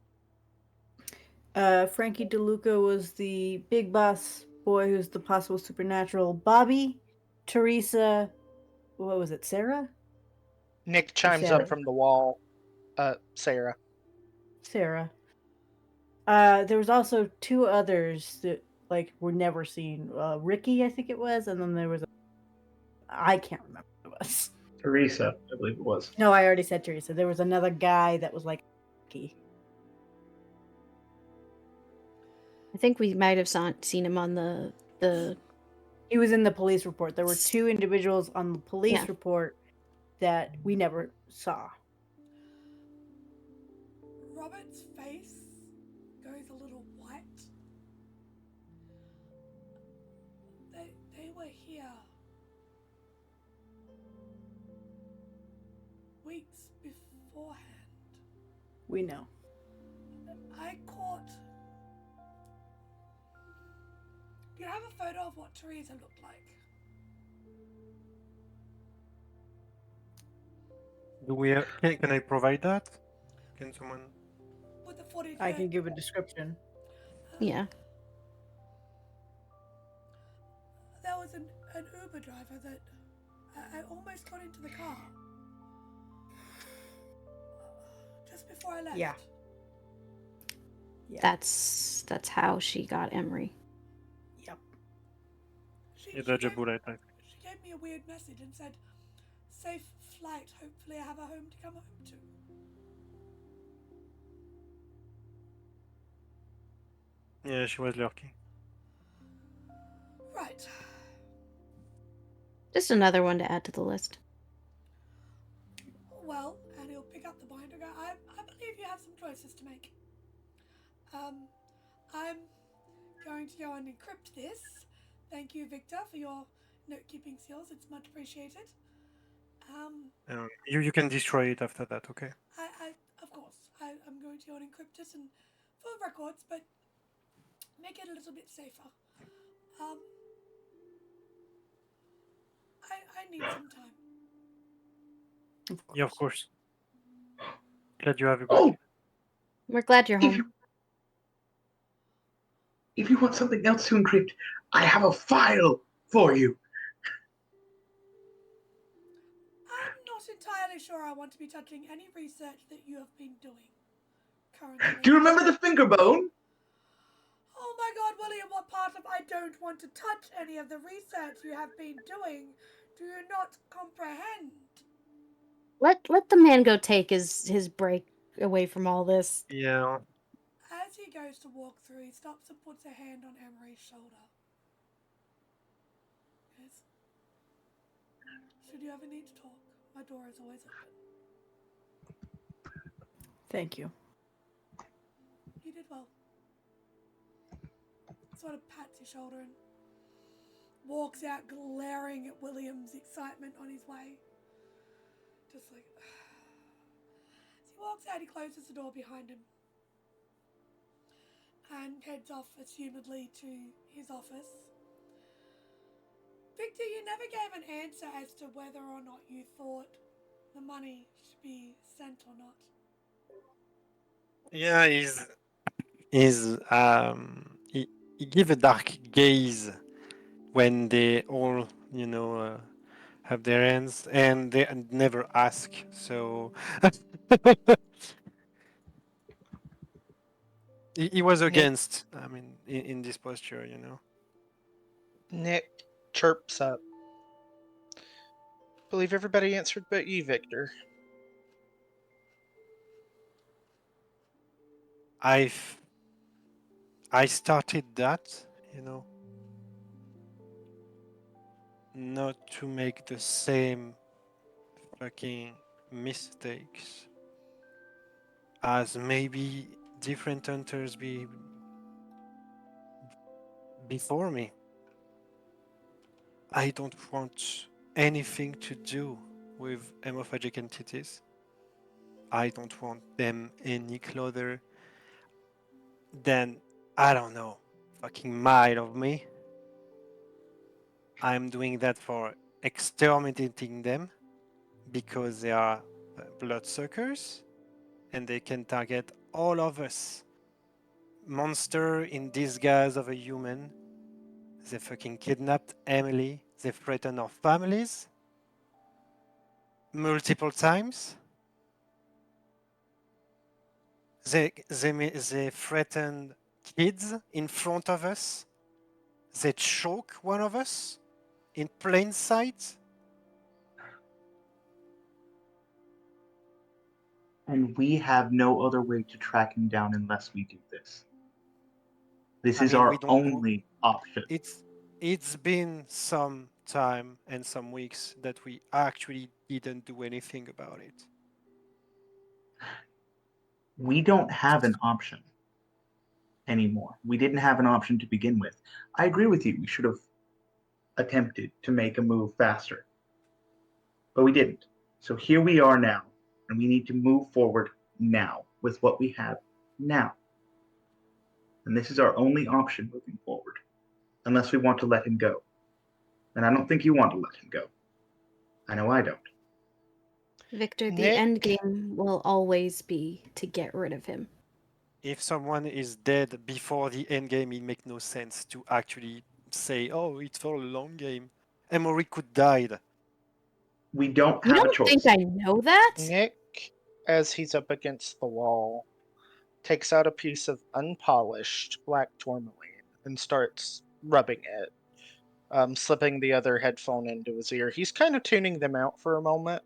Frankie DeLuca was the big boss boy who's the possible supernatural. Bobby, Teresa, what was it, Sarah? Nick chimes Sarah. up from the wall. Sarah. Sarah. There was also two others that were never seen. Ricky, I think it was, and then there was I can't remember who it was. Teresa, I believe it was. No, I already said Teresa. There was another guy that was like Ricky. I think we might have seen him on the. He was in the police report. There were two individuals on the police report that we never saw. Robert's face goes a little white. They were here weeks beforehand. We know. I caught. Do you have a photo of what Teresa looked like? Do we? Can I provide that? Can someone? With the footage. I can give a description. Yeah. There was an Uber driver that I almost got into the car just before I left. Yeah. That's how she got Emery. Yep. She You dodge a gave, bullet. I think. she gave me a weird message and said, "Safe flight. Hopefully I have a home to come home to." Yeah, she was lurking. Right. Just another one to add to the list. Well, and he'll pick up the binder and go, I believe you have some choices to make. I'm going to go and encrypt this. Thank you, Victor, for your note-keeping skills. It's much appreciated. You can destroy it after that. Okay. I of course, I'm going to go and encrypt it and for records, but make it a little bit safer. I need some time. Yeah, of course. Glad you have a Oh, We're glad you're home. if you want something else to encrypt, I have a file for you. I'm not entirely sure I want to be touching any research that you have been doing currently. Do you remember the finger bone? Oh my God, William, what part of I don't want to touch any of the research you have been doing do you not comprehend? Let the man go take his break away from all this. Yeah. As he goes to walk through, he stops and puts a hand on Emery's shoulder. Yes. Should you ever need to talk, my door is always open. Thank you. You did well. Sort of pats your shoulder and walks out glaring at William's excitement on his way. Just like... As he walks out, he closes the door behind him. and heads off, assumedly, to his office. Victor, you never gave an answer as to whether or not you thought the money should be sent or not. Yeah, he give a dark gaze when they all, have their hands and they never ask. So he was Nick, against. I mean, in this posture, Nick chirps up. Believe everybody answered but you, Victor. I started that, not to make the same fucking mistakes as maybe different hunters before me. I don't want anything to do with hemophagic entities. I don't want them any closer than, I don't know, fucking mile of me. I'm doing that for exterminating them because they are bloodsuckers and they can target all of us. Monster in disguise of a human. They fucking kidnapped Emily. They threatened our families multiple times. They threatened kids in front of us. They choke one of us in plain sight. And we have no other way to track him down unless we do this. This I is mean, we our don't want. only option. It's been some time and some weeks that we actually didn't do anything about it. We don't have an option anymore. We didn't have an option to begin with. I agree with you. We should have attempted to make a move faster. But we didn't. So here we are now, and we need to move forward now with what we have now. And this is our only option moving forward, unless we want to let him go. And I don't think you want to let him go. I know I don't. Victor, the Nick? end game will always be to get rid of him. If someone is dead before the end game, it makes no sense to actually say, "Oh, it's for a long game." Emory could die. We don't You have a don't think choice. I know that? Nick, as he's up against the wall, takes out a piece of unpolished black tourmaline and starts rubbing it, slipping the other headphone into his ear. He's kind of tuning them out for a moment.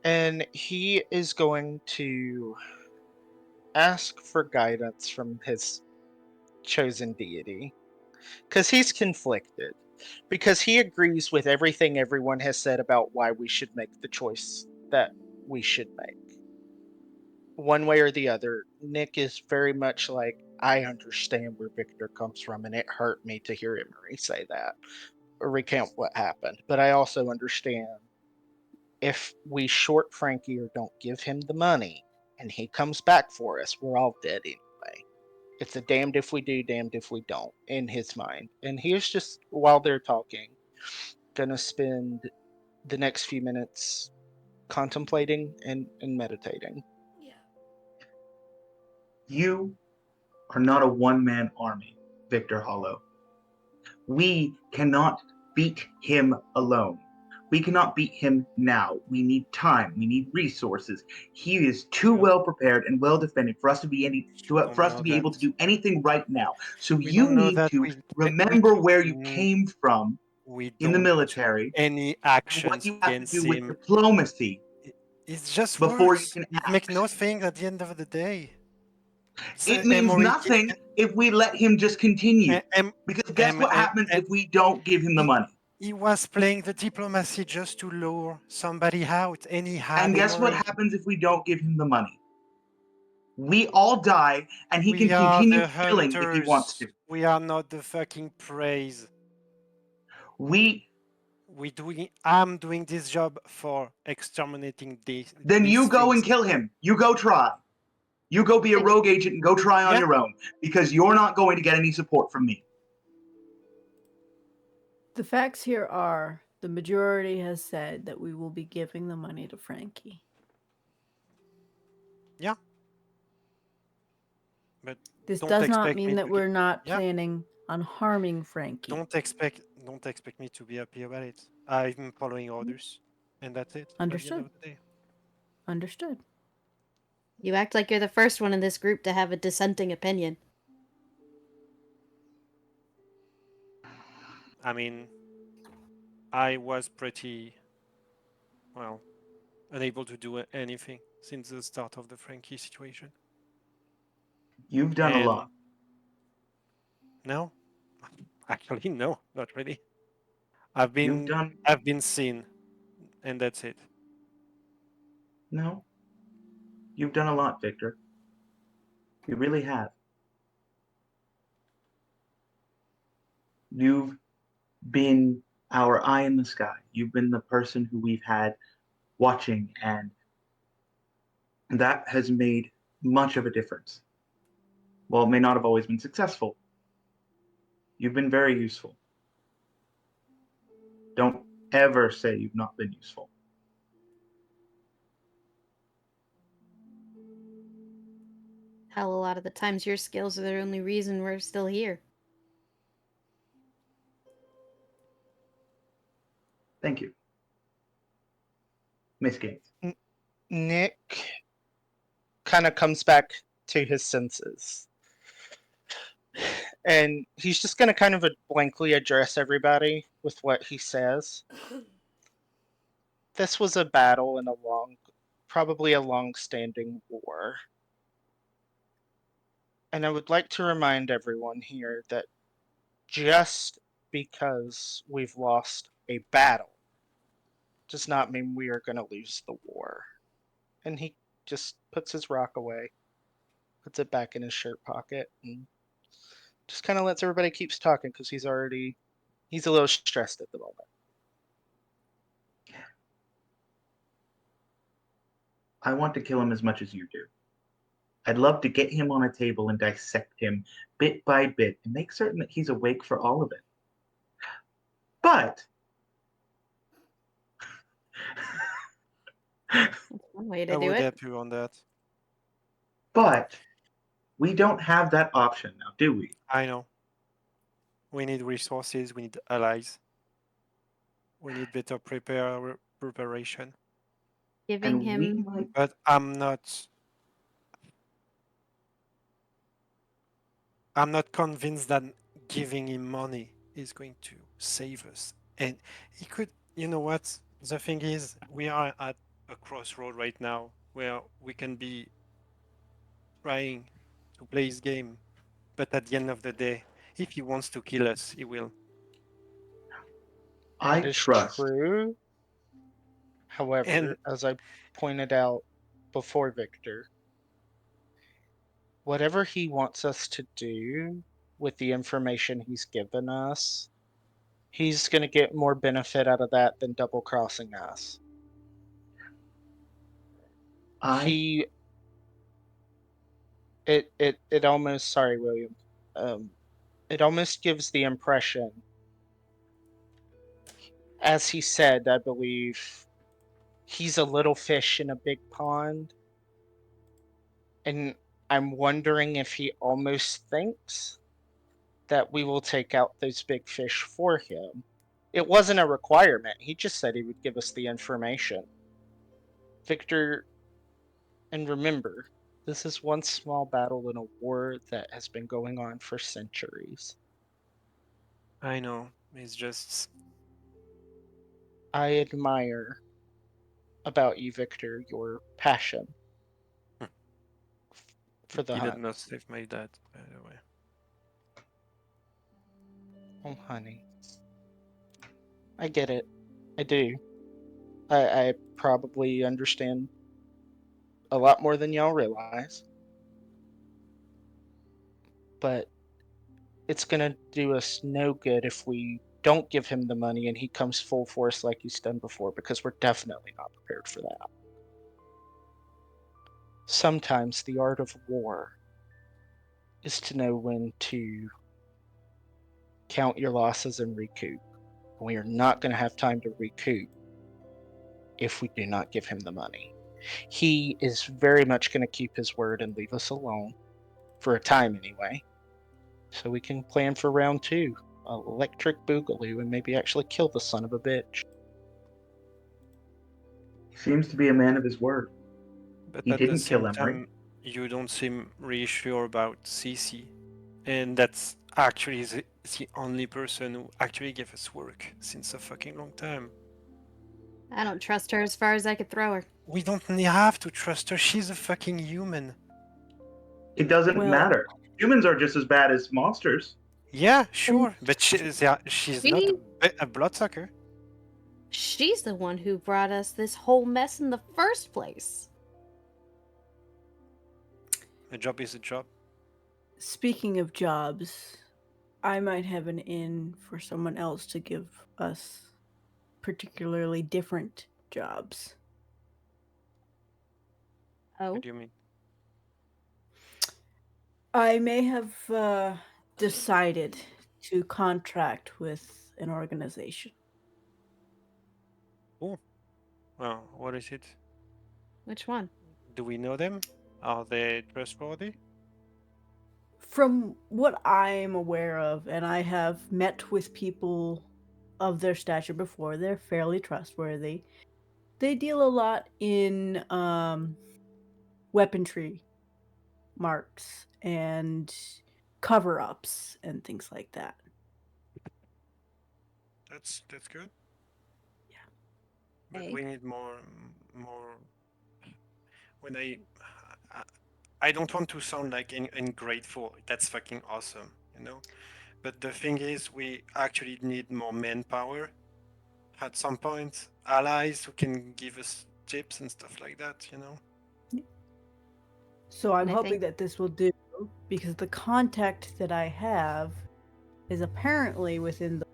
And he is going to ask for guidance from his chosen deity. Because he's conflicted. Because he agrees with everything everyone has said about why we should make the choice that we should make. One way or the other, Nick is very much like, I understand where Victor comes from, and it hurt me to hear Emery say that, or recount what happened. But I also understand if we short Frankie or don't give him the money, and he comes back for us, we're all dead anyway. It's a damned if we do, damned if we don't, in his mind. And he is just, while they're talking, gonna spend the next few minutes contemplating and meditating. Yeah. You are not a one-man army, Victor Hollow. We cannot beat him alone. We cannot beat him now. We need time. We need resources. He is too well prepared and well defended for us to be able to do anything right now. So We you don't know need that to remember where you came from we in the don't military do any and what actions you have to against do with him. diplomacy It's just before you words. can It act. makes nothing at the end of the day. So It means nothing if we let him just continue. Because guess what happens if we don't give him the money? He was playing the diplomacy just to lure somebody out, and he had And guess what happens if we don't give him the money? We all die, and he can We are continue the killing if he wants hunters. to. We are not the fucking praise. I'm doing this job for exterminating these Then you go and things. kill him. You go try. You go be a rogue agent and go try on Yeah. your own, because you're not going to get any support from me. The facts here are the majority has said that we will be giving the money to Frankie. Yeah. But This don't does not expect mean me that to we're not Yeah. planning on harming Frankie. don't expect me to be happy about it. I'm following orders, and that's it. At the end Understood. of the day. Understood. You act like you're the first one in this group to have a dissenting opinion. I mean, I was pretty well unable to do anything since the start of the Frankie situation. You've done a And lot. no, actually, no, not really. I've You've been done I've been seen, and that's it. no. You've done a lot, Victor. You really have. You've been our eye in the sky. You've been the person who we've had watching, and that has made much of a difference. While it may not have always been successful, you've been very useful. Don't ever say you've not been useful. Hell, a lot of the times your skills are the only reason we're still here. Thank you. Miss Gaines. Nick kind of comes back to his senses. And he's just going to kind of blankly address everybody with what he says. This was a battle in probably a long-standing war. And I would like to remind everyone here that just because we've lost a battle does not mean we are going to lose the war. And he just puts his rock away, puts it back in his shirt pocket, and just kind of lets everybody keeps talking because he's a little stressed at the moment. I want to kill him as much as you do. I'd love to get him on a table and dissect him bit by bit and make certain that he's awake for all of it. But That's one way to I do would it. help you on that. but we don't have that option now, do we? I know. We need resources. We need allies. We need better preparation. Giving And we him might But I'm not convinced that giving him money is going to save us. And he could, you know what? The thing is, we are at a crossroad right now where we can be trying to play his game, but at the end of the day, if he wants to kill us, he will. I That is trust. true. However, And as I pointed out before, Victor, whatever he wants us to do with the information he's given us, he's going to get more benefit out of that than double crossing us. I It almost, sorry, William, it almost gives the impression, as he said, I believe, he's a little fish in a big pond. And I'm wondering if he almost thinks that we will take out those big fish for him. It wasn't a requirement. He just said he would give us the information. Victor, and remember, this is one small battle in a war that has been going on for centuries. I know, it's just, I admire about you, Victor, your passion for the he did hunt. not save my dad, by the way. Oh, honey. I get it. I do. I probably understand a lot more than y'all realize. But it's gonna do us no good if we don't give him the money and he comes full force like he's done before, because we're definitely not prepared for that. sometimes the art of war is to know when to count your losses and recoup. We are not going to have time to recoup if we do not give him the money. He is very much going to keep his word and leave us alone, for a time anyway, so we can plan for round 2. Electric Boogaloo, and maybe actually kill the son of a bitch. He seems to be a man of his word. But He at the didn't kill same him, right? time, you don't seem really sure about Cece. And that's actually the only person who actually gave us work since a fucking long time. I don't trust her as far as I could throw her. We don't have to trust her. She's a fucking human. It doesn't Well- matter. Humans are just as bad as monsters. Yeah, sure, but she's not a bloodsucker. She's the one who brought us this whole mess in the first place. A job is a job. Speaking of jobs, I might have an in for someone else to give us particularly different jobs. Oh, What do you mean? I may have decided to contract with an organization. Oh, well, what is it? which one? Do we know them? Are they trustworthy? From what I'm aware of, and I have met with people of their stature before, they're fairly trustworthy. They deal a lot in weaponry marks and cover-ups and things like that. That's good. Yeah. But Hey. we need more. When I don't want to sound like ungrateful. That's fucking awesome, you know. But the thing is, we actually need more manpower. At some point, allies who can give us tips and stuff like that, you know. So I'm And I hoping think- that this will do, because the contact that I have is apparently within the...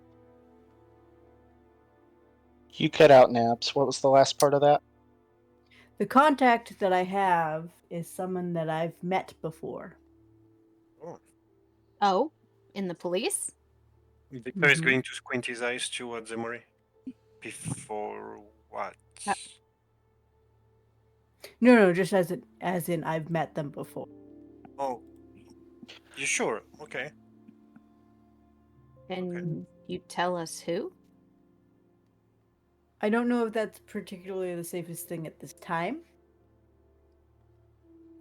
You cut out, Nabs. What was the last part of that? The contact that I have is someone that I've met before. Oh, Oh, in the police? Victor is Mhm. going to squint his eyes towards Emory. Before what? No, just as in I've met them before. Oh, you sure? Okay. Can you tell us who? I don't know if that's particularly the safest thing at this time.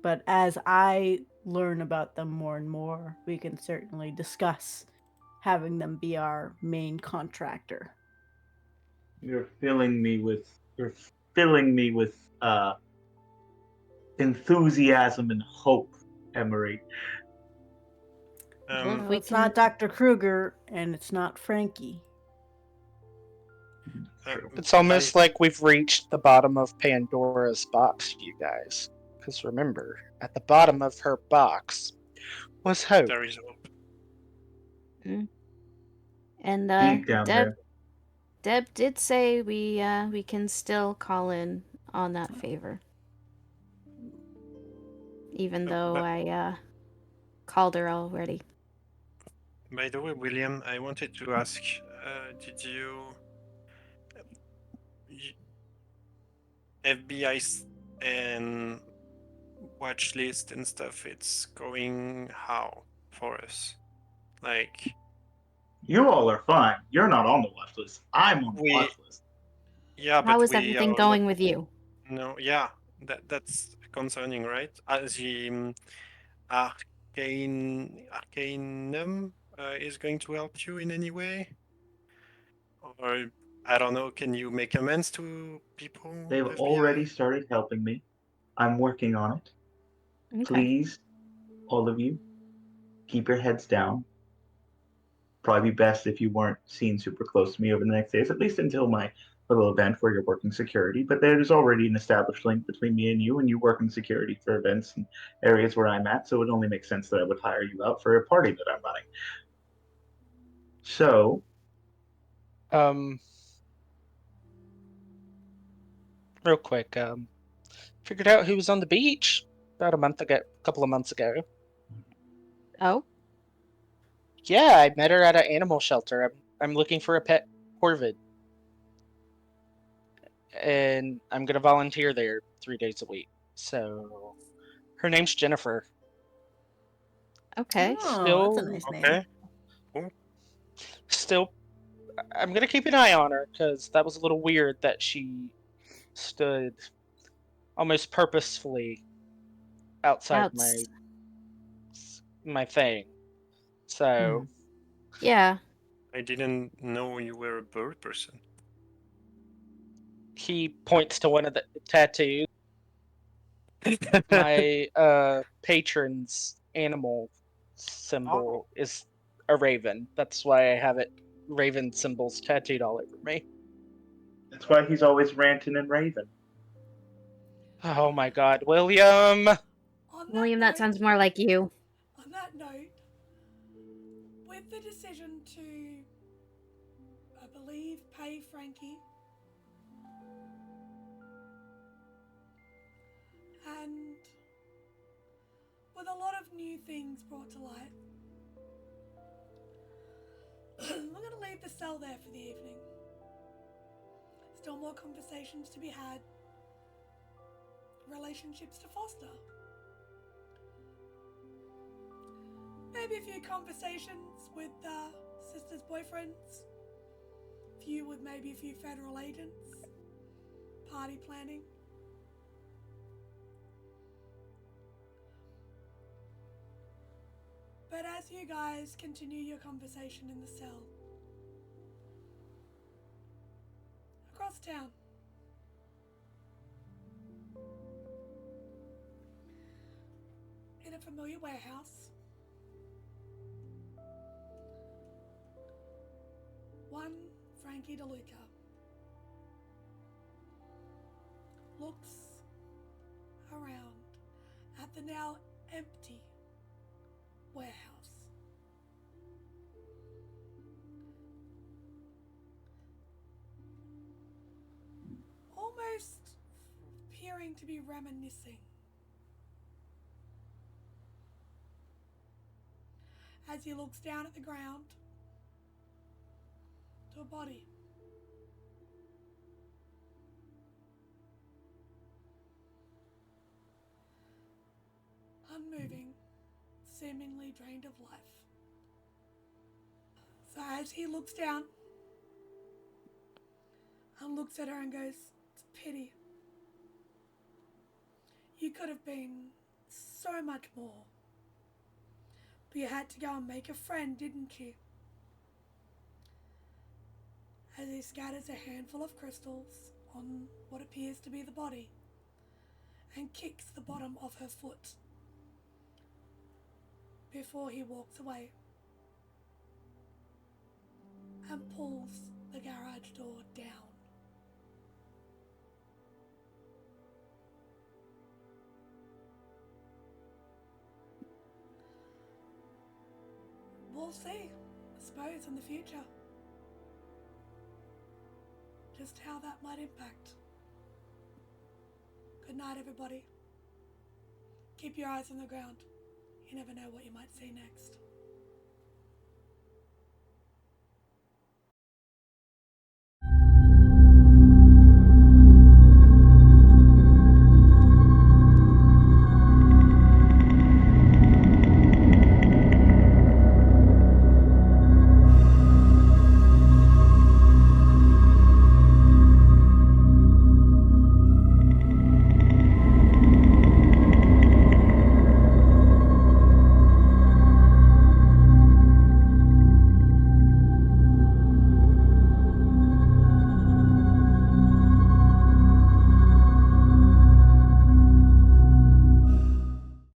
But as I learn about them more and more, we can certainly discuss having them be our main contractor. You're filling me with enthusiasm and hope, Emery. Well, if Well, we it's can- not Dr. Kruger and it's not Frankie. True. It's almost like we've reached the bottom of Pandora's box, you guys. Because remember, at the bottom of her box was hope. there is hope. And Deep down there. Deb did say we can still call in on that favor. Even though but- I called her already. By the way, William, I wanted to ask, did you FBI and watch list and stuff? It's going how for us? Like You all are fine. You're not on the watch list. I'm on the We- watch list. yeah, but How is we everything are going with you? No, yeah, that's concerning, right? The Arcanum is going to help you in any way, or I don't know. Can you make amends to people? They've FBI? already started helping me. I'm working on it. Okay. Please, all of you, keep your heads down. Probably be best if you weren't seen super close to me over the next days, at least until my little event where you're working security. But there's already an established link between me and you work in security for events and areas where I'm at, so it only makes sense that I would hire you out for a party that I'm running. So, Real quick, figured out who was on the beach. about a couple of months ago. Oh, Yeah, I met her at an animal shelter. I'm looking for a pet corvid, and I'm gonna volunteer there 3 days a week. So her name's Jennifer. okay. Oh, that's a Still, nice name. Okay. Cool. still, I'm gonna keep an eye on her because that was a little weird that she stood almost purposefully outside Outs. my thing. So Yeah. I didn't know you were a bird person. he points to one of the tattoos. My patron's animal symbol is a raven. That's why I have it raven symbols tattooed all over me. That's why he's always ranting and raving. Oh my god, William! On William, that that note, sounds more like you. on that note, with the decision to, I believe, pay Frankie and with a lot of new things brought to light, we're going to leave the cell there for the evening. Still more conversations to be had, relationships to foster. Maybe a few conversations with sisters' boyfriends, maybe a few federal agents, party planning. But as you guys continue your conversation in the cell, across town, in a familiar warehouse, one Frankie DeLuca looks around at the now empty warehouse. Almost appearing to be reminiscing. As he looks down at the ground to a body. Unmoving, seemingly drained of life. So as he looks down and looks at her and goes, "It's a pity. You could have been so much more. But you had to go and make a friend, didn't you?" As he scatters a handful of crystals on what appears to be the body and kicks the bottom of her foot before he walks away and pulls the garage door down. We'll see, I suppose, in the future, just how that might impact. Good night, everybody. Keep your eyes on the ground. You never know what you might see next.